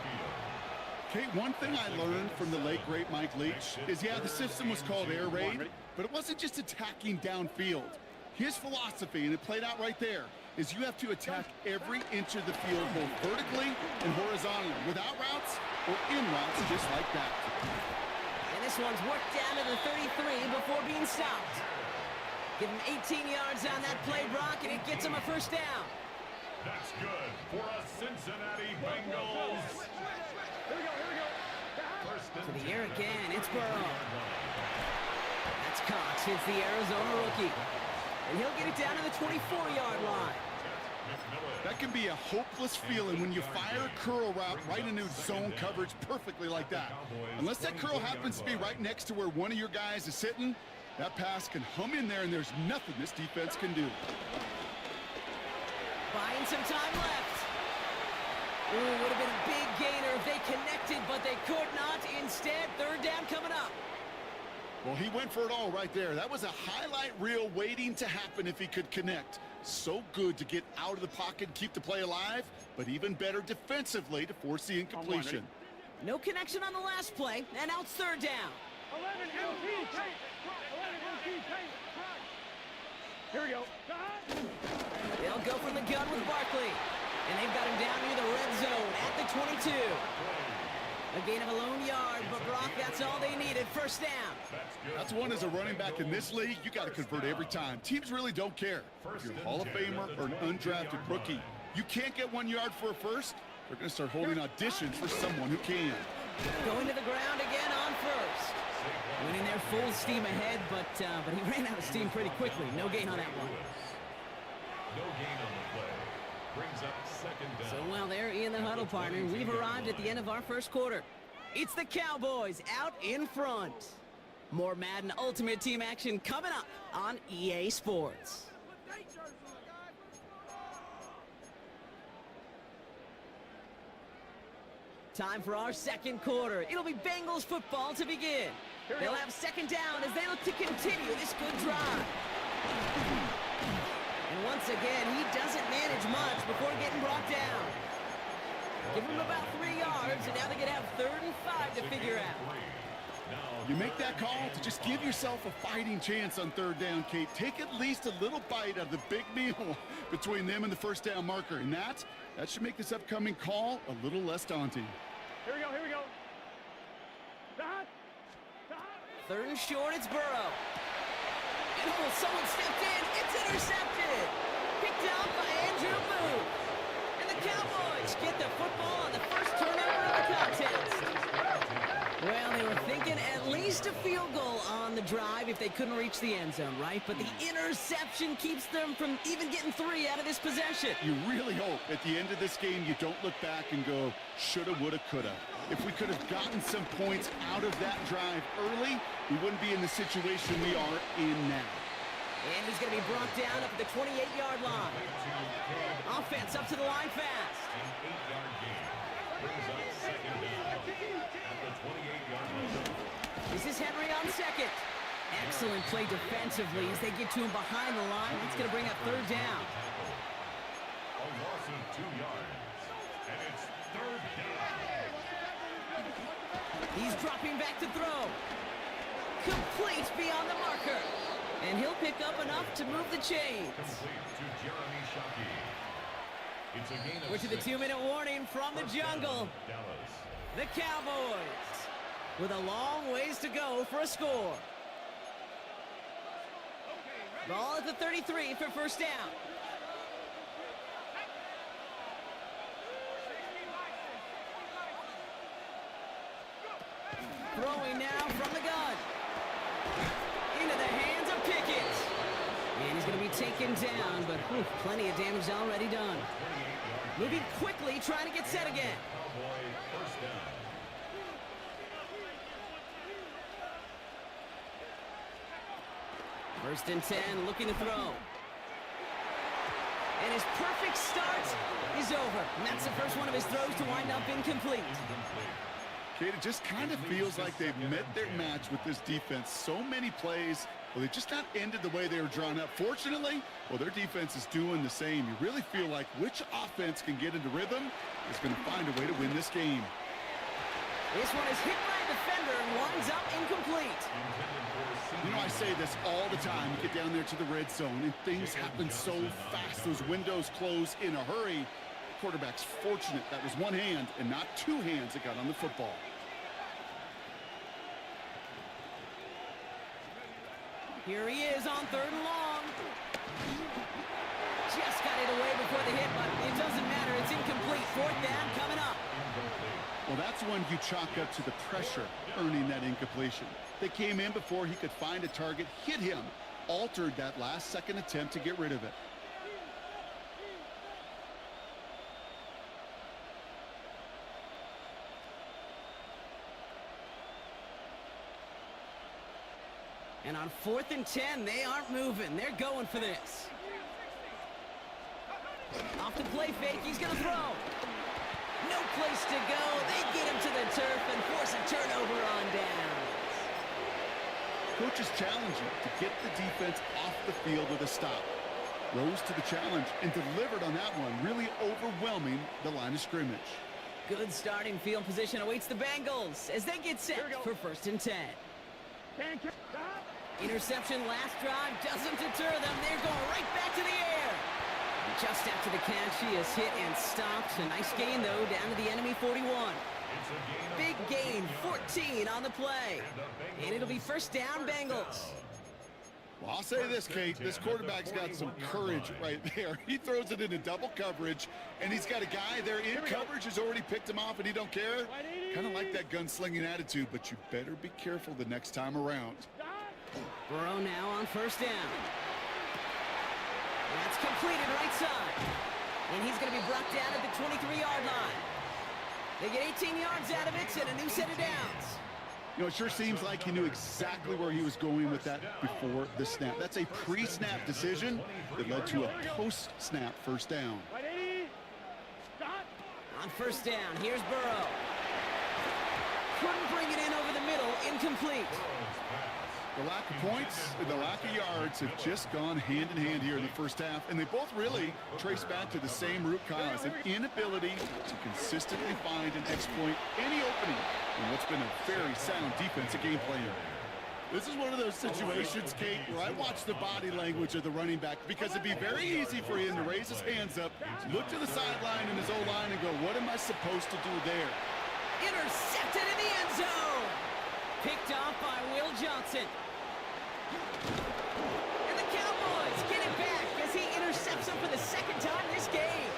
Kate, one thing I learned from the late, great Mike Leach is, yeah, the system was called air raid, but it wasn't just attacking downfield. His philosophy, and it played out right there, is you have to attack every inch of the field, both vertically and horizontally, without routes or in routes, just like that. And this one's worked down to the 33 before being stopped. Give him 18 yards on that play, Brock, and it gets him a first down. That's good for a Cincinnati Bengals. Here we go. To the air again, it's Burrow. That's Cox, hits the Arizona rookie. And he'll get it down to the 24-yard line. That can be a hopeless feeling when you fire a curl route right into zone coverage perfectly like that. Unless that curl happens to be right next to where one of your guys is sitting, that pass can hum in there and there's nothing this defense can do. Buying some time left. Ooh, would have been a big gainer if they connected, but they could not. Instead, 3rd down coming up. Well, he went for it all right there. That was a highlight reel waiting to happen if he could connect. So good to get out of the pocket and keep the play alive, but even better defensively to force the incompletion. No connection on the last play, and now it's 3rd down. 11 LT tape. 11 LT tape. Here we go. They'll go from the gun with Barkley. And they've got him down near the red zone at the 22. A gain of a lone yard, but Brock, that's all they needed. First down. That's one as a running back in this league, you got to convert every time. Teams really don't care. If you're a Hall of Famer or an undrafted rookie, you can't get 1 yard for a first. They're going to start holding auditions for someone who can. Going to the ground again on first. Winning their full steam ahead, but he ran out of steam pretty quickly. No gain on that one. No gain on the play. Brings up 2nd down. So while they're in the huddle, partner, we've arrived at the end of our first quarter. It's the Cowboys out in front. More Madden Ultimate Team action coming up on EA Sports. Time for our second quarter. It'll be Bengals football to begin. They'll have 2nd down as they look to continue this good drive. And once again, he doesn't manage much before getting brought down. Give him about 3 yards, and now they're going to have 3rd and 5 to figure out. You make that call to just give yourself a fighting chance on 3rd down, Kate. Take at least a little bite out of the big meal between them and the first down marker. And that should make this upcoming call a little less daunting. Here we go. 3rd and short, it's Burrow. And someone stepped in. It's intercepted. Picked up by Andrew Booth. And the Cowboys get the football on the first turnover of the contest. Well, they were thinking at least a field goal on the drive if they couldn't reach the end zone, right? But the interception keeps them from even getting 3 out of this possession. You really hope at the end of this game you don't look back and go, shoulda, woulda, coulda. If we could have gotten some points out of that drive early, we wouldn't be in the situation we are in now. And he's going to be brought down up at the 28-yard line. Offense up to the line fast. brings up second down at the 28-yard line. This is Henry on second. Excellent play defensively as they get to him behind the line. It's going to bring up third down. A loss of 2 yards. And it's third down. He's dropping back to throw. Complete beyond the marker. And he'll pick up enough to move the chains. Complete to Jeremy Shockey. It's a gain of We're to the 6. 2-minute warning from the First down, jungle. Dallas. The Cowboys with a long ways to go for a score. Ball at the 33 for first down. Throwing now from the gun. Into the hands of Pickett. And he's going to be taken down, but plenty of damage already done. Moving quickly, trying to get set again. Cowboy first down. First and 10, looking to throw. And his perfect start is over. And that's the first one of his throws to wind up incomplete. Kate, it just kind of feels like they've met their match with this defense. So many plays, well, they just not ended the way they were drawn up. Fortunately, well, their defense is doing the same. You really feel like which offense can get into rhythm is going to find a way to win this game. This one is hit by a defender and winds up incomplete. You know, I say this all the time. You get down there to the red zone, and things happen so fast. Those windows close in a hurry. The quarterback's fortunate that was one hand and not two hands that got on the football. Here he is on third and long. Just got it away before the hit, but it doesn't matter. It's incomplete. Fourth down coming up. Well, that's when you chalk up to the pressure earning that incompletion. They came in before he could find a target, hit him, altered that last-second attempt to get rid of it. And on 4th and 10, they aren't moving. They're going for this. Off the play fake, he's going to throw. No place to go. They get him to the turf and force a turnover on downs. Coach is challenging to get the defense off the field with a stop. Rose to the challenge and delivered on that one, really overwhelming the line of scrimmage. Good starting field position awaits the Bengals as they get set for 1st and 10. Interception last drive doesn't deter them. They're going right back to the air. Just after the catch, he is hit and stopped. A nice gain, though, down to the enemy 41. Big gain, 14 on the play. And it'll be first down, Bengals. Well, I'll say this, Kate. This quarterback's got some courage right there. He throws it into double coverage, and he's got a guy there in coverage who's already picked him off, and he don't care. Kind of like that gunslinging attitude, but you better be careful the next time around. Burrow now on first down. That's completed right side. And he's going to be brought down at the 23-yard line. They get 18 yards out of it and a new set of downs. You know, it sure seems like he knew exactly where he was going with that before the snap. That's a pre-snap decision that led to a post-snap first down. On first down, here's Burrow. Couldn't bring it in over the middle, incomplete. The lack of points and the lack of yards have just gone hand in hand here in the first half, and they both really trace back to the same root cause, an inability to consistently find and exploit any opening in what's been a very sound defensive game plan. This is one of those situations, Kate, where I watch the body language of the running back because it'd be very easy for him to raise his hands up, look to the sideline in his O-line and go, what am I supposed to do there? Intercepted in the end zone. Picked off by Will Johnson. And the Cowboys get it back as he intercepts him for the second time this game.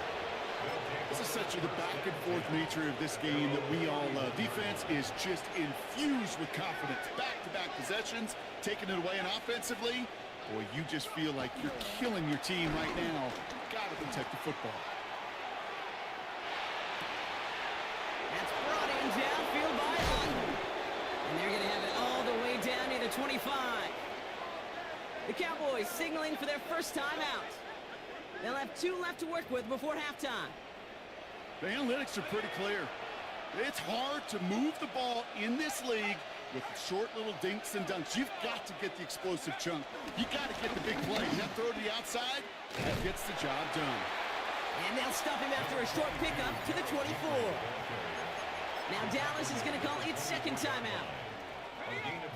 This is such the back-and-forth nature of this game that we all love. Defense is just infused with confidence. Back-to-back possessions, taking it away, and offensively, boy, you just feel like you're killing your team right now. Got to protect the football. That's brought in downfield by London. And they're going to have it all the way down near the 25. The Cowboys signaling for their first time out. They'll have 2 left to work with before halftime. The analytics are pretty clear. It's hard to move the ball in this league with short little dinks and dunks. You've got to get the explosive chunk. You got to get the big play. And that throw to the outside, that gets the job done. And they'll stop him after a short pickup to the 24. Now Dallas is going to call its second timeout.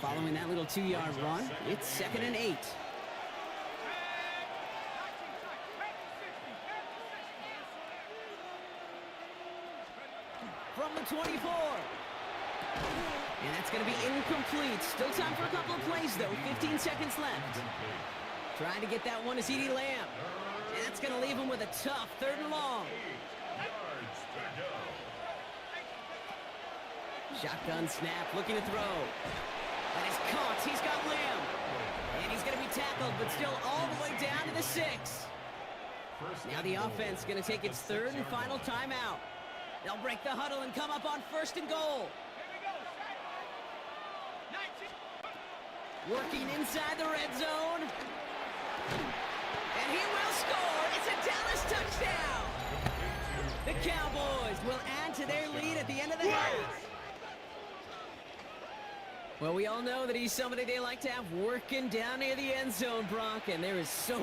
Following that little 2-yard run, it's 2nd and 8. From the 24. And that's going to be incomplete. Still time for a couple of plays, though. 15 seconds left. Trying to get that one to CeeDee Lamb. And that's going to leave him with a tough 3rd and long. Shotgun snap, looking to throw. That is caught. He's got Lamb. And he's going to be tackled, but still all the way down to the 6. Now the offense going to take its 3rd and final timeout. They'll break the huddle and come up on 1st and goal. Working inside the red zone. And he will score. It's a Dallas touchdown. The Cowboys will add to their lead at the end of the half. Well, we all know that he's somebody they like to have working down near the end zone, Brock, and there is so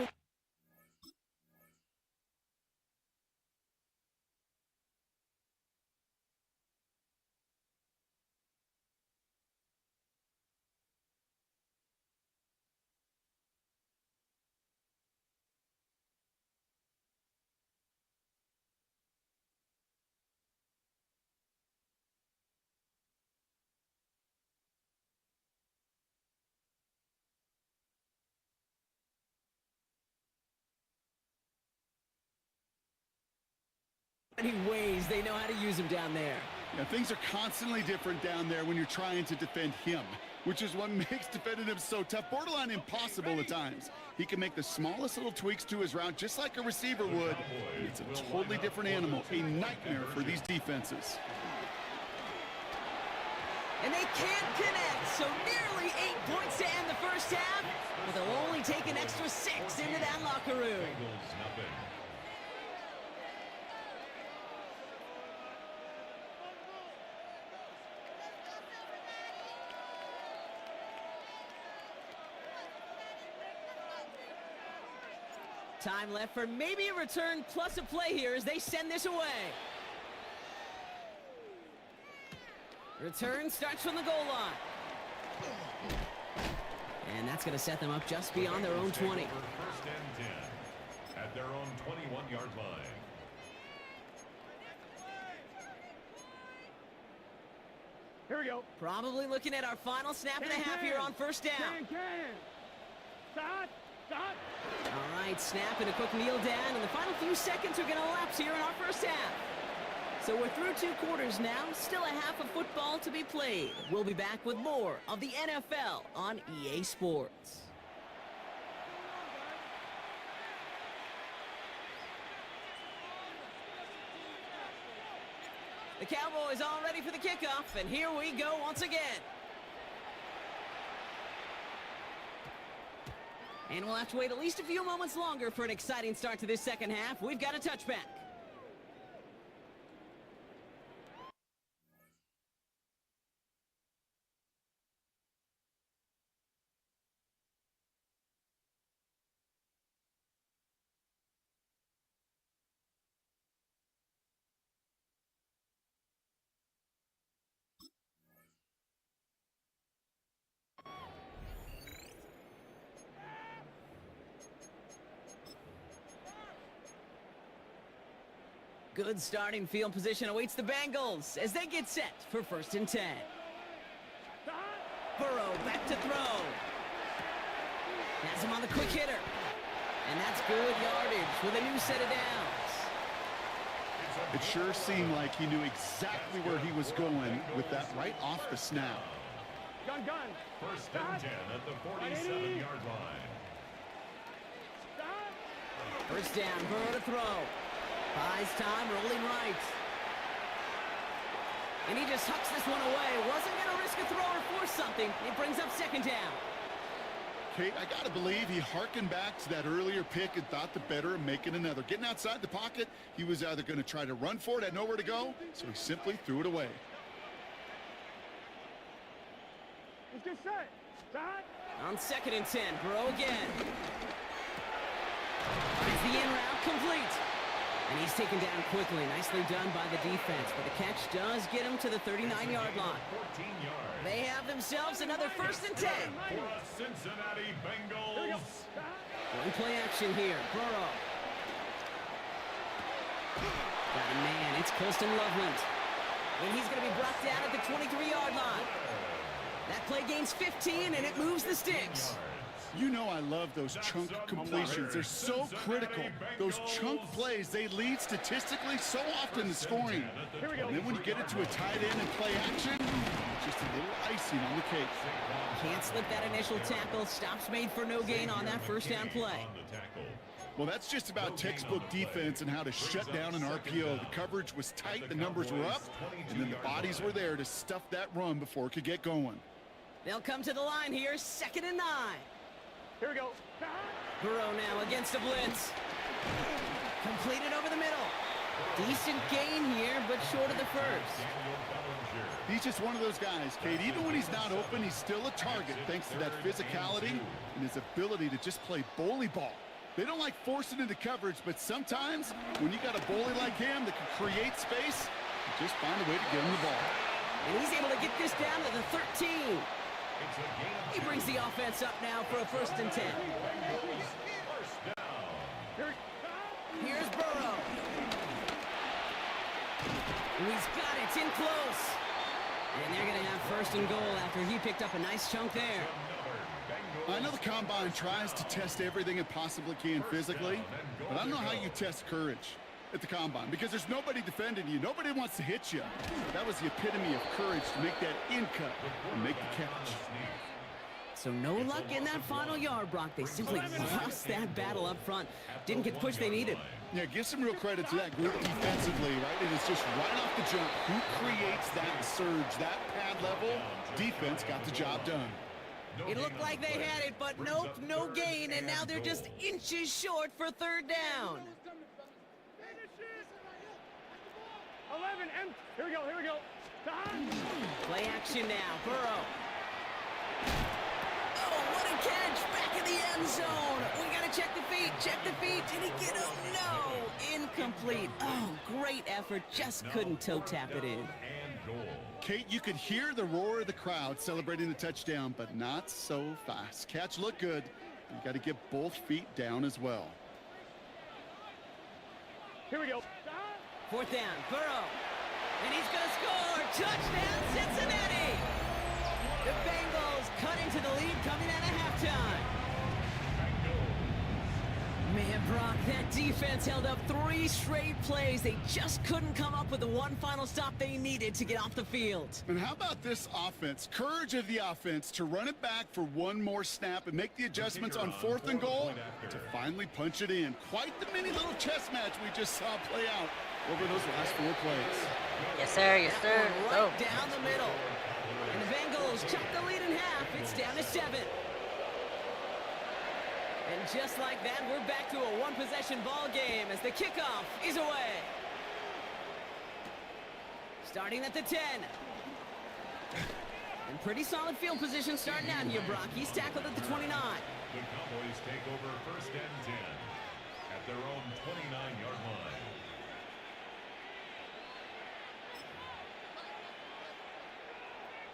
many ways they know how to use him down there. Yeah, things are constantly different down there when you're trying to defend him, which is what makes defending him so tough, borderline impossible at times. He can make the smallest little tweaks to his route just like a receiver would. It's a totally different animal, a nightmare for these defenses. And they can't connect, so nearly 8 points to end the first half, but they'll only take an extra 6 into that locker room. Time left for maybe a return plus a play here as they send this away. Return starts from the goal line. And that's going to set them up just beyond their own 20. 1st and 10 at their own 21-yard line. Here we go. Probably looking at our final snap of the half here on 1st down. Start. All right, snap and a quick kneel down, and the final few seconds are going to elapse here in our first half. So we're through 2 quarters now, still a half of football to be played. We'll be back with more of the NFL on EA Sports. The Cowboys all ready for the kickoff, and here we go once again. And we'll have to wait at least a few moments longer for an exciting start to this second half. We've got a touchback. Good starting field position awaits the Bengals as they get set for 1st and 10. Burrow back to throw. Has him on the quick hitter. And that's good yardage with a new set of downs. It sure seemed like he knew exactly where he was going with that right off the snap. Gun. 1st and 10 at the 47-yard line. 1st down, Burrow to throw. Buys time, rolling right. And he just hucks this one away. Wasn't going to risk a throw or force something. It brings up 2nd down. Kate, I got to believe he hearkened back to that earlier pick and thought the better of making another. Getting outside the pocket, he was either going to try to run for it, had nowhere to go, so he simply threw it away. Let's get set. Shot. On 2nd and 10, Burrow again. Finds the in route complete. And he's taken down quickly. Nicely done by the defense. But the catch does get him to the 39-yard line. 14 yards. They have themselves another 1st and 10. For the Cincinnati Bengals. One play action here. Burrow. Got a man. It's Colston Loveland. And he's going to be brought down at the 23-yard line. That play gains 15, and it moves the sticks. You know I love those chunk completions. They're so critical. Those chunk plays, they lead statistically so often to scoring. And then when you get it to a tight end and play action, just a little icing on the cake. Can't slip that initial tackle. Stops made for no gain on that 1st down play. Well, that's just about textbook defense and how to shut down an RPO. The coverage was tight, the numbers were up, and then the bodies were there to stuff that run before it could get going. They'll come to the line here, 2nd and 9. Here we go. Burrow now against a blitz. Completed over the middle. Decent gain here, but short of the 1st. He's just one of those guys, Kate. Even when he's not open, he's still a target thanks to that physicality and his ability to just play bully ball. They don't like forcing into coverage, but sometimes when you got a bully like him that can create space, you just find a way to get him the ball. And he's able to get this down to the 13. He brings the offense up now for a 1st and 10. Here's Burrow. He's got it. It's in close. And they're going to have 1st and goal after he picked up a nice chunk there. I know the Combine tries to test everything it possibly can physically, but I don't know how you test courage at the Combine because there's nobody defending you. Nobody wants to hit you. That was the epitome of courage to make that in cut and make the catch. So no luck in that final yard, Brock. They simply lost that battle up front. Didn't get the push they needed. Yeah, give some real credit to that group defensively, right? It is just right off the jump. Who creates that surge, that pad level? Defense got the job done. It looked like they had it, but nope, no gain, and now they're just inches short for 3rd down. 11, and here we go, here we go. Play action now, Burrow. Oh, what a catch, back in the end zone. We gotta check the feet, Did he get him? No, incomplete. Oh, great effort, just couldn't toe tap it in. Kate, you could hear the roar of the crowd celebrating the touchdown, but not so fast. Catch looked good. You got to get both feet down as well. Here we go. 4th down, Burrow. And he's going to score. Touchdown, Cincinnati. The Bengals cut into the lead coming out of halftime. Man, Brock, that defense held up 3 straight plays. They just couldn't come up with the one final stop they needed to get off the field. And how about this offense? Courage of the offense to run it back for one more snap and make the adjustments on 4th and goal to finally punch it in. Quite the mini little chess match we just saw play out over those last 4 plays. Yes, sir. Yes, sir. Right down the middle. And the Bengals chop the lead in half. It's down to 7. And just like that, we're back to a one-possession ball game as the kickoff is away. Starting at the 10. And pretty solid field position starting out here, Brock. He's tackled at the 29. The Cowboys take over 1st and 10 at their own 29-yard line.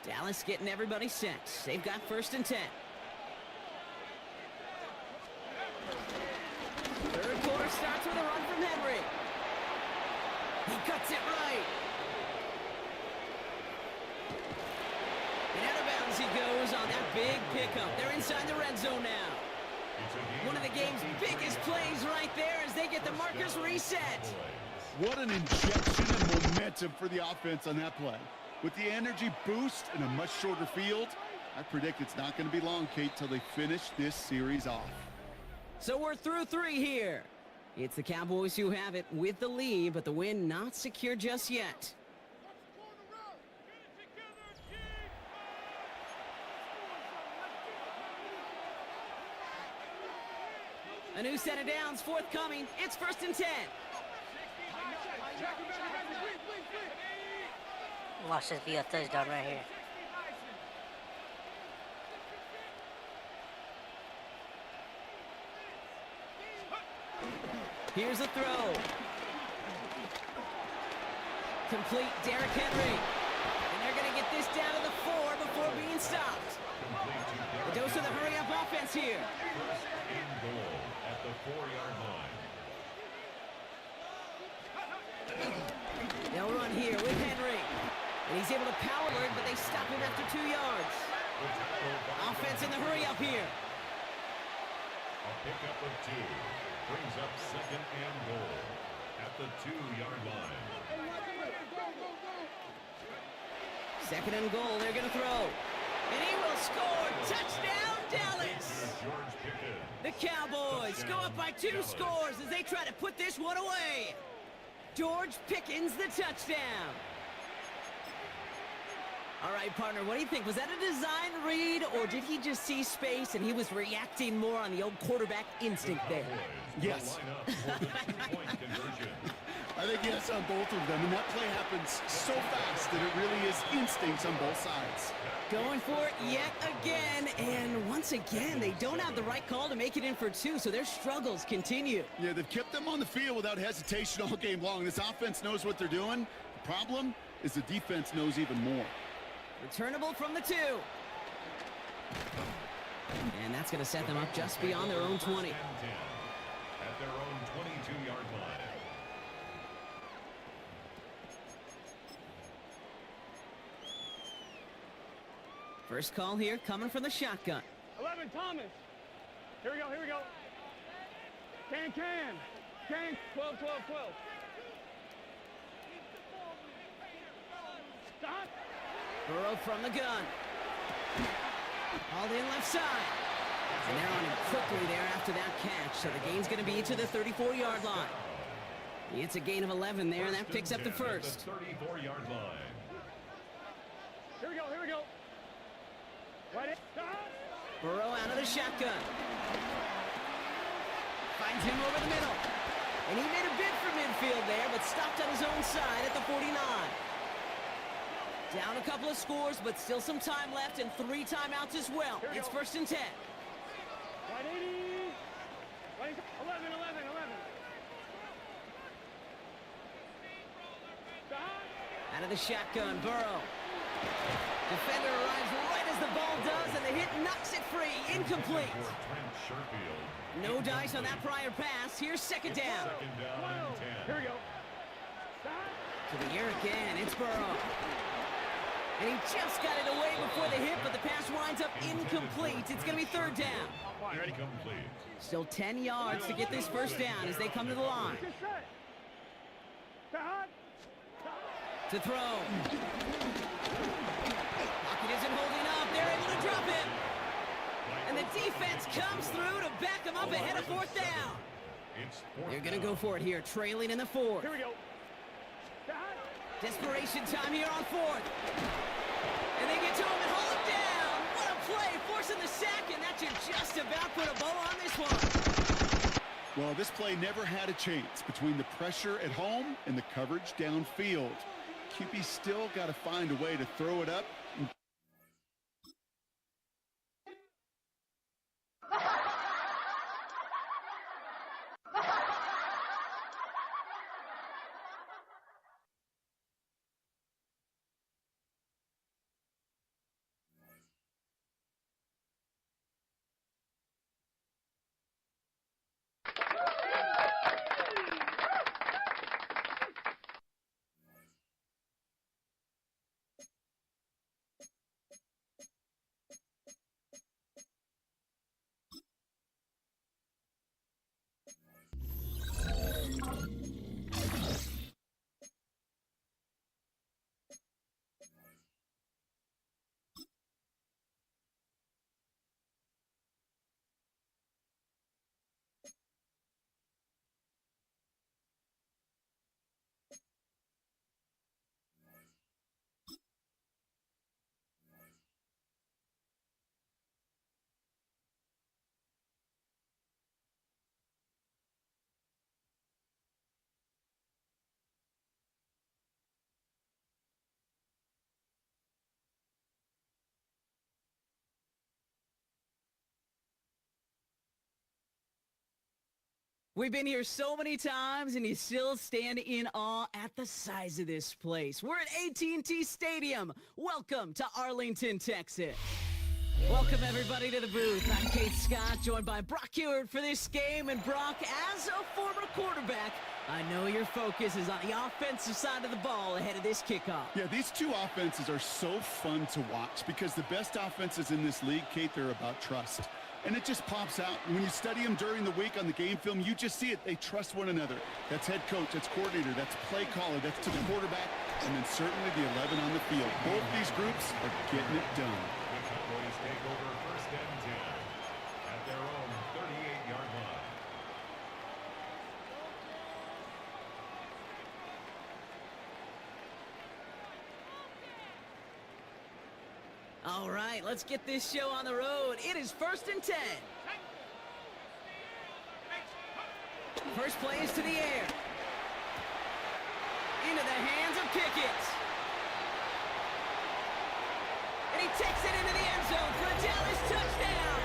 Dallas getting everybody set. They've got 1st and 10. 3rd quarter starts with a run from Henry. He cuts it right. And out of bounds he goes on that big pickup. They're inside the red zone now. One of the game's biggest plays right there as they get the markers reset. What an injection of momentum for the offense on that play. With the energy boost and a much shorter field, I predict it's not going to be long, Kate, till they finish this series off. So we're through 3 here. It's the Cowboys who have it with the lead, but the win not secure just yet. A new set of downs forthcoming. It's 1st and 10. Watch this be a touchdown right here. Here's a throw. Complete, Derrick Henry. And they're going to get this down to the 4 before being stopped. A dose of the hurry-up offense here. First and goal at the 4-yard line. They'll run here with Henry. And he's able to power it, but they stop him after 2 yards. Offense in the hurry-up here. A pickup of 2 brings up 2nd and goal at the 2-yard line. 2nd and goal, they're going to throw. And he will score. Touchdown, Dallas. George Pickens. The Cowboys go up by 2 scores as they try to put this one away. George Pickens, the touchdown. All right, partner, what do you think? Was that a design read, or did he just see space and he was reacting more on the old quarterback instinct there? Yes. I think yes on both of them, and that play happens so fast that it really is instincts on both sides. Going for it yet again, and once again, they don't have the right call to make it in for 2, so their struggles continue. Yeah, they've kept them on the field without hesitation all game long. This offense knows what they're doing. The problem is the defense knows even more. Returnable from the 2. And that's going to set them up just beyond their own 20. At their own 22-yard line. First call here coming from the shotgun. 11, Thomas. Here we go, here we go. Can. 12. Stop. Burrow from the gun. Hauled in left side. And they're on him quickly there after that catch. So the gain's going to be to the 34-yard line. It's a gain of 11 there, and that picks up the first. 34-yard line. Here we go. Right in. Stop. Burrow out of the shotgun. Finds him over the middle. And he made a bid for midfield there, but stopped on his own side at the 49. Down a couple of scores, but still some time left and 3 timeouts as well. It's 1st and 10. Right 80. Right 11. Stop. Out of the shotgun, Burrow. Defender arrives right as the ball does, and the hit knocks it free. Incomplete. No dice on that prior pass. Here's 2nd down. 2nd down and 10. Here we go. Stop. To the air again. It's Burrow. And he just got it away before the hit, but the pass winds up incomplete. It's going to be 3rd down. Incomplete. Still 10 yards to get this 1st down as they come to the line. To throw. Pocket isn't holding up. They're able to drop him. And the defense comes through to back him up ahead of 4th down. They're going to go for it here, trailing in the 4th. Here we go. Desperation time here on 4th. And they get to him and haul him down. What a play, forcing the sack, and that should just about put a bow on this one. Well, this play never had a chance between the pressure at home and the coverage downfield. QB still got to find a way to throw it up. We've been here so many times, and you still stand in awe at the size of this place. We're at AT&T Stadium. Welcome to Arlington, Texas. Welcome, everybody, to the booth. I'm Kate Scott, joined by Brock Ewert for this game. And Brock, as a former quarterback, I know your focus is on the offensive side of the ball ahead of this kickoff. Yeah, these two offenses are so fun to watch because the best offenses in this league, Kate, they're about trust. And it just pops out. When you study them during the week on the game film, you just see it. They trust one another. That's head coach, that's coordinator, that's play caller, that's to the quarterback, and then certainly the 11 on the field. Both these groups are getting it done. The Cowboys take over 1st and 10 at their own 38-yard line. All right, let's get this show on the road. It is 1st and 10. First play is to the air. Into the hands of Pickett. And he takes it into the end zone for a Dallas touchdown.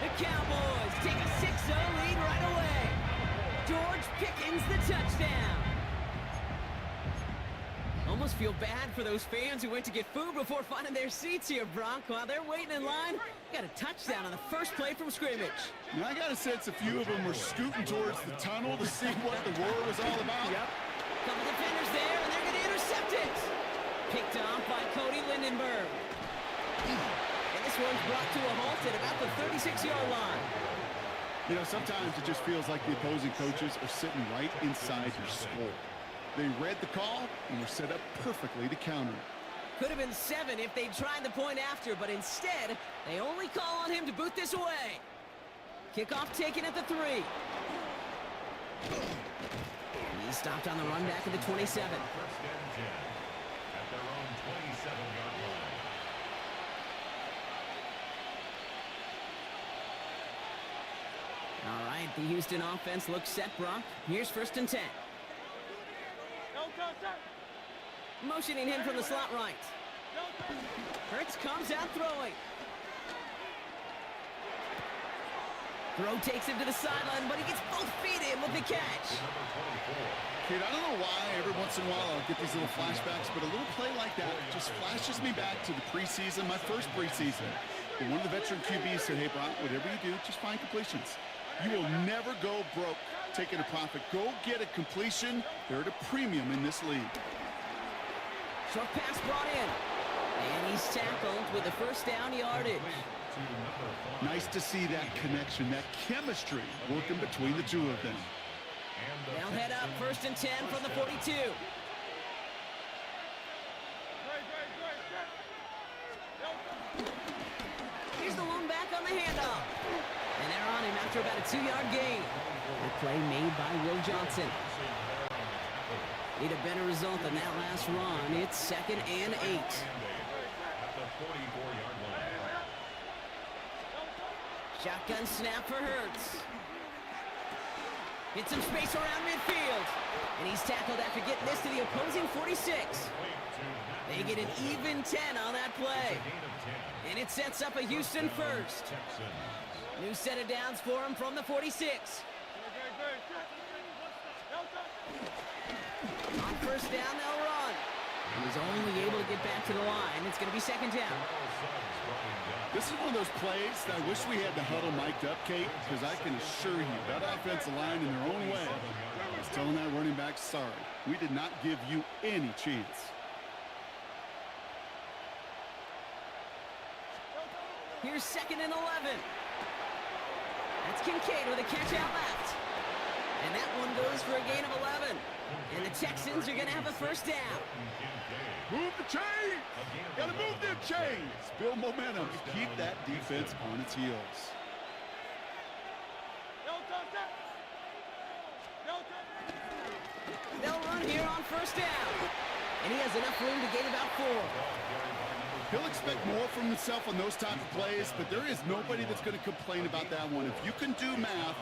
The Cowboys take a 6-0 lead right away. George Pickens the touchdown. Almost feel bad for those fans who went to get food before finding their seats here, Brock. While they're waiting in line, got a touchdown on the first play from scrimmage. Now, I got a sense a few of them were scooting towards the tunnel to see what the roar was all about. Yep. Couple defenders there, and they're going to intercept it. Picked off by Cody Lindenberg. And this one's brought to a halt at about the 36-yard line. You know, sometimes it just feels like the opposing coaches are sitting right inside your skull. They read the call and were set up perfectly to counter. Could have been 7 if they'd tried the point after, but instead, they only call on him to boot this away. Kickoff taken at the 3. He stopped on the run back at the 27. 1st and 10 at their own 27-yard line. All right, the Houston offense looks set, Brock. Here's 1st and 10. Motioning him from the slot right. Hurts comes out throwing. Throw takes him to the sideline, but he gets both feet in with the catch. Kid, I don't know why every once in a while I'll get these little flashbacks, but a little play like that just flashes me back to the preseason, my first preseason. And one of the veteran QBs said, hey, Brock, whatever you do, just find completions. You will never go broke taking a profit. Go get a completion. They're at a premium in this league. Short pass brought in. And he's tackled with the first down yardage. Nice to see that connection, that chemistry working between the two of them. They'll head up 1st and 10 from the 42. Here's the lone back on the handoff. And they're on him after about a 2-yard gain. The play made by Will Johnson. Need a better result than that last run. It's 2nd and 8. At the 44-yard line. Shotgun snap for Hurts. Get some space around midfield. And he's tackled after getting this to the opposing 46. They get an even 10 on that play. And it sets up a Houston first. New set of downs for him from the 46. On 1st down, they'll run. He was only able to get back to the line. It's going to be 2nd down. This is one of those plays that I wish we had the huddle mic'd up, Kate, because I can assure you that offensive line in their own way is telling that running back, sorry, we did not give you any chance. Here's 2nd and 11. That's Kincaid with a catch out left. And that one goes for a gain of 11. And the Texans are going to have a 1st down. Move the chains! Gotta move them chains! Build momentum. Keep that defense on its heels. They'll run here on 1st down. And he has enough room to gain about 4. He'll expect more from himself on those type of plays, but there is nobody that's going to complain about that one. If you can do math,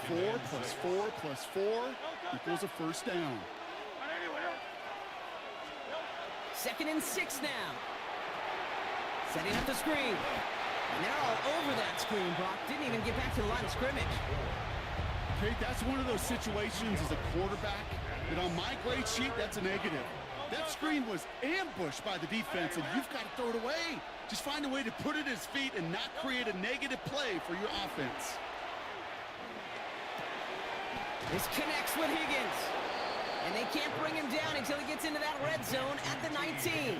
4 plus 4 plus 4 equals a 1st down. 2nd and 6 now. Setting up the screen. And they're all over that screen, Brock. Didn't even get back to the line of scrimmage. Kate, that's one of those situations as a quarterback that on my grade sheet, that's a negative. That screen was ambushed by the defense, and you've got to throw it away. Just find a way to put it at his feet and not create a negative play for your offense. This connects with Higgins. And they can't bring him down until he gets into that red zone at the 19.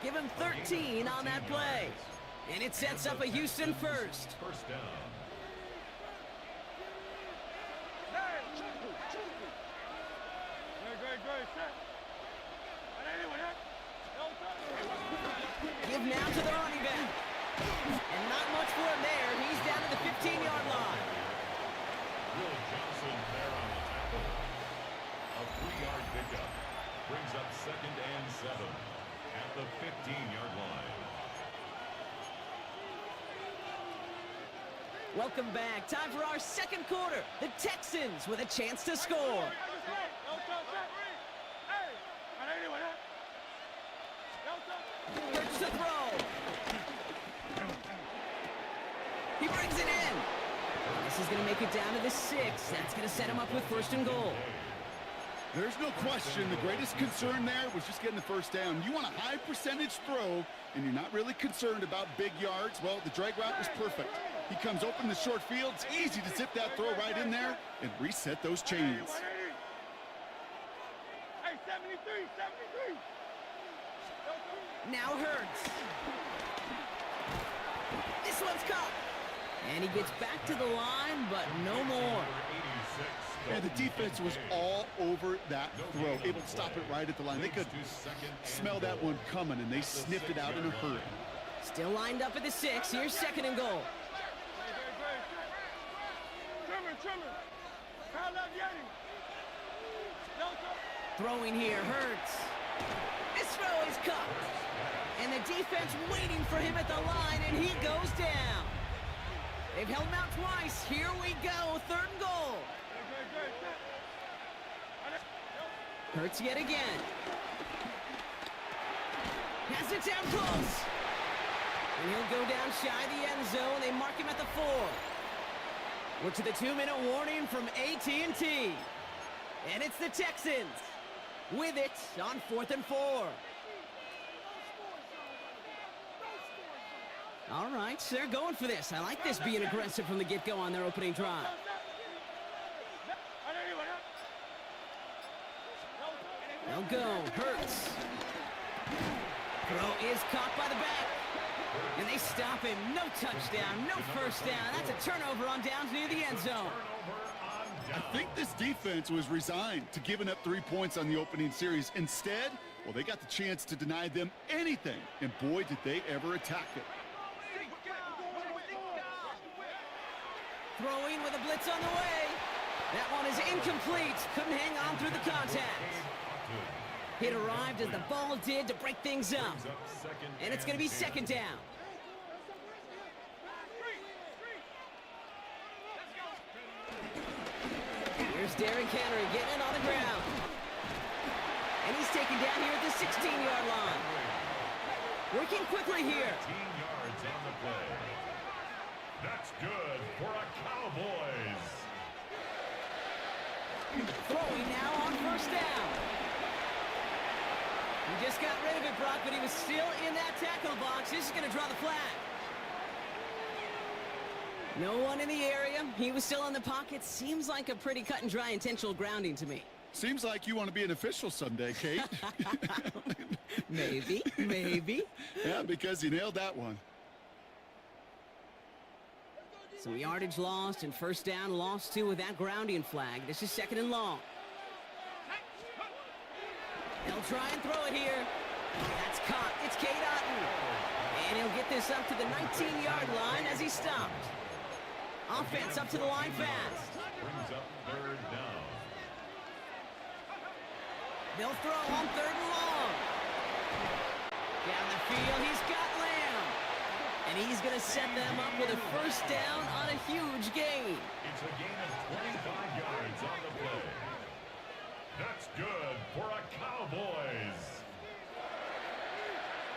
Give him 13 on that play. And it sets up a Houston first. First down. Give now to the running back. And not much for him there. He's down to the 15-yard line. Will Johnson there on the tackle. A 3-yard pickup. Brings up 2nd and 7 at the 15-yard line. Welcome back. Time for our second quarter. The Texans with a chance to score. Hurts to throw. He brings it in. This is going to make it down to the 6. That's going to set him up with 1st and goal. There's no question. The greatest concern there was just getting the first down. You want a high percentage throw, and you're not really concerned about big yards. Well, the drag route was perfect. He comes open in the short field. It's easy to zip that throw right in there and reset those chains. Hey, 73, 73. Now Hurts. This one's caught. And he gets back to the line, but no more. And the defense was all over that throw, able to stop it right at the line. They could smell that one coming, and they sniffed it out in a hurry. Still lined up at the 6. Here's 2nd and goal. Throwing here, Hurts. This throw is caught. And the defense waiting for him at the line, and he goes down. They've held him out twice. Here we go, 3rd and goal. Hurts yet again. Has it down close. And he'll go down shy of the end zone. They mark him at the 4. We're to the 2-minute warning from AT&T. And it's the Texans with it on 4th and 4. All right, so they're going for this. I like this being aggressive from the get-go on their opening drive. They'll go. Hurts. Throw is caught by the back. And they stop him. No touchdown, no first down. That's a turnover on downs near the end zone. I think this defense was resigned to giving up 3 points on the opening series. Instead, well, they got the chance to deny them anything. And boy, did they ever attack it. Throwing with a blitz on the way. That one is incomplete. Couldn't hang on through the contact. It arrived as the ball did to break things up. And it's going to be 2nd down. Here's Derrick Henry getting it on the ground. And he's taken down here at the 16-yard line. Working quickly here. 15 yards on the play. That's good for a Cowboys. Throwing now on 1st down. He just got rid of it, Brock, but he was still in that tackle box. This is going to draw the flag. No one in the area. He was still in the pocket. Seems like a pretty cut and dry intentional grounding to me. Seems like you want to be an official someday, Kate. Maybe, maybe. Yeah, because you nailed that one. Some yardage lost and 1st down lost too with that grounding flag. This is 2nd and long. They'll try and throw it here. That's caught. It's Cade Otton. And he'll get this up to the 19-yard line as he stopped. Offense up to the line fast. Brings up 3rd down. They'll throw on 3rd and long. Down the field, he's got Lamb. And he's going to set them up with a 1st down on a huge gain. It's a gain of 25 yards on the play. That's good for a Cowboys.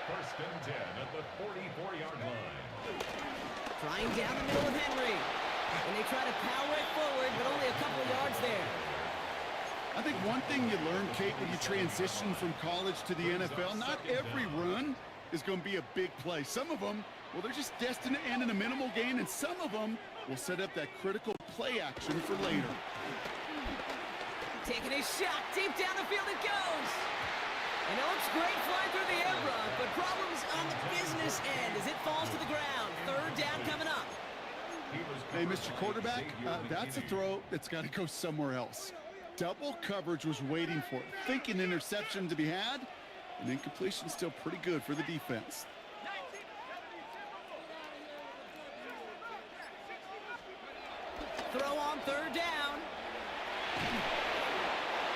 1st and 10 at the 44-yard line. Trying down the middle of Henry. And they try to power it forward, but one thing you learn, Kate, when you transition from college to the NFL, not every run is going to be a big play. Some of them, well, they're just destined to end in a minimal gain, and some of them will set up that critical play action for later. Taking a shot, deep down the field it goes. And it looks great flying through the air, Brock, but problems on the business end as it falls to the ground. Third down coming up. Hey, Mr. Quarterback, that's a throw that's got to go somewhere else. Double coverage was waiting for it, thinking interception to be had, and incompletion still pretty good for the defense. Throw on third down.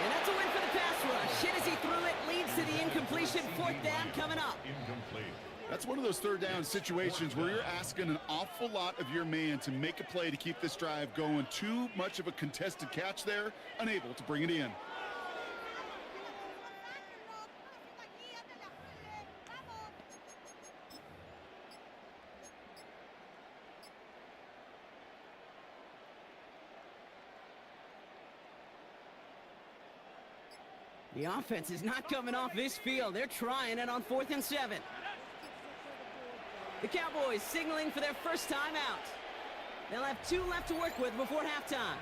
And that's a win for the pass rush. Hit as he threw it, leads to the incompletion. Fourth down coming up. That's one of those third down situations where you're asking an awful lot of your man to make a play to keep this drive going. Too much of a contested catch there, unable to bring it in. The offense is not coming off this field. They're trying it on 4th and 7. The Cowboys signaling for their first time out. They'll have 2 left to work with before halftime.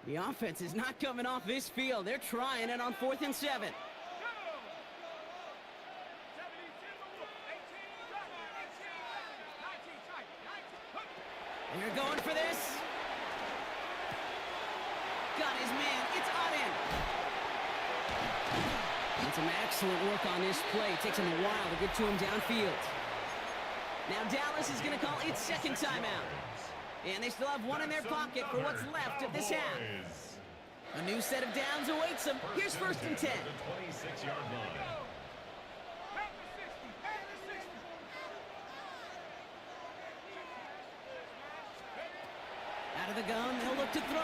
The offense is not coming off this field. They're trying it on 4th and 7. They're going for this. Got his man. It's on in. And some excellent work on this play. Takes him a while to get to him downfield. Now Dallas is going to call its second timeout. And they still have one in their pocket for what's left of this half. A new set of downs awaits them. Here's 1st and 10. Out of the gun, they'll look to throw.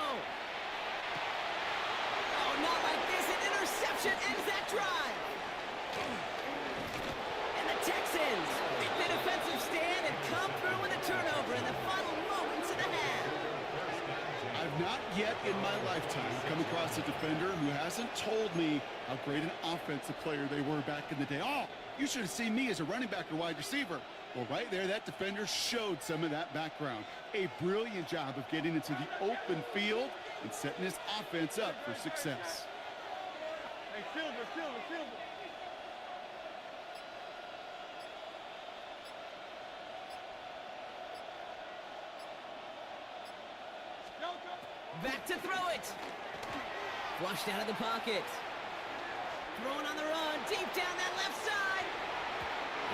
Oh, not like this. An interception ends that drive. And the Texans make the defensive stand and come through with a turnover in the final moments of the half. I've not yet in my lifetime come across a defender who hasn't told me how great an offensive player they were back in the day. Oh, you should have seen me as a running back or wide receiver. Well, right there, that defender showed some of that background. A brilliant job of getting into the open field and setting his offense up for success. Hey, Silver. Back to throw it. Flushed out of the pocket. Throwing on the run, deep down that left side.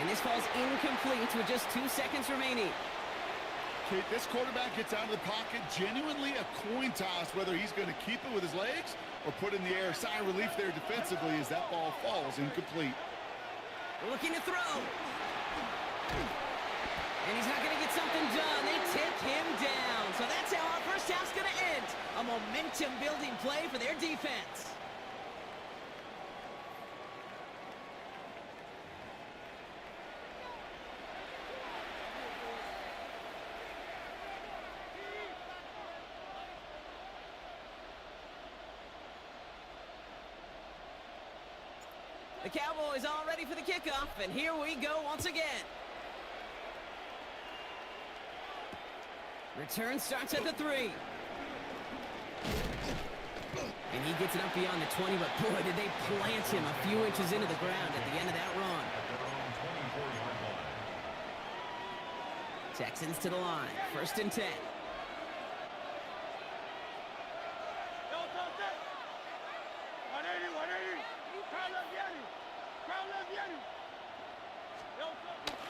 And this falls incomplete with just 2 seconds remaining. Kate, this quarterback gets out of the pocket, genuinely a coin toss whether he's going to keep it with his legs or put in the air. Sigh of relief there defensively as that ball falls incomplete. Looking to throw. And he's not going to get something done. They take him down. So that's how our first half's going to end. A momentum-building play for their defense. The Cowboys all ready for the kickoff, and here we go once again. Return starts at the 3. And he gets it up beyond the 20, but boy, did they plant him a few inches into the ground at the end of that run. Texans to the line, 1st and 10.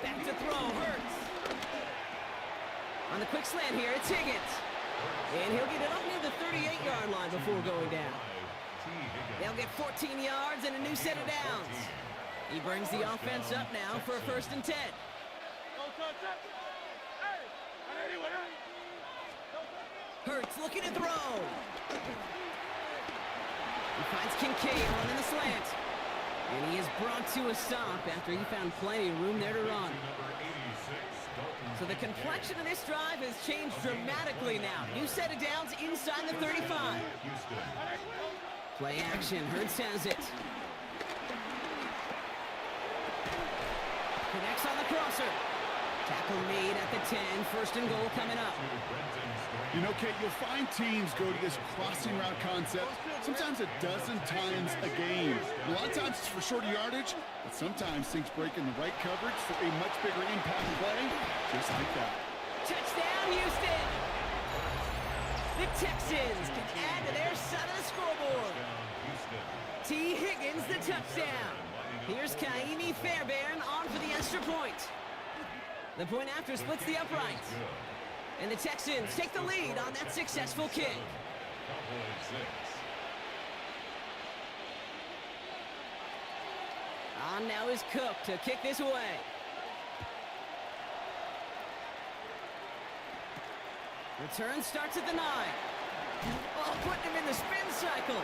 Back to throw, Hurts. On the quick slant here, it's Higgins. And he'll get it up near the 38-yard line before going down. They'll get 14 yards and a new set of downs. He brings the offense up now for a 1st and 10. Hurts looking to throw. He finds Kincaid running the slant. And he is brought to a stop after he found plenty of room there to run. So the complexion of this drive has changed dramatically now. New set of downs inside the 35. Play action. Hurts has it. Connects on the crosser. Tackle made at the 10. 1st and goal coming up. You know, Kate, you'll find teams go to this crossing route concept sometimes a dozen times a game. A lot of times it's for shorter yardage, but sometimes things break in the right coverage for a much bigger impact play, just like that. Touchdown, Houston! The Texans can add to their side of the scoreboard. T. Higgins, the touchdown. Here's Kaimi Fairbairn on for the extra point. The point after splits the uprights. And the Texans take the lead on that successful kick. On now is Cook to kick this away. Return starts at the 9. Oh, putting him in the spin cycle.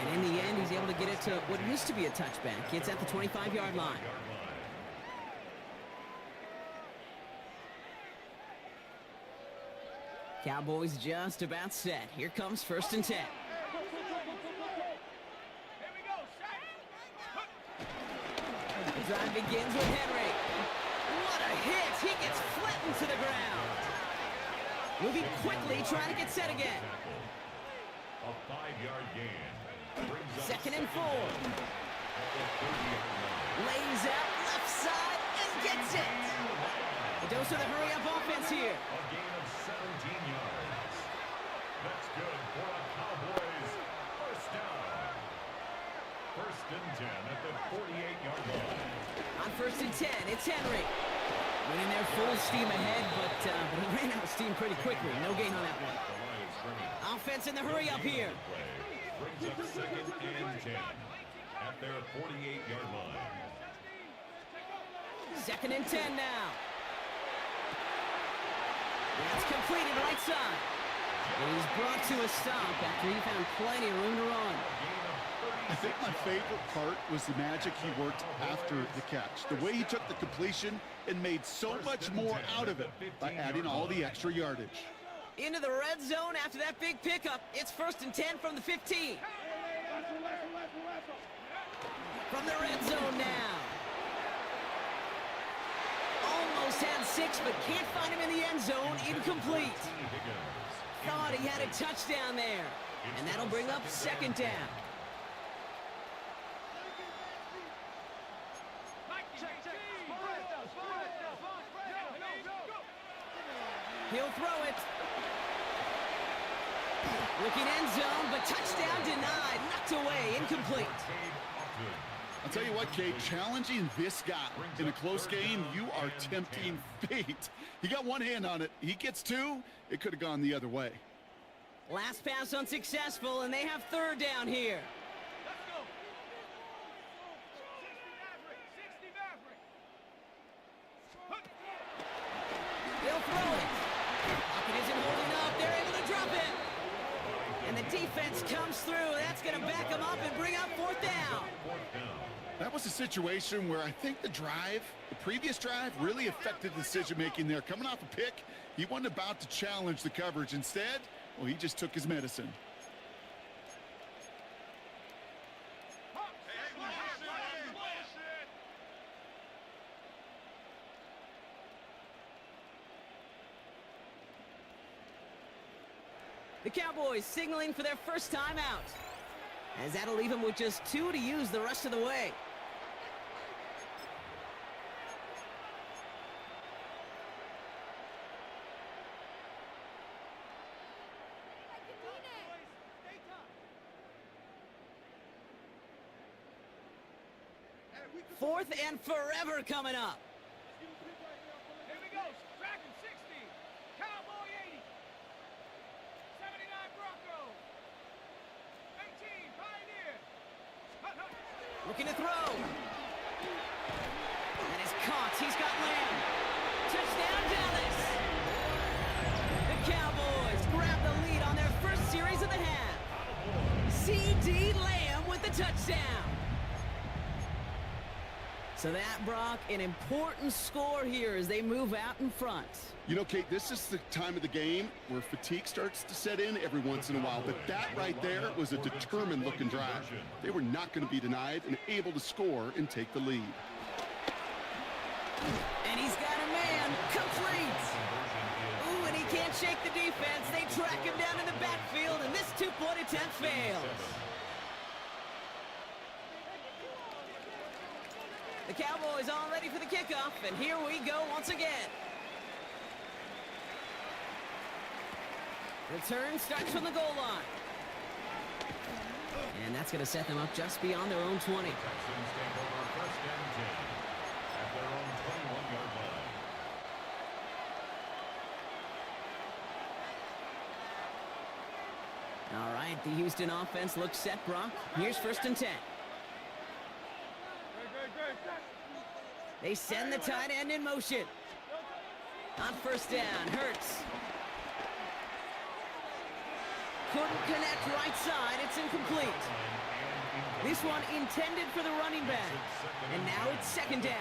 And in the end, he's able to get it to what used to be a touchback. It's at the 25-yard line. Cowboys just about set. Here comes 1st and 10. The drive begins with Henry. What a hit! He gets flattened to the ground. Moving quickly, trying to get set again. A 5-yard gain. 2nd and 4. Lays out left side and gets it. A dose of the hurry-up offense here. A gain of 17 yards. That's good for a Cowboys 1st down. 1st and 10 at the 48-yard line. On 1st and 10, it's Henry. Winning there full steam ahead, but he ran out of steam pretty quickly. No gain on that one. Offense in the hurry-up here. Brings up 2nd and 10 at their 48-yard line. 2nd and 10 now. That's completed right side. And he's brought to a stop after he found plenty of room to run. I think my favorite part was the magic he worked after the catch. The way he took the completion and made so much more out of it by adding all the extra yardage. Into the red zone after that big pickup. It's 1st and 10 from the 15. From the red zone now. Almost had 6, but can't find him in the end zone. Incomplete. Thought he had a touchdown there. And that'll bring up 2nd down. He'll throw it. Looking end zone, but touchdown denied. Knocked away. Incomplete. I'll tell you what, Kate, challenging this guy in a close game, you are tempting fate. He got one hand on it. He gets 2. It could have gone the other way. Last pass unsuccessful, and they have 3rd down here. They'll throw it. Pocket isn't holding up. They're able to drop it. And the defense comes through. That's going to back them up and bring up 4th down. That was a situation where I think the previous drive, really affected the decision-making there. Coming off a pick, he wasn't about to challenge the coverage. Instead, well, he just took his medicine. The Cowboys signaling for their first time out, as that'll leave them with just 2 to use the rest of the way. Fourth and forever coming up. Here we go. Tracking 60. Cowboy 80. Looking to throw. And it's caught. He's got Lamb. Touchdown, Dallas. The Cowboys grab the lead on their first series of the half. C.D. Lamb with the touchdown. So that, Brock, an important score here as they move out in front. You know, Kate, this is the time of the game where fatigue starts to set in every once in a while. But that right there was a determined-looking drive. They were not going to be denied and able to score and take the lead. And he's got a man. Complete. Ooh, and he can't shake the defense. They track him down in the backfield, and this two-point attempt fails. The Cowboys all ready for the kickoff, and here we go once again. Return starts from the goal line. And that's going to set them up just beyond their own 20. Texans take over first and 10 at their own 21-yard line. All right, the Houston offense looks set, Brock. Here's first and 10. They send the tight end in motion. On first down, Hurts. Couldn't connect right side. It's incomplete. This one intended for the running back. And now it's second down.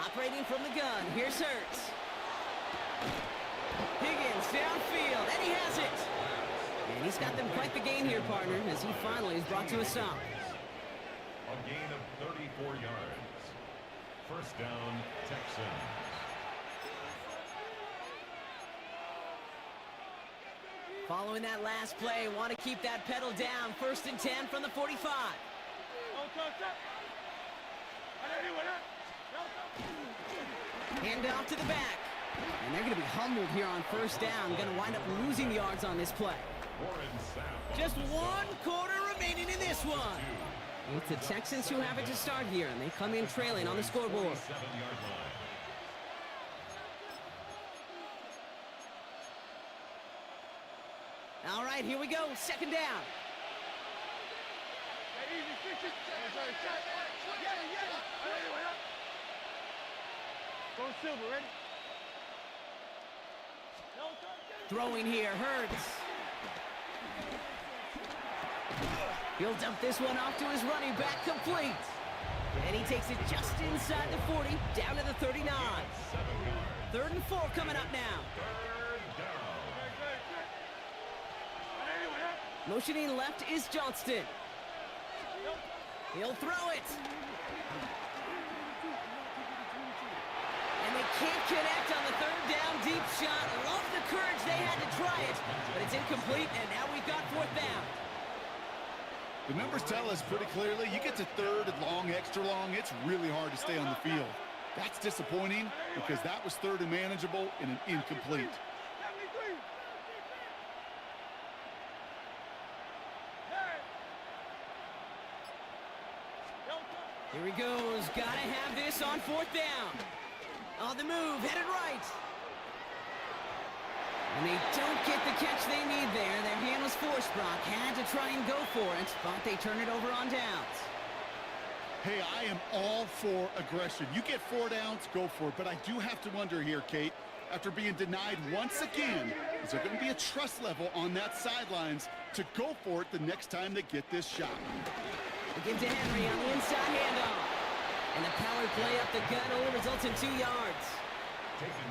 Operating from the gun. Here's Hurts. Higgins downfield, and he has it. And he's got them quite the gain here, partner, as he finally is brought to a stop. A gain of 34 yards. First down, Texans. Following that last play, want to keep that pedal down. First and 10 from the 45. Hand off to the back. And they're going to be humbled here on first down. Going to wind up losing yards on this play. Just 1 quarter remaining in this one. It's the Texans who have it to start here, and they come in trailing on the scoreboard. All right, here we go. Second down. Go Silver, ready? Throwing here, Hurts. He'll dump this one off to his running back, complete. And he takes it just inside the 40, down to the 39. 3rd and 4 coming up now. Motioning left is Johnston. He'll throw it. And they can't connect on the 3rd down deep shot. Love the courage they had to try it, but it's incomplete, and now we've got 4th down. The numbers tell us pretty clearly, you get to 3rd and long, extra long, it's really hard to stay on the field. That's disappointing because that was 3rd and manageable and an incomplete. Here he goes. Gotta have this on 4th down. On the move, headed right. And they don't get the catch they need there. Their hand was forced, Brock. Had to try and go for it, but they turn it over on downs. Hey, I am all for aggression. You get 4 downs, go for it. But I do have to wonder here, Kate, after being denied once again, is there going to be a trust level on that sidelines to go for it the next time they get this shot? They give to Henry on the inside handoff. And the power play up the gut only results in 2 yards.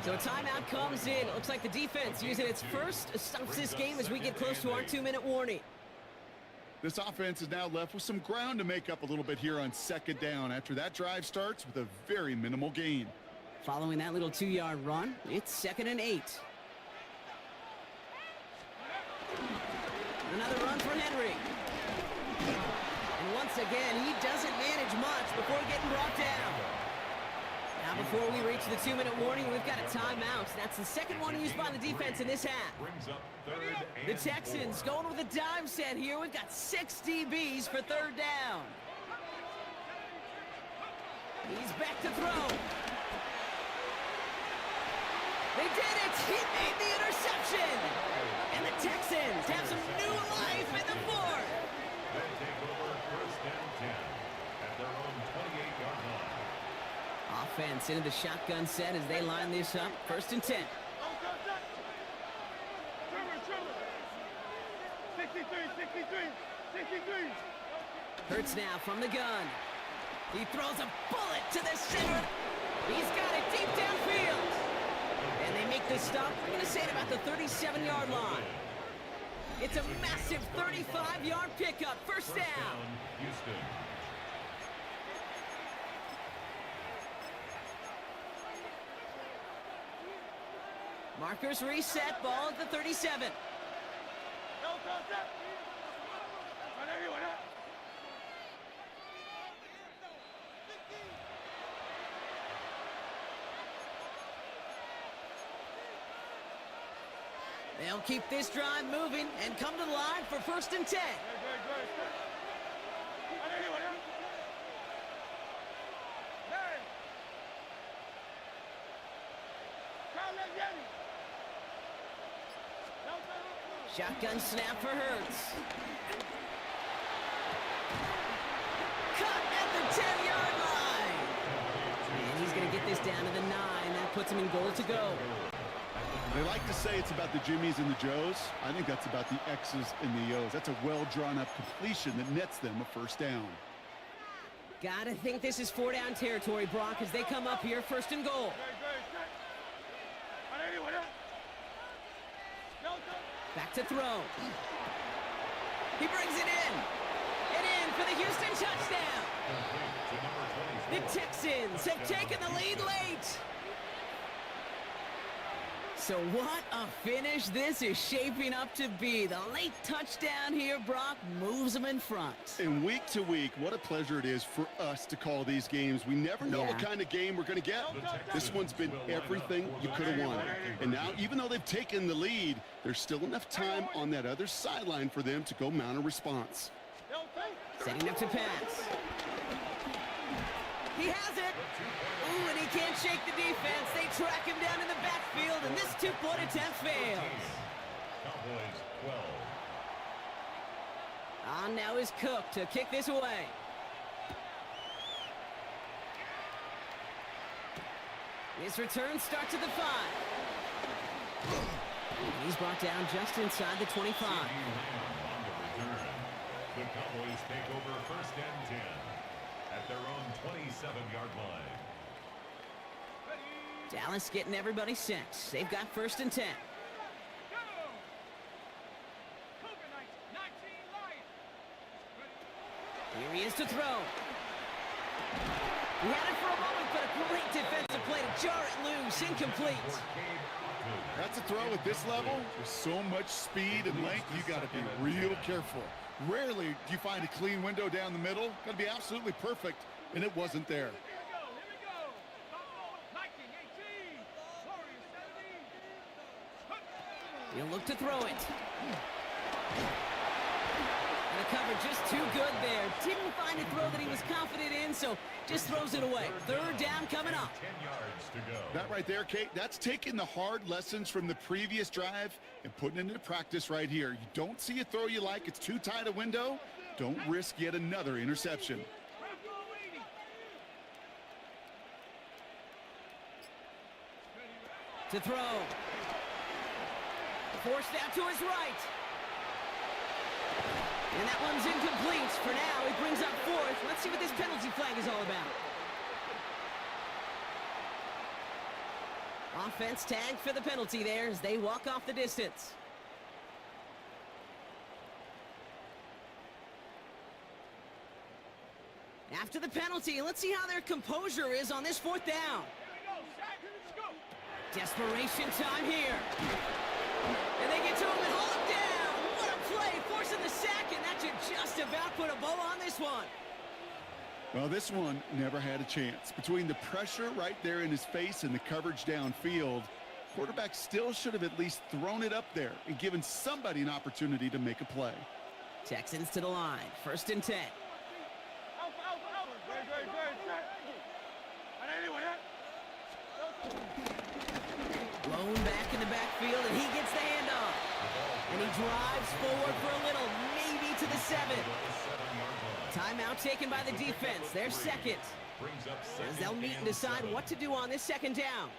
So a timeout comes in. Looks like the defense using its first stops this game as we get close to our 2-minute warning. This offense is now left with some ground to make up a little bit here on 2nd down after that drive starts with a very minimal gain. Following that little 2-yard run, it's 2nd and 8. Another run for Henry. And once again, he doesn't manage much before getting brought down. Now, before we reach the 2-minute warning, we've got a timeout. That's the second one used by the defense in this half. The Texans going with a dime set here. We've got 6 DBs for 3rd down. He's back to throw. They did it! He made the interception! And the Texans have some new life in the fourth. They take over first and 10 at their own 28-yard line. Offense into the shotgun set as they line this up. First and 10. Trimmer. 63. Hurts now from the gun. He throws a bullet to the center. He's got it deep downfield. And they make the stop, I'm going to say, at about the 37-yard line. It's a massive 35-yard pickup. First down. Houston. Markers reset, ball at the 37. They'll keep this drive moving and come to the line for first and 10. Shotgun snap for Hurts. Cut at the 10-yard line. And he's going to get this down to the 9. That puts him in goal to go. They like to say it's about the Jimmies and the Joes. I think that's about the X's and the O's. That's a well-drawn-up completion that nets them a first down. Gotta think this is 4-down territory, Brock, as they come up here first and goal. Back to throw. He brings it in. And in for the Houston touchdown. The Texans have taken the lead late. So what a finish this is shaping up to be. The late touchdown here, Brock, moves them in front. And week to week, what a pleasure it is for us to call these games. We never know what kind of game we're going to get. This one's been everything you could have won. And now, even though they've taken the lead, there's still enough time on that other sideline for them to go mount a response. Setting up to pass. He has it. Ooh, and he can't shake the defense. They track him down in the backfield, and this two-point attempt fails. Cowboys 12. On now is Cook to kick this away. His return starts at the 5. And he's brought down just inside the 25. On the return. The Cowboys take over first and 10 at their own 27-yard line. Dallas getting everybody set. They've got first and 10. Here he is to throw. He had it for a moment, but a great defensive play to jar it loose. Incomplete. That's a throw at this level. There's so much speed and length, you got to be real careful. Rarely do you find a clean window down the middle. Got to be absolutely perfect, and it wasn't there. He'll look to throw it. And the cover just too good there. Didn't find a throw that he was confident in, so just throws it away. Third down coming up. 10 yards to go. That right there, Kate, that's taking the hard lessons from the previous drive and putting it into practice right here. You don't see a throw you like, it's too tight a window, don't risk yet another interception. To throw. Forced out to his right. And that one's incomplete. For now, he brings up fourth. Let's see what this penalty flag is all about. Offense tagged for the penalty there as they walk off the distance. After the penalty, let's see how their composure is on this fourth down. Desperation time here. And they get to him and haul him down. What a play, forcing the sack, and that should just about put a bow on this one. Well, this one never had a chance. Between the pressure right there in his face and the coverage downfield, quarterback still should have at least thrown it up there and given somebody an opportunity to make a play. Texans to the line, first and 10. Low Thrown back in the backfield, and he gets the handoff. And he drives forward for a little, maybe to the 7. Timeout taken by the defense, their second. As they'll meet and decide what to do on this second down.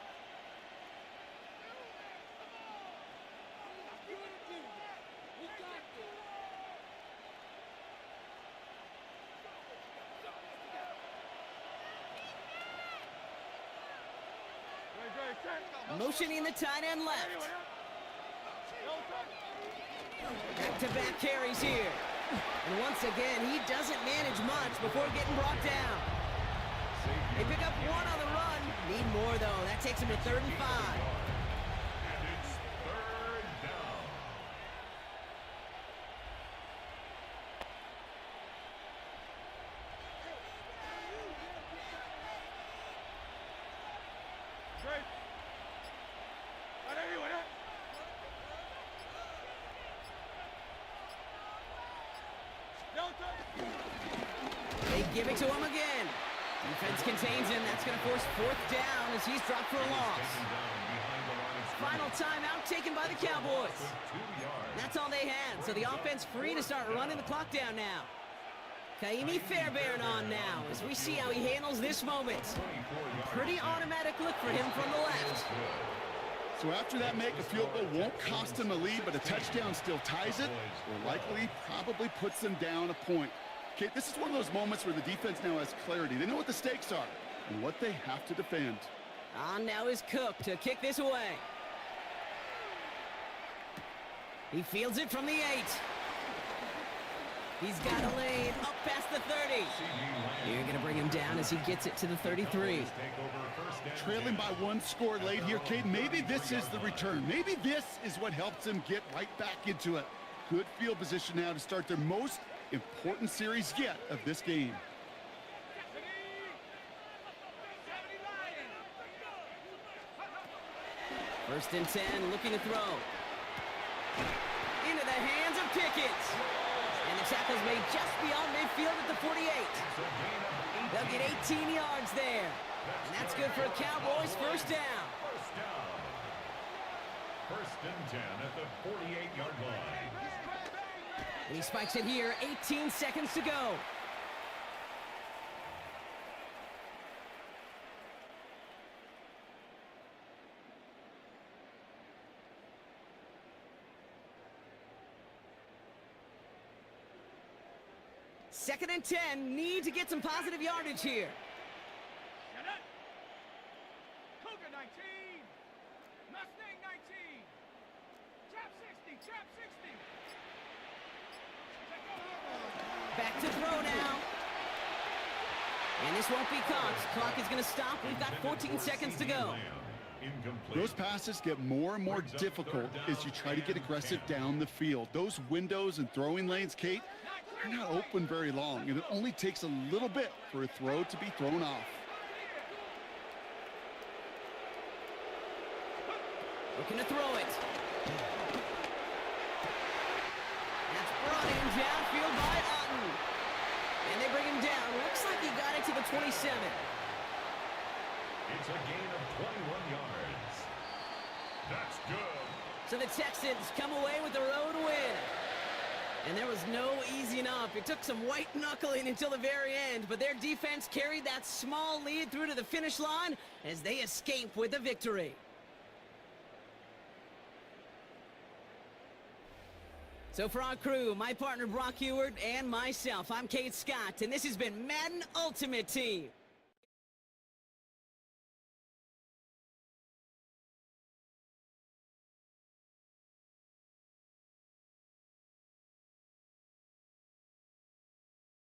Motioning the tight end left. Back-to-back carries here. And once again, he doesn't manage much before getting brought down. They pick up one on the run. Need more, though. That takes him to 3rd and 5. And it's 3rd down. They give it to him again. Defense contains him. That's going to force 4th down as he's dropped for a loss. Final timeout taken by the Cowboys. That's all they had, so the offense free to start running the clock down now. Kaimi Fairbairn on now as we see how he handles this moment. Pretty automatic look for him from the left. So after that make, a field goal won't cost them the lead, but a touchdown still ties it, or likely probably puts them down a point. Okay, this is one of those moments where the defense now has clarity. They know what the stakes are and what they have to defend. On now is Cook to kick this away. He fields it from the 8. He's got a lane up past the 30. You're going to bring him down as he gets it to the 33. Trailing by 1 score late here, Cade. Maybe this is the return. Maybe this is what helps them get right back into it. Good field position now to start their most important series yet of this game. First and 10, looking to throw. Into the hands of Pickett. And the tackle's made just beyond midfield at the 48. They'll get 18 yards there. And that's good for a Cowboys first down. First and 10 at the 48-yard line. And he spikes it here, 18 seconds to go. Second and 10, need to get some positive yardage here. Shut up! Cougar 19! Mustang 19! Trap 60! Trap 60! Back to throw now. And this won't be caught. Clock is going to stop. We've got 14 seconds to go. Those passes get more and more difficult as you try to get aggressive down the field. Those windows and throwing lanes, Kate, they're not open very long, and it only takes a little bit for a throw to be thrown off. Looking to throw it. That's brought in downfield by Otten. And they bring him down. Looks like he got it to the 27. It's a gain of 21 yards. That's good. So the Texans come away with the road win. And there was no easing up. It took some white knuckling until the very end, but their defense carried that small lead through to the finish line as they escape with the victory. So for our crew, my partner Brock Ewart and myself, I'm Kate Scott, and this has been Madden Ultimate Team.